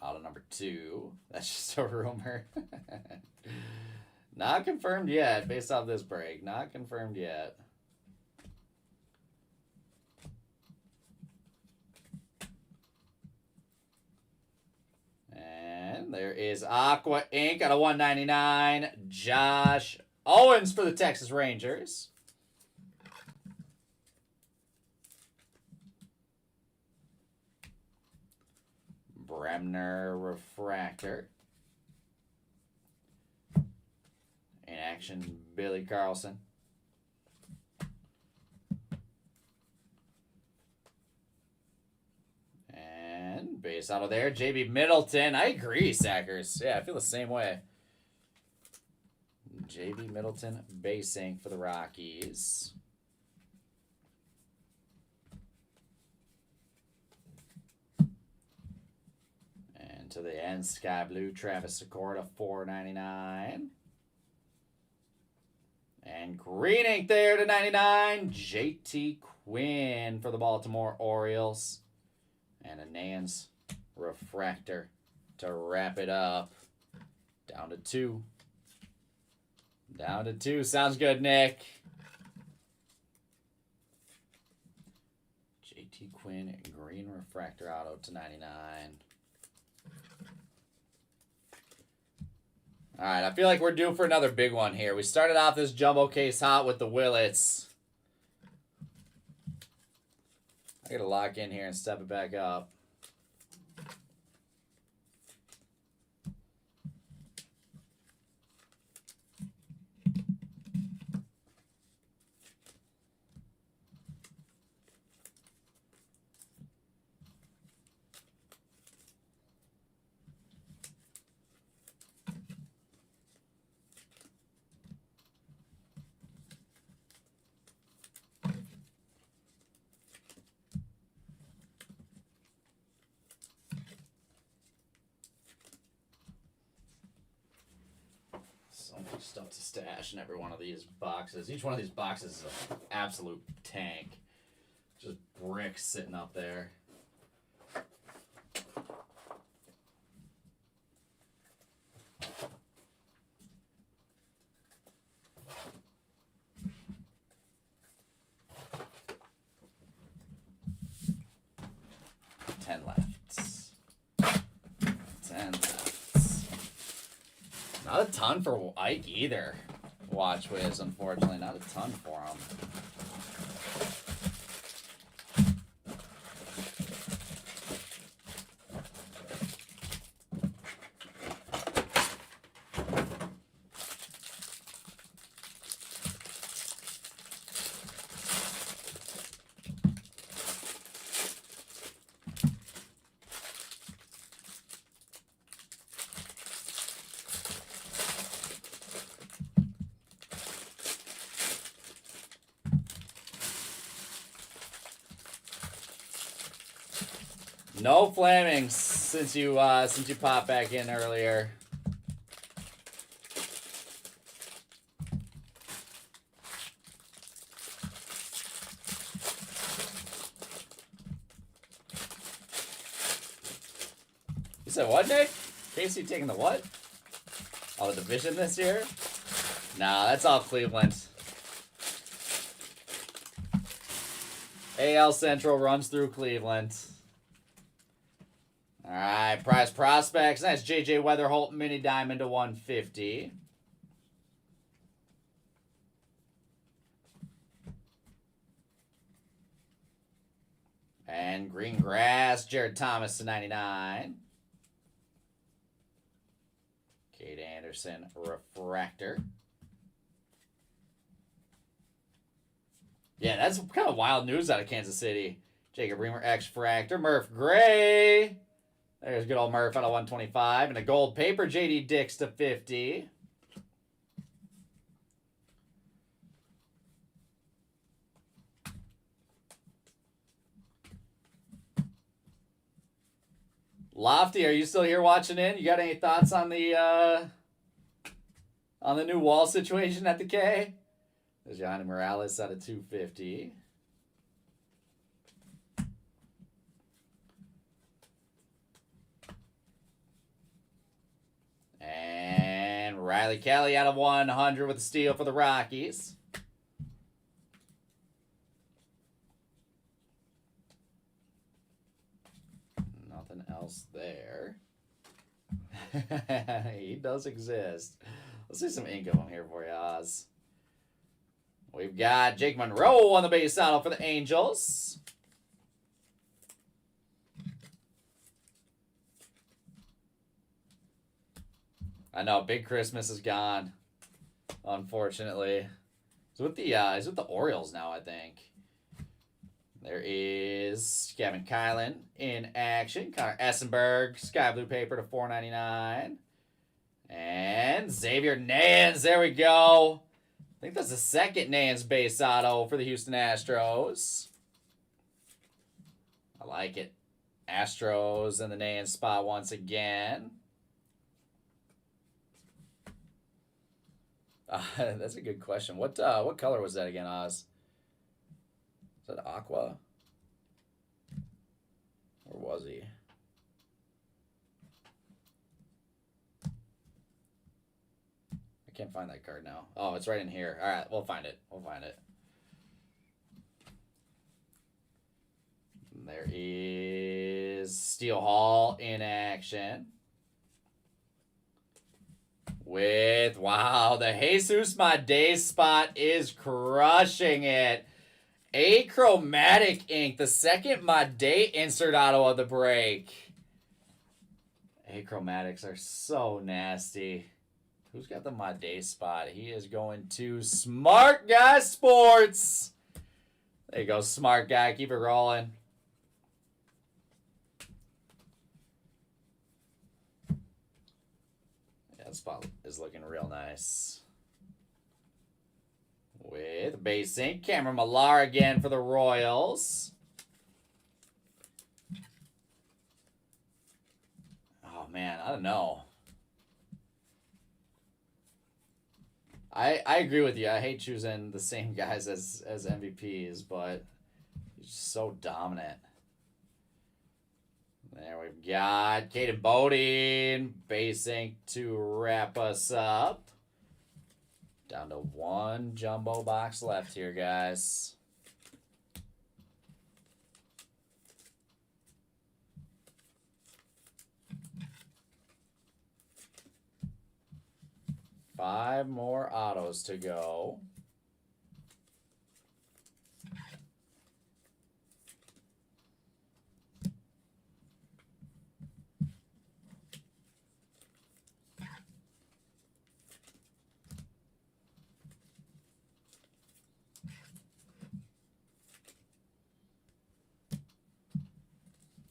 Auto number 2. That's just a rumor. Not confirmed yet, based off this break. Not confirmed yet. And there is Aqua Ink out of 199. Josh Owens for the Texas Rangers. Bremner refractor. In action, Billy Carlson. And base out of there, JB Middleton. I agree, Sackers. Yeah, I feel the same way. JB Middleton base ink for the Rockies. And to the end, Sky Blue, Travis Secord, $4.99. And green ink there to 99. JT Quinn for the Baltimore Orioles. And a Nans refractor to wrap it up. Down to 2. Down to 2. Sounds good, Nick. JT Quinn, green refractor auto to 99. All right, I feel like we're due for another big one here. We started off this jumbo case hot with the Willets. I got to lock in here and step it back up. So much stuff to stash in every one of these boxes. Each one of these boxes is an absolute tank. Just bricks sitting up there. Ten left. 10 left. Not a ton for Ike either. Watch Wiz, unfortunately. Not a ton for him. No Flamings since you popped back in earlier. You said what, Nick? Casey taking the what? Oh, the division this year? Nah, that's all Cleveland. AL Central runs through Cleveland. All right, prize prospects. That's JJ Weatherholt, mini diamond to 150. And green grass, Jared Thomas to 99. Kate Anderson, refractor. Yeah, that's kind of wild news out of Kansas City. Jacob Reamer, X-Fractor. Murph Gray. There's good old Murph out of 125. And a gold paper, JD Dix to 50. Lofty, are you still here watching in? You got any thoughts on the new wall situation at the K? There's Johnny Morales out of 250. And Riley Kelly out of 100 with a steal for the Rockies. Nothing else there. He does exist. Let's see some ink of him here for you, Oz. We've got Jake Monroe on the base saddle for the Angels. I know, Big Christmas is gone, unfortunately. He's with the Orioles now, I think. There is Gavin Kylan in action. Connor Essenberg, sky blue paper to $4.99. And Xavier Nance, there we go. I think that's the second Nance base auto for the Houston Astros. I like it. Astros in the Nance spot once again. That's a good question. What color was that again, Oz? Is that aqua? Or was he? I can't find that card now. Oh, it's right in here. All right, we'll find it. We'll find it. There is Steel Hall in action. With, wow, the Jesus My Day spot is crushing it. Achromatic ink, the second My Day insert auto of the break. Achromatics are so nasty. Who's got the My Day spot? He is going to Smart Guy Sports. There you go, Smart Guy. Keep it rolling. Yeah, the spot is looking real nice. With base ink, Cameron Millar again for the Royals. Oh man, I don't know. I agree with you. I hate choosing the same guys as MVPs, but he's just so dominant. There we've got Caden Bodine, base ink to wrap us up. Down to one jumbo box left here, guys. Five more autos to go.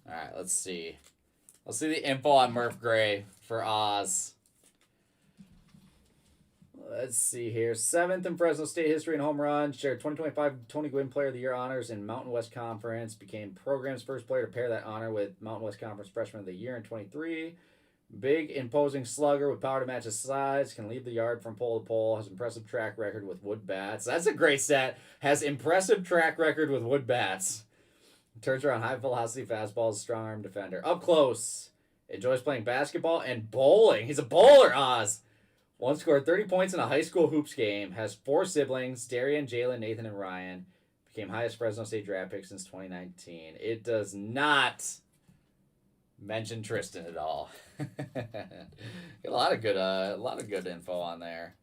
All right, let's see. Let's see the info on Murph Gray for Oz. Let's see here. 7th in Fresno State history in home runs. Shared 2025 Tony Gwynn Player of the Year honors in Mountain West Conference. Became program's first player to pair that honor with Mountain West Conference Freshman of the Year in 23. Big, imposing slugger with power to match his size. Can leave the yard from pole to pole. Has impressive track record with wood bats. That's a great stat. Has impressive track record with wood bats. Turns around high velocity fastballs. Strong arm defender. Up close. Enjoys playing basketball and bowling. He's a bowler, Oz. Once scored 30 points in a high school hoops game. Has 4 siblings. Darian, Jalen, Nathan, and Ryan. Became highest Fresno State draft pick since 2019. It does not mention Tristan at all. Got a lot of good info on there.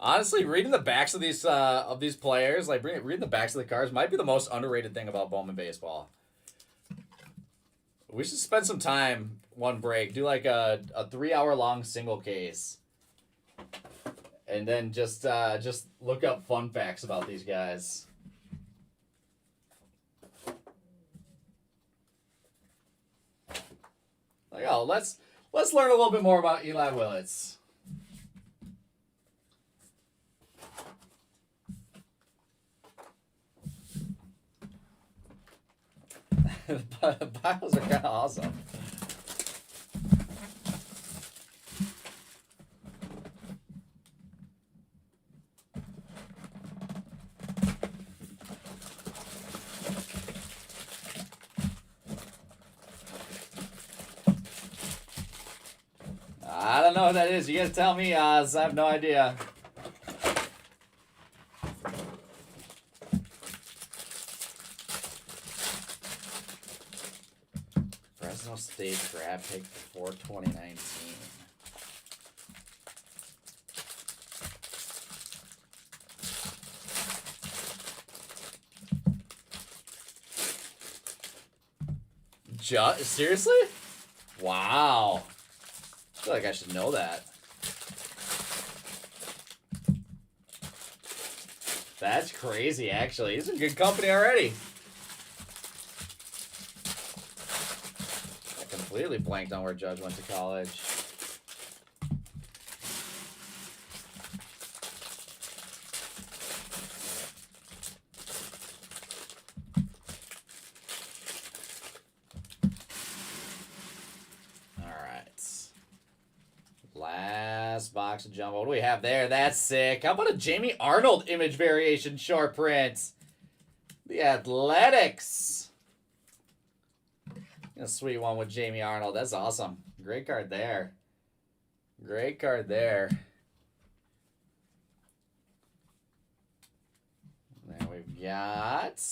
Honestly, reading the backs of these players, like reading the backs of the cards, might be the most underrated thing about Bowman baseball. We should spend some time one break, do like a 3-hour long single case, and then just look up fun facts about these guys. Like, oh, let's learn a little bit more about Eli Willits. The bios are kind of awesome. I don't know what that is. You guys tell me, Oz. I have no idea. Fresno State draft pick for 2019. Seriously? Wow. I feel like I should know that. That's crazy, actually. He's in good company already. I completely blanked on where Judge went to college. box of jumbo. What do we have there? That's sick. How about a Jamie Arnold image variation short print? The Athletics. A sweet one with Jamie Arnold. That's awesome. Great card there. Great card there. There we've got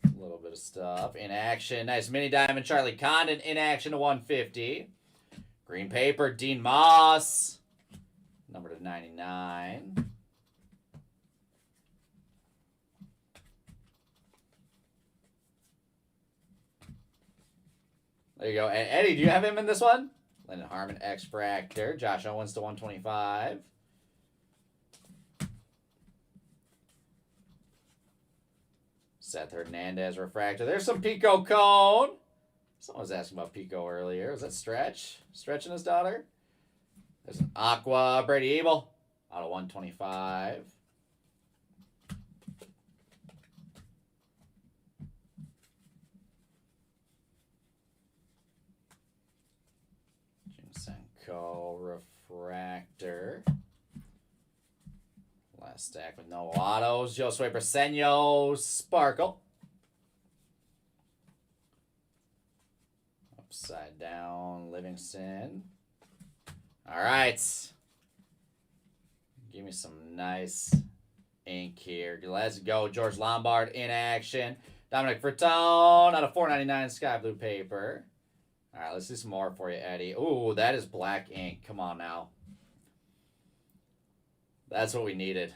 a little bit of stuff. In action. Nice mini diamond Charlie Condon. In action to 150. Green paper. Dean Moss. Number to 99. There you go. And Eddie, do you have him in this one? Landon Harmon X-Fractor. Josh Owens to 125. Seth Hernandez Refractor. There's some Pico Cone. Someone was asking about Pico earlier. Was that Stretch? Stretch and his daughter? There's an Aqua Brady Abel out of 125. Senko Refractor. Last stack with no autos. Josue Briseño Sparkle. Upside down Livingston. All right. Give me some nice ink here. Let's go. George Lombard in action. Dominic Fertone out of $4.99 sky blue paper. All right, let's do some more for you, Eddie. Ooh, that is black ink. Come on now. That's what we needed.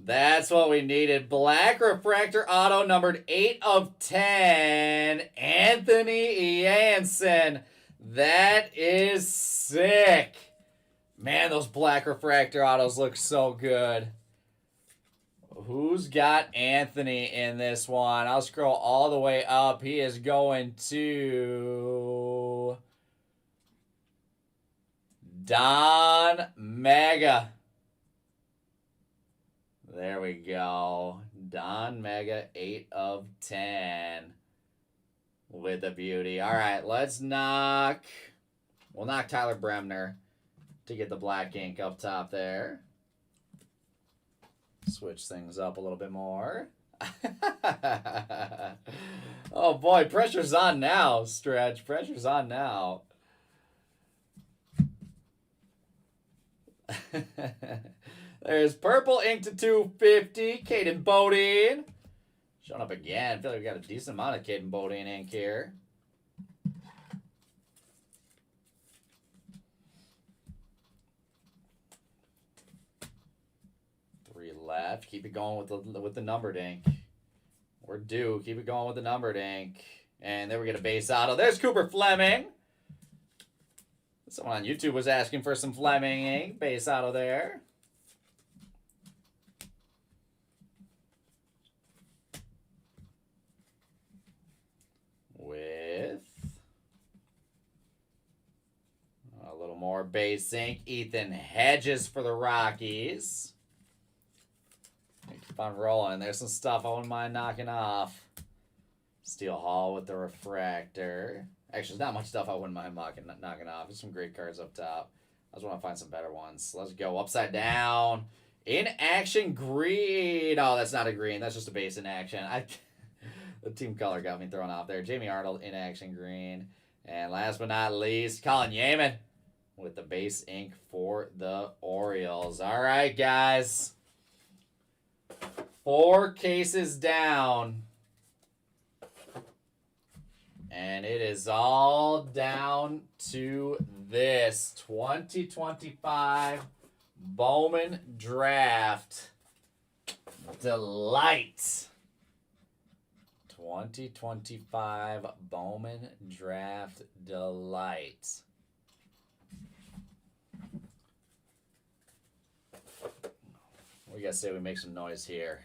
That's what we needed. Black refractor auto numbered 8 of 10. Anthony Jansen. That is sick. Man, those black refractor autos look so good. Who's got Anthony in this one? I'll scroll all the way up. He is going to Don Mega. There we go. Don Mega, 8 of 10 with the beauty. All right, let's knock. We'll knock Tyler Bremner to get the black ink up top there. Switch things up a little bit more. Oh boy, pressure's on now, Stretch. Pressure's on now. There's purple ink to 250. Caden Bodine. Showing up again. I feel like we got a decent amount of Caden Bodine ink here. Left. Keep it going with the numbered ink. We're due. Keep it going with the numbered ink. And then we get a base auto. There's Cooper Fleming. Someone on YouTube was asking for some Fleming ink. Base auto there. With a little more base ink. Ethan Hedges for the Rockies. Keep on rolling. There's some stuff I wouldn't mind knocking off. Steel Hall with the refractor. Actually, there's not much stuff I wouldn't mind knocking off. There's some great cards up top. I just want to find some better ones. Let's go. Upside down. In action green. Oh, that's not a green. That's just a base in action. The team color got me thrown off there. Jamie Arnold in action green. And last but not least, Colin Yeaman with the base ink for the Orioles. All right, guys. 4 cases down. And it is all down to this 2025 Bowman Draft Delight. 2025 Bowman Draft Delight. We gotta say we make some noise here.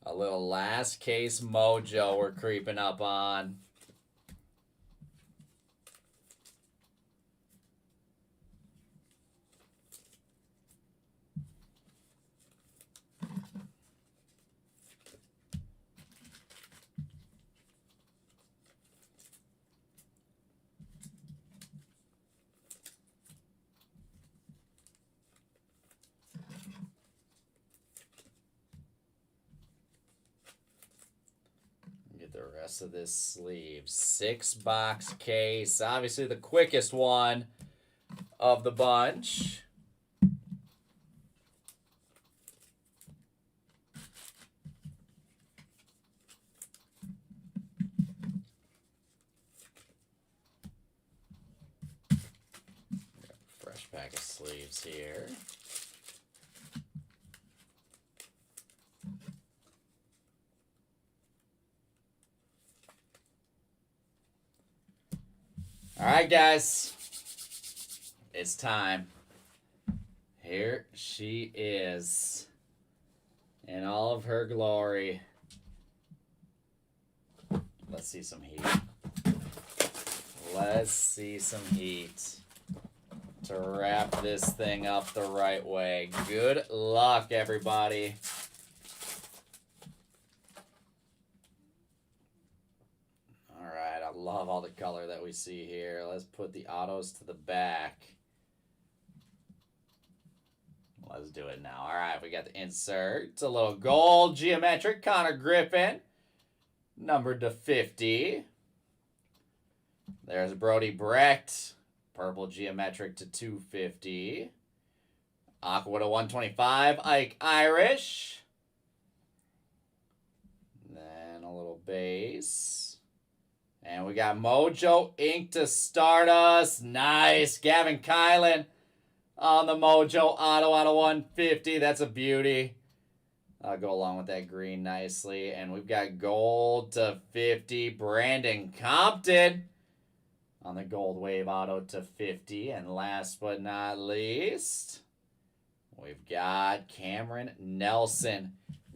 A little last case mojo we're creeping up on. the rest of this sleeve. 6-box case. Obviously the quickest one of the bunch. Fresh pack of sleeves here. All right, guys. It's time. Here she is in all of her glory. Let's see some heat. Let's see some heat to wrap this thing up the right way. Good luck, everybody. I love all the color that we see here. Let's put the autos to the back. Let's do it now. All right, we got the insert. It's a little gold geometric. Connor Griffin, numbered to 50. There's Brody Brecht, purple geometric to 250. Aqua to 125. Ike Irish. Then a little base. And we got Mojo Ink to start us. Nice. Gavin Kylan on the Mojo Auto out of 150. That's a beauty. I'll go along with that green nicely. And we've got gold to 50. Brandon Compton on the Gold Wave Auto to 50. And last but not least, we've got Cameron Nelson.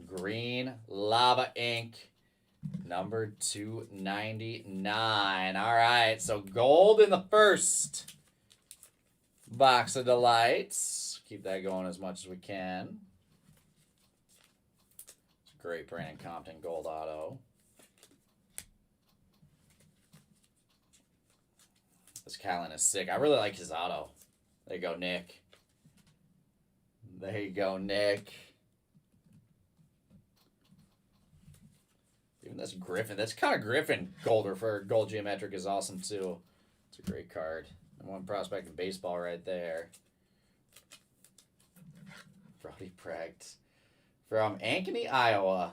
Green Lava Ink. Number 299. All right, so gold in the first box of delights. Keep that going as much as we can. It's a great Brandon Compton gold auto. This Kylan is sick. I really like his auto. There you go, Nick. There you go, Nick. Even this Griffin, that's kind of Griffin golder for gold geometric is awesome too. It's a great card. And one prospect in baseball right there. Brody Brecht from Ankeny, Iowa.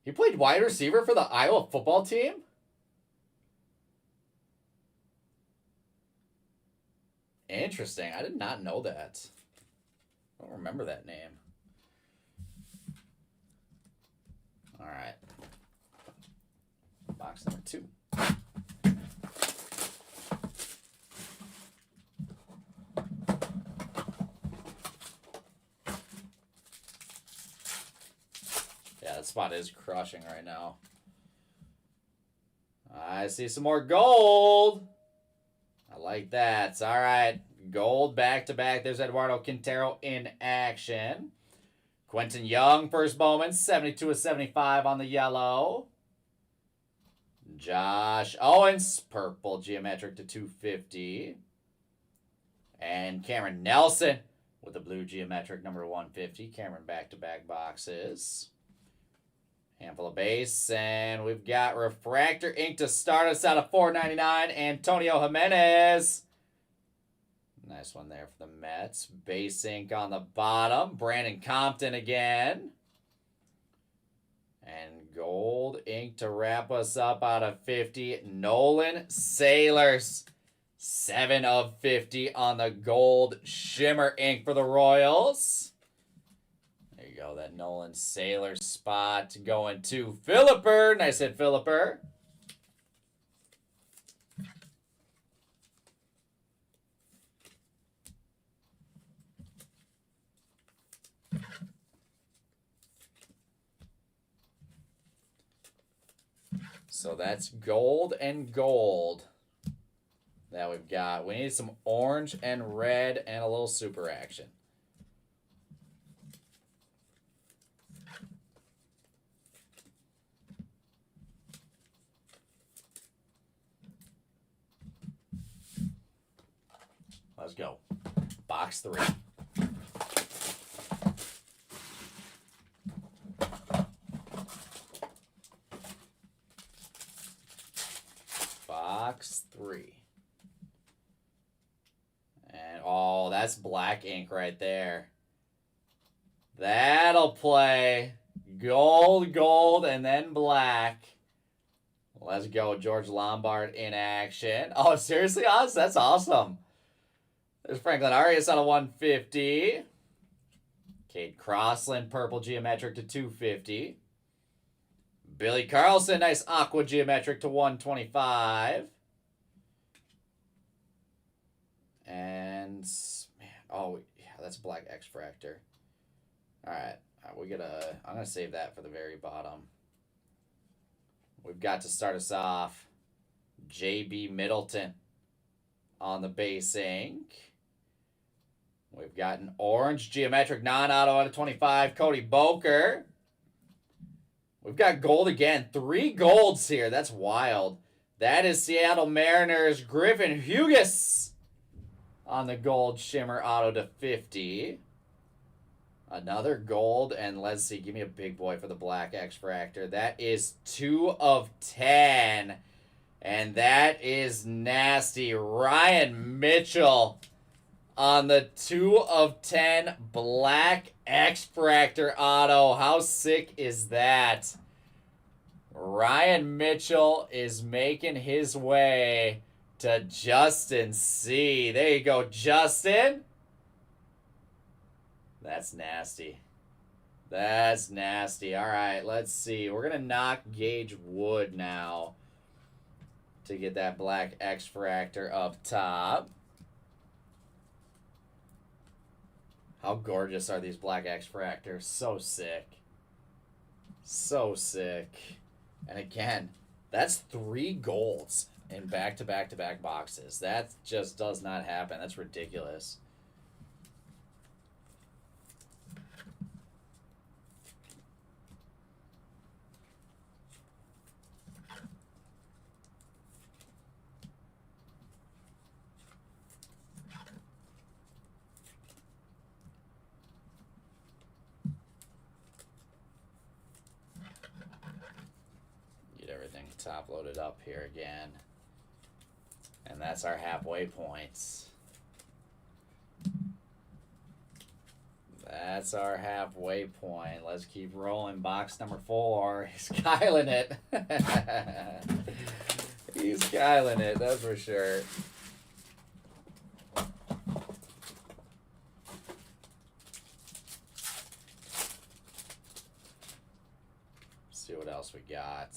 He played wide receiver for the Iowa football team? Interesting. I did not know that. I don't remember that name. All right. Box number 2. Yeah, that spot is crushing right now. I see some more gold. I like that. All right. Gold back-to-back. There's Eduardo Quintero in action. Quentin Young, first Bowman, 72 of 75 on the yellow. Josh Owens, purple geometric to 250. And Cameron Nelson with the blue geometric number 150. Cameron back-to-back boxes. Handful of base. And we've got Refractor Ink to start us out of $4.99. Antonio Jimenez. Nice one there for the Mets. Base ink on the bottom. Brandon Compton again. And gold ink to wrap us up out of 50. Nolan Sailors. 7 of 50 on the gold shimmer ink for the Royals. There you go. That Nolan Sailor spot going to Philipper. Nice hit, Philipper. So that's gold and gold that we've got. We need some orange and red and a little super action. Let's go. Box 3. that's black ink right there. That'll play. Gold, gold, and then black. Let's go, George Lombard in action. Oh, seriously, Oz? That's awesome. There's Franklin Arias on a 150. Cade Crossland, purple geometric to 250. Billy Carlson, nice aqua geometric to 125. And, man, oh, yeah, that's black X-Fractor. All right, I'm going to save that for the very bottom. We've got to start us off. J.B. Middleton on the base ink. We've got an orange geometric non-auto out of 25, Cody Boker. We've got gold again. 3 golds here. That's wild. That is Seattle Mariners Griffin Hughes on the gold shimmer auto to 50. Another gold, and let's see. Give me a big boy for the black X-Fractor. That is 2 of 10. And that is nasty. Ryan Mitchell on the 2 of 10 black X-Fractor auto. How sick is that? Ryan Mitchell is making his way to Justin C. There you go, Justin. That's nasty. That's nasty. All right, let's see. We're going to knock Gage Wood now to get that black X-Fractor up top. How gorgeous are these black X-Fractors? So sick. So sick. And again, that's 3 golds in back-to-back-to-back boxes. That just does not happen. That's ridiculous. Everything top loaded up here again. And that's our halfway points. That's our halfway point. Let's keep rolling. Box number 4. He's kyling it. He's kyling it, that's for sure. See what else we got.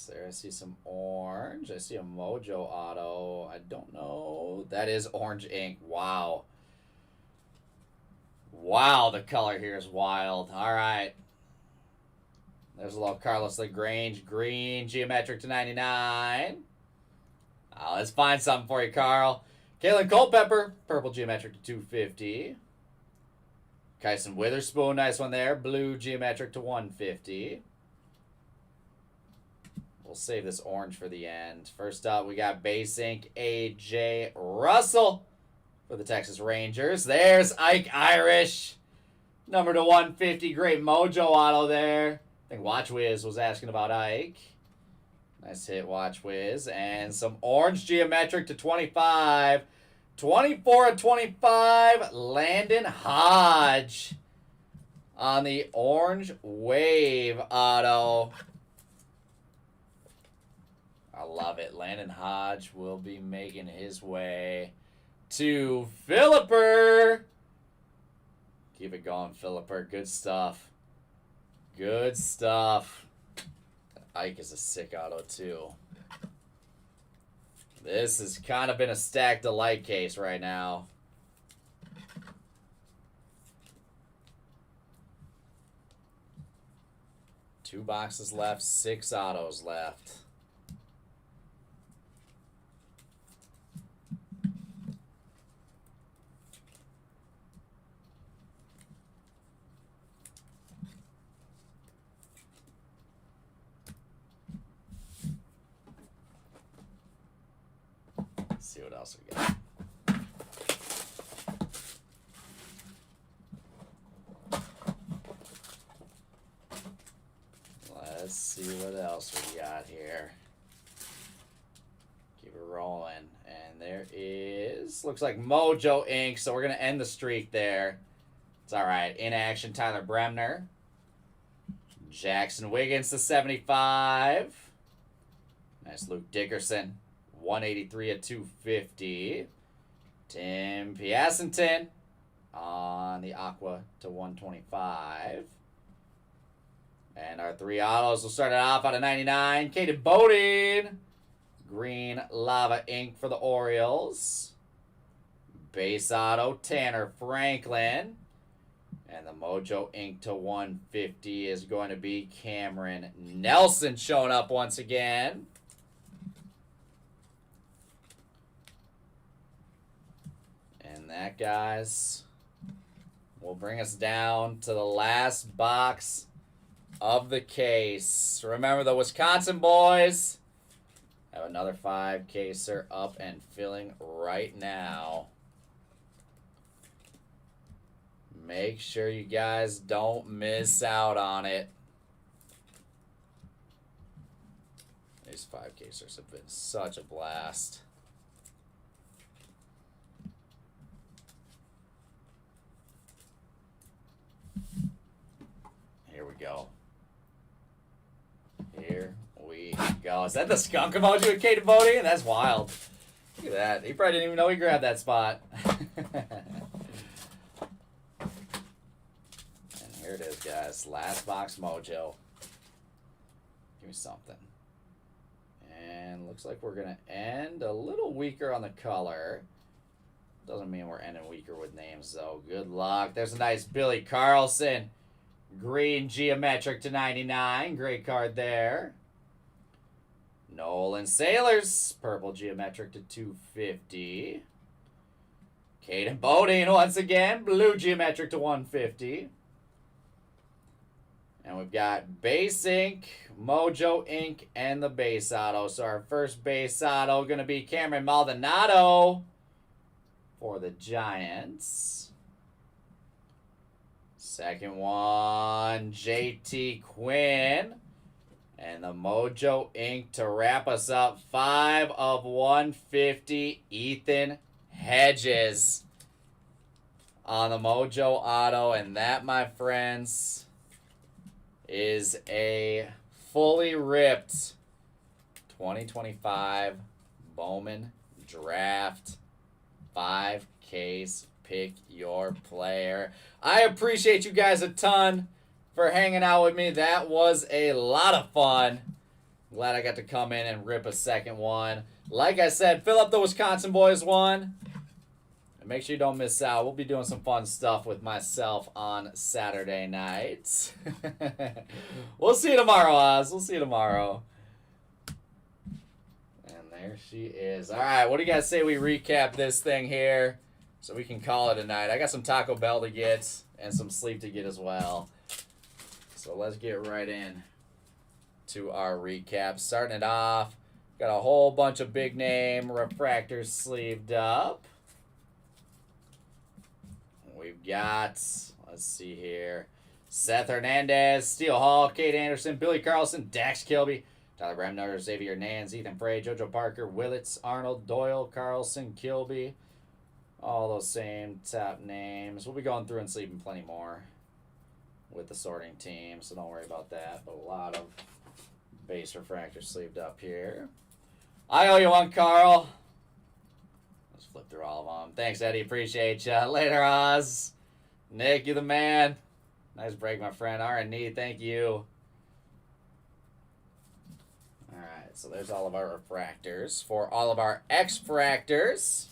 There, I see some orange. I see a Mojo auto. I don't know. That is orange ink. Wow. Wow, the color here is wild. All right. There's a little Carlos LaGrange green geometric to 99. Let's find something for you, Carl. Kalen Culpepper, purple geometric to 250. Kyson Witherspoon, nice one there. Blue geometric to 150. We'll save this orange for the end. First up, we got base ink A.J. Russell for the Texas Rangers. There's Ike Irish. Number to 150. Great Mojo auto there. I think Watch Wiz was asking about Ike. Nice hit, Watch Wiz. And some orange geometric to 25. 24 of 25. Landon Hodge on the orange wave auto. I love it. Landon Hodge will be making his way to Philipper. Keep it going, Philipper. Good stuff. Good stuff. Ike is a sick auto, too. This has kind of been a stacked delight case right now. Two boxes left, 6 autos left. See what else we got. Let's see what else we got here. Keep it rolling. And there is guys. Looks like Mojo Inc. So we're going to end the streak there. It's all right. In action, Tyler Bremner. Jackson Wiggins to 75. Nice Luke Dickerson. 183 at 250. Tim Piacenton on the Aqua to 125. And our 3 autos will start it off out of 99. Caden Bowden. Green Lava Ink for the Orioles. Base auto, Tanner Franklin. And the Mojo Ink to 150 is going to be Cameron Nelson showing up once again. And that, guys, will bring us down to the last box of the case. Remember, the Wisconsin boys have another 5-caser up and filling right now. Make sure you guys don't miss out on it. These 5-casers have been such a blast. Here we go. Here we go. Is that the skunk emoji with Kate Bodie? That's wild. Look at that. He probably didn't even know he grabbed that spot. Here it is, guys. Last box mojo. Give me something. And looks like we're going to end a little weaker on the color. Doesn't mean we're ending weaker with names, though. Good luck. There's a nice Billy Carlson. Green geometric to 99. Great card there. Nolan Sailors. Purple geometric to 250. Caden Bodine once again. Blue geometric to 150. And we've got Base Ink, Mojo Ink, and the base auto. So our first base auto going to be Cameron Maldonado for the Giants. Second one, JT Quinn. And the Mojo Ink to wrap us up. 5 of 150, Ethan Hedges on the Mojo Auto. And that, my friends, is a fully ripped 2025 Bowman Draft 5-case pick your player. I appreciate you guys a ton for hanging out with me. That was a lot of fun. Glad I got to come in and rip a second one. Like I said, fill up the Wisconsin boys one. And make sure you don't miss out. We'll be doing some fun stuff with myself on Saturday night. We'll see you tomorrow, Oz. We'll see you tomorrow. And there she is. All right, what do you guys say we recap this thing here so we can call it a night? I got some Taco Bell to get and some sleep to get as well. So let's get right in to our recap. Starting it off, got a whole bunch of big name refractors sleeved up. We've got, let's see here, Seth Hernandez, Steele Hall, Kate Anderson, Billy Carlson, Dax Kilby, Tyler Bremner, Xavier Nance, Ethan Frey, JoJo Parker, Willits, Arnold, Doyle, Carlson, Kilby. All those same top names. We'll be going through and sleeping plenty more with the sorting team, so don't worry about that. But a lot of base refractors sleeved up here. I owe you one, Carl. Let's flip through all of them. Thanks, Eddie. Appreciate you. Later, Oz. Nick, you the man. Nice break, my friend. R&D, thank you. All right, so there's all of our refractors. For all of our X-fractors,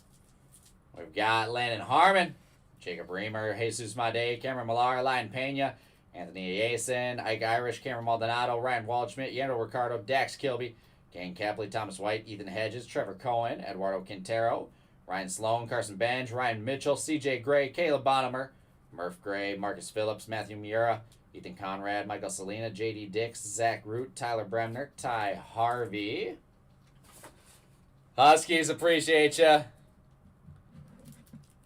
we've got Landon Harmon, Jacob Reamer, Jesus Made, Cameron Millar, Lion Pena, Anthony Yason, Ike Irish, Cameron Maldonado, Ryan Waldschmidt, Yandel Ricardo, Dax Kilby, Kane Capley, Thomas White, Ethan Hedges, Trevor Cohen, Eduardo Quintero, Ryan Sloan, Carson Benj, Ryan Mitchell, CJ Gray, Caleb Bonhomer, Murph Gray, Marcus Phillips, Matthew Miura, Ethan Conrad, Michael Salina, JD Dix, Zach Root, Tyler Bremner, Ty Harvey. Huskies, appreciate ya.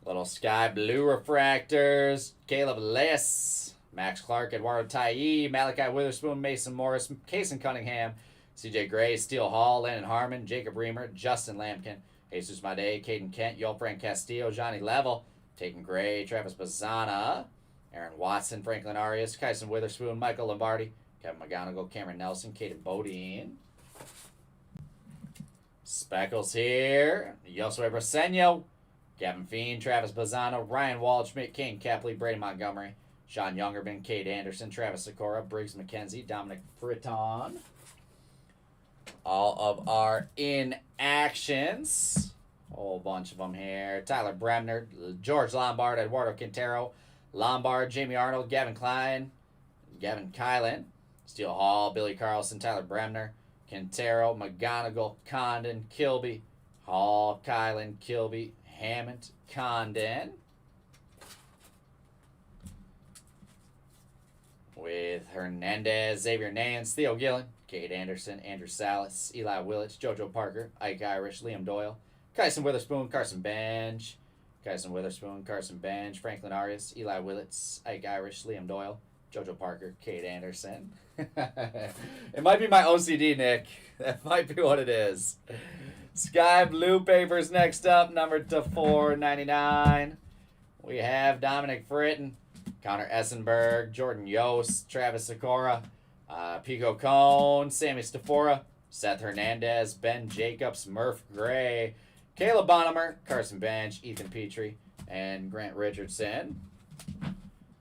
Little sky blue refractors, Caleb Liss, Max Clark, Eduardo Tye, Malachi Witherspoon, Mason Morris, Kason Cunningham, CJ Gray, Steele Hall, Landon Harmon, Jacob Reamer, Justin Lampkin, Jesus Made, Caden Kent, Yolfran Castillo, Johnny Level, Tatum Gray, Travis Bazzana, Aaron Watson, Franklin Arias, Kyson Witherspoon, Michael Lombardi, Kevin McGonigal, Cameron Nelson, Caden Bodine. Speckles here. Josue Brasenio, Gavin Fiend, Travis Bazzano, Ryan Waldschmidt, Kane Capley, Brady Montgomery, Sean Youngerman, Cade Anderson, Travis Sikora, Briggs McKenzie, Dominic Fritton. All of our inactions. A whole bunch of them here. Tyler Bremner, George Lombard, Eduardo Quintero, Lombard, Jamie Arnold, Gavin Klein, Gavin Kylan, Steele Hall, Billy Carlson, Tyler Bremner, Quintero, McGonigal, Condon, Kilby, Hall, Kylan, Kilby, Hammond, Condon. With Hernandez, Xavier Nance, Theo Gillen, Cade Anderson, Andrew Salas, Eli Willits, JoJo Parker, Ike Irish, Liam Doyle, Kyson Witherspoon, Carson Bench, Franklin Arias, Eli Willits, Ike Irish, Liam Doyle, JoJo Parker, Cade Anderson. It might be my OCD, Nick. That might be what it is. Sky Blue Papers next up, numbered to 499. We have Dominic Fritton, Connor Essenberg, Jordan Yost, Travis Sikora, Pico Cone, Sammy Stafora, Seth Hernandez, Ben Jacobs, Murph Gray, Caleb Bonham, Carson Bench, Ethan Petrie, and Grant Richardson.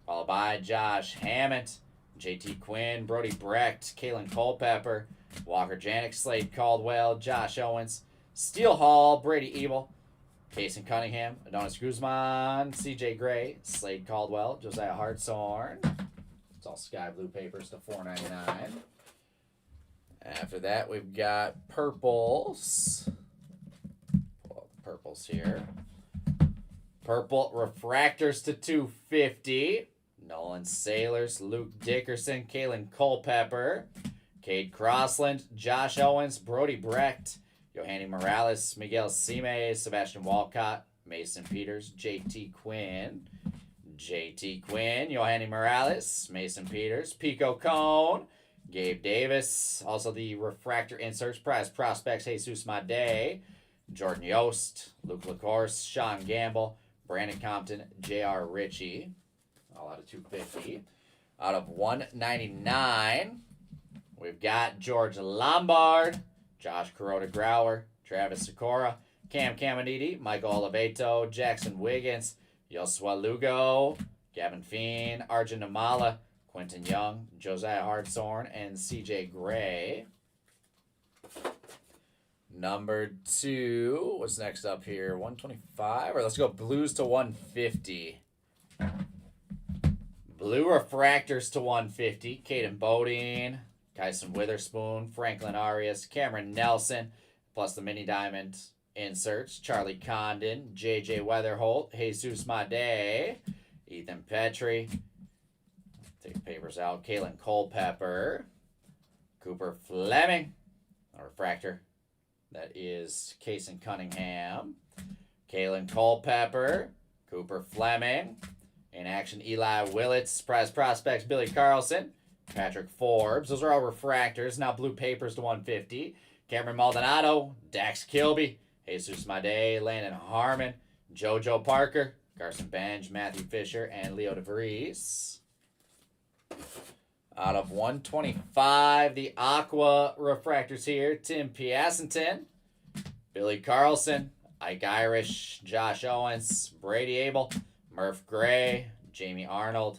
Followed by Josh Hammond, JT Quinn, Brody Brecht, Kalen Culpepper, Walker Janik, Slade Caldwell, Josh Owens, Steele Hall, Brady Ebel, Kason Cunningham, Adonis Guzman, CJ Gray, Slade Caldwell, Josiah Hartshorn. It's all Sky Blue Papers to $4.99. After that, we've got purples. Pull up the purples here. Purple refractors to $250. Nolan Sailors, Luke Dickerson, Kalen Culpepper, Cade Crossland, Josh Owens, Brody Brecht, Yohani Morales, Miguel Sime, Sebastian Walcott, Mason Peters, JT Quinn, Yohani Morales, Mason Peters, Pico Cone, Gabe Davis. Also the refractor inserts, prize prospects, Jesus Made, Jordan Yost, Luke LaCourse, Sean Gamble, Brandon Compton, J.R. Ritchie. All out of 250. Out of 199, we've got George Lombard, Josh Kuroda Grauer, Travis Sikora, Cam Caminiti, Michael Oliveto, Jackson Wiggins, Yosua Lugo, Gavin Fiend, Arjun Amala, Quentin Young, Josiah Hartshorn, and CJ Gray. Number 2, what's next up here? 125, or let's go blues to 150. Blue refractors to 150. Caden Bodine, Kyson Witherspoon, Franklin Arias, Cameron Nelson, plus the mini diamond inserts. Charlie Condon, JJ Weatherholt, Jesus Made, Ethan Petrie. Take the papers out. Kalen Culpepper, Cooper Fleming, a refractor. That is Kason Cunningham, Kalen Culpepper, Cooper Fleming. In action, Eli Willits, prize prospects, Billy Carlson, Patrick Forbes. Those are all refractors. Now blue papers to 150. Cameron Maldonado, Dax Kilby, Jesus Made, Landon Harmon, JoJo Parker, Carson Bench, Matthew Fisher, and Leo DeVries. Out of 125, the Aqua refractors here. Tim Piacenton, Billy Carlson, Ike Irish, Josh Owens, Brady Abel, Murph Gray, Jamie Arnold,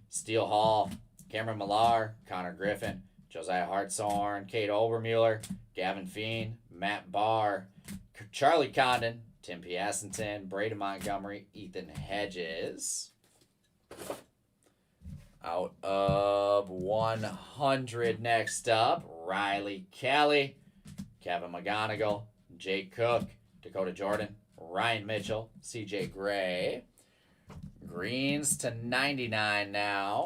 Steele Hall, Cameron Millar, Connor Griffin, Josiah Hartshorn, Kate Obermueller, Gavin Fiend, Matt Barr, Charlie Condon, Tim Piacenton, Brady Montgomery, Ethan Hedges. Out of 100 next up, Riley Kelly, Kevin McGonigal, Jake Cook, Dakota Jordan, Ryan Mitchell, CJ Gray. Greens to 99 now.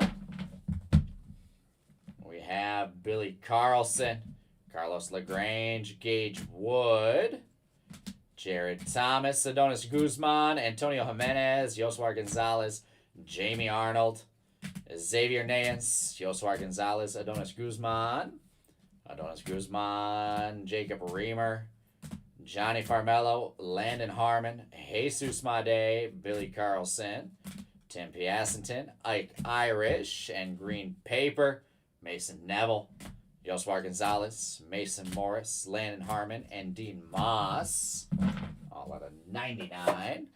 We have Billy Carlson, Carlos LaGrange, Gage Wood, Jared Thomas, Adonis Guzman, Antonio Jimenez, Josua Gonzalez, Jamie Arnold, Xavier Nance, Josua Gonzalez, Adonis Guzman, Jacob Reamer, Johnny Farmello, Landon Harmon, Jesus Made, Billy Carlson, Tim Piacenton, Ike Irish, and green paper, Mason Neville, Josmar Gonzalez, Mason Morris, Landon Harmon, and Dean Moss. All out of 99.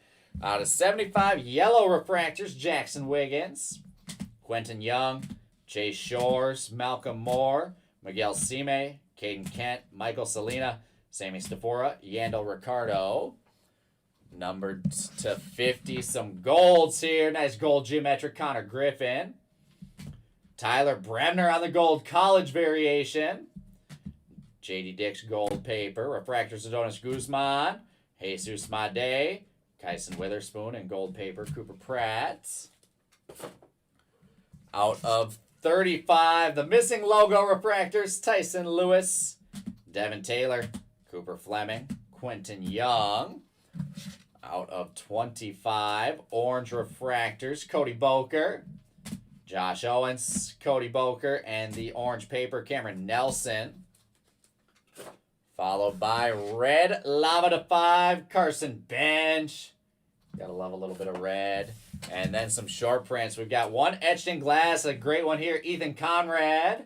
Out of 75, yellow refractors, Jackson Wiggins, Quentin Young, Chase Shores, Malcolm Moore, Miguel Sime, Caden Kent, Michael Salina, Sammy Stafora, Yandel Ricardo. Numbered to 50, some golds here. Nice gold geometric Connor Griffin. Tyler Bremner on the gold college variation. JD Dix gold paper. Refractors Adonis Guzman. Jesus Made. Kyson Witherspoon and gold paper Cooper Pratt. Out of 35, the missing logo refractors, Tyson Lewis, Devin Taylor, Cooper Fleming, Quentin Young. Out of 25, orange refractors, Cody Boker, Josh Owens, Cody Boker, and the orange paper, Cameron Nelson. Followed by red lava to 5, Carson Bench. Gotta love a little bit of red. And then some short prints. We've got one etched in glass, a great one here, Ethan Conrad.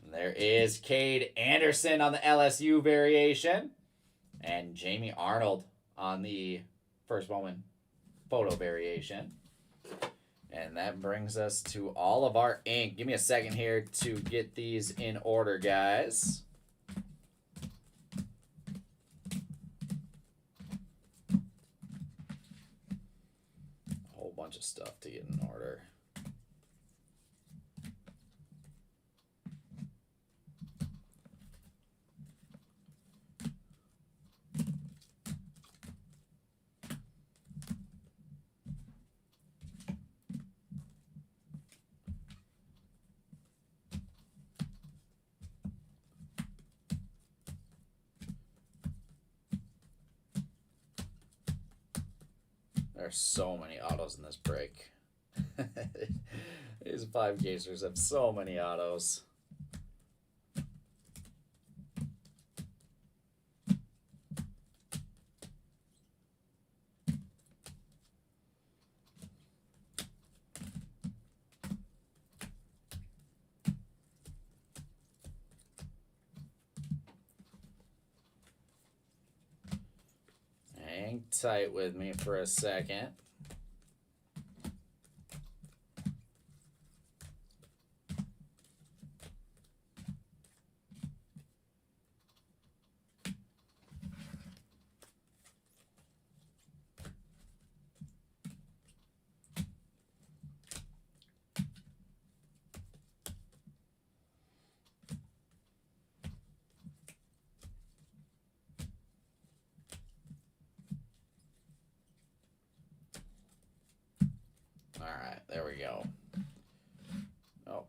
And there is Cade Anderson on the LSU variation. And Jamie Arnold on the first Bowman photo variation. And that brings us to all of our ink. Give me a second here to get these in order, guys. Bunch of stuff to get in order. There's so many autos in this break. These 5-casers have so many autos. Hang tight with me for a second. Alright, there we go. Oh.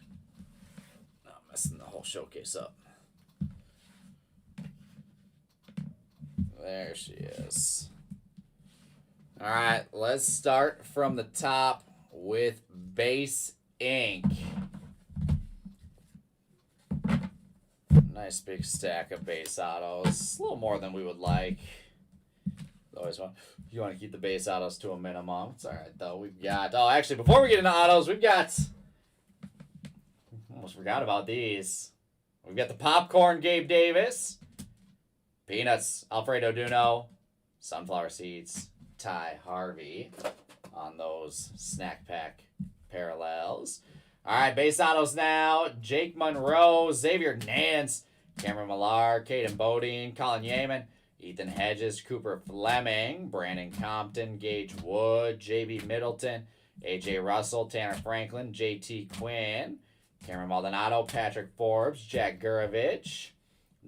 Not messing the whole showcase up. There she is. Alright, let's start from the top with base ink. Nice big stack of base autos. A little more than we would like. Always want, you want to keep the base autos to a minimum. It's all right though. We've got, oh, actually, before we get into autos, we've got, almost forgot about these. We've got the popcorn Gabe Davis, peanuts Alfredo Duno, sunflower seeds Ty Harvey on those snack pack parallels. All right, base autos now. Jake Monroe, Xavier Nance, Cameron Millar, Caden Bodine, Colin Yeaman, Ethan Hedges, Cooper Fleming, Brandon Compton, Gage Wood, JB Middleton, AJ Russell, Tanner Franklin, JT Quinn, Cameron Maldonado, Patrick Forbes, Jack Gurovich,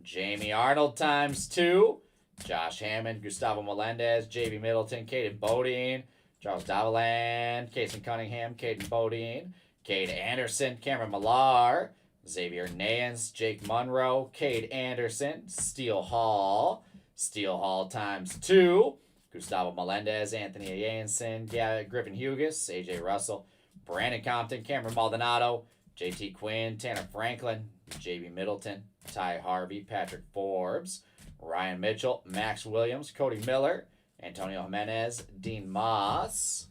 Jamie Arnold ×2, Josh Hammond, Gustavo Melendez, JB Middleton, Caden Bodine, Charles Davaland, Casey Cunningham, Caden Bodine, Cade Anderson, Cameron Millar, Xavier Nance, Jake Monroe, Cade Anderson, Steele Hall ×2, Gustavo Melendez, Anthony Ayenson, Griffin Hughes, AJ Russell, Brandon Compton, Cameron Maldonado, JT Quinn, Tanner Franklin, JB Middleton, Ty Harvey, Patrick Forbes, Ryan Mitchell, Max Williams, Cody Miller, Antonio Jimenez, Dean Moss.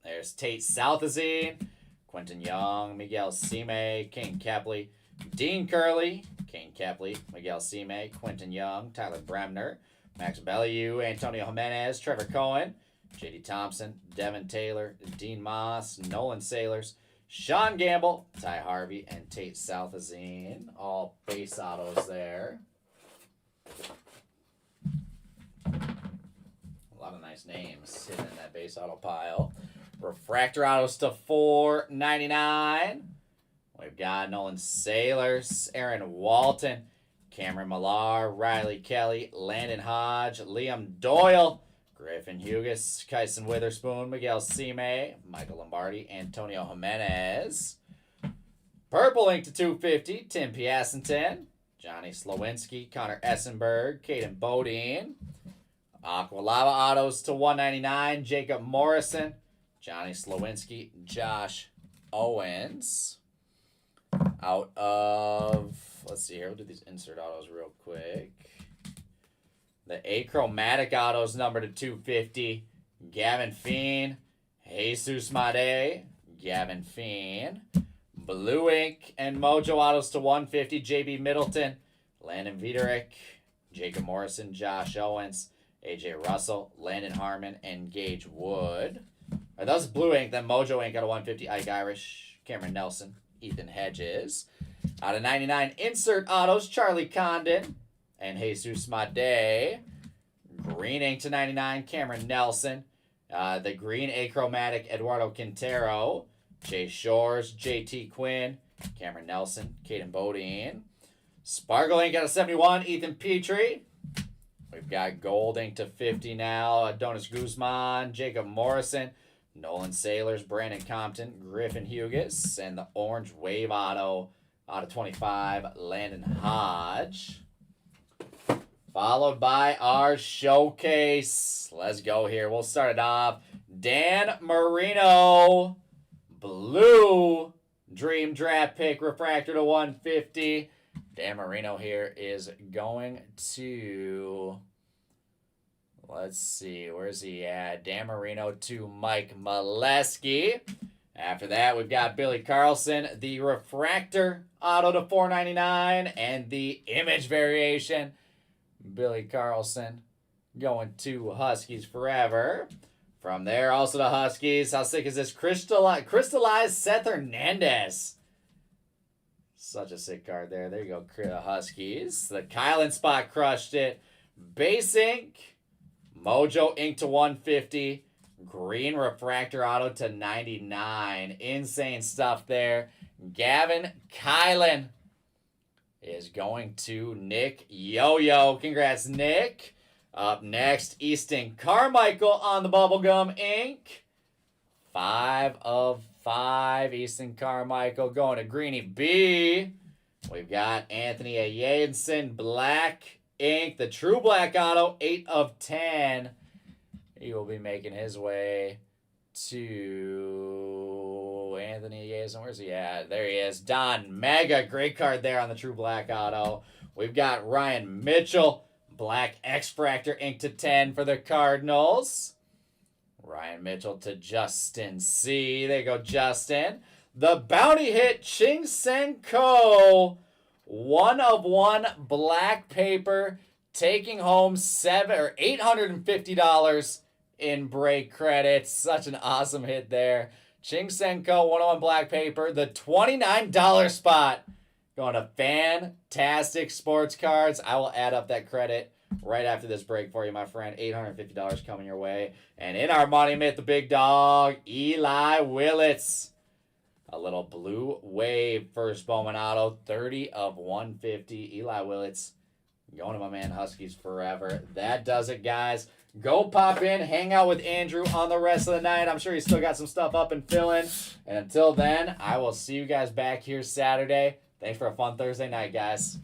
There's Tate Southazine, Quentin Young, Miguel Sime, Kane Kepley, Dean Curley, Kane Kepley, Miguel Sime, Quentin Young, Tyler Bremner, Max Bellew, Antonio Jimenez, Trevor Cohen, J.D. Thompson, Devin Taylor, Dean Moss, Nolan Sailors, Sean Gamble, Ty Harvey, and Tate Southazine. All base autos there. A lot of nice names sitting in that base auto pile. Refractor autos to $4.99. We've got Nolan Sailors, Aaron Walton, Cameron Millar, Riley Kelly, Landon Hodge, Liam Doyle, Griffin Hughes, Kyson Witherspoon, Miguel Sime, Michael Lombardi, Antonio Jimenez. Purple ink to 250, Tim Piacentin, Johnny Slowinski, Connor Essenberg, Caden Bodine. Aqualava autos to $199, Jacob Morrison, Johnny Slowinski, Josh Owens. Out of, let's see here, we'll do these insert autos real quick. The achromatic autos number to 250, Gavin Feen, Jesus Made, Gavin Feen. Blue ink and Mojo autos to 150, JB Middleton, Landon Viterick, Jacob Morrison, Josh Owens, AJ Russell, Landon Harmon, and Gage Wood. Are those blue ink, then Mojo ink out of 150, Ike Irish, Cameron Nelson, Ethan Hedges. Out of 99, insert autos, Charlie Condon and Jesus Made. Green ink to 99, Cameron Nelson. The green achromatic, Eduardo Quintero. Jay Shores, JT Quinn, Cameron Nelson, Caden Bodine. Sparkle ink out of 71, Ethan Petrie. We've got gold ink to 50 now, Adonis Guzman, Jacob Morrison, Nolan Sailors, Brandon Compton, Griffin Hughes, and the orange wave auto out of 25, Landon Hodge. Followed by our showcase. Let's go here. We'll start it off. Dan Marino, blue dream draft pick, refractor to 150. Dan Marino here is going to, let's see, where's he at? Dan Marino to Mike Molesky. After that, we've got Billy Carlson, the refractor auto to $4.99, and the image variation, Billy Carlson, going to Huskies forever. From there, also the Huskies. How sick is this? Crystallized Seth Hernandez. Such a sick card there. There you go, Huskies. The Kylan spot crushed it. Base ink. Mojo ink to 150. Green refractor auto to 99. Insane stuff there. Gavin Kylan is going to Nick Yo-Yo. Congrats, Nick. Up next, Easton Carmichael on the bubblegum ink. 5 of 5. Easton Carmichael going to Greeny B. We've got Anthony Ayenson, black ink. The true black auto, 8 of 10. He will be making his way to Anthony Ayenson. Where's he at? There he is. Don Mega. Great card there on the true black auto. We've got Ryan Mitchell. Black X-Fractor ink to 10 for the Cardinals. Ryan Mitchell to Justin C. There you go, Justin. The bounty hit, Ching Sen Ko. 1 of 1 black paper. Taking home $850 in break credits. Such an awesome hit there. Ching Sen Ko, 1 of 1 black paper. The $29 spot. Going to Fantastic Sports Cards. I will add up that credit right after this break for you, my friend. $850 coming your way. And in our money myth, the big dog, Eli Willits. A little blue wave first Bowman auto. 30 of 150. Eli Willits going to my man Huskies forever. That does it, guys. Go pop in, hang out with Andrew on the rest of the night. I'm sure he's still got some stuff up and filling. And until then, I will see you guys back here Saturday. Thanks for a fun Thursday night, guys.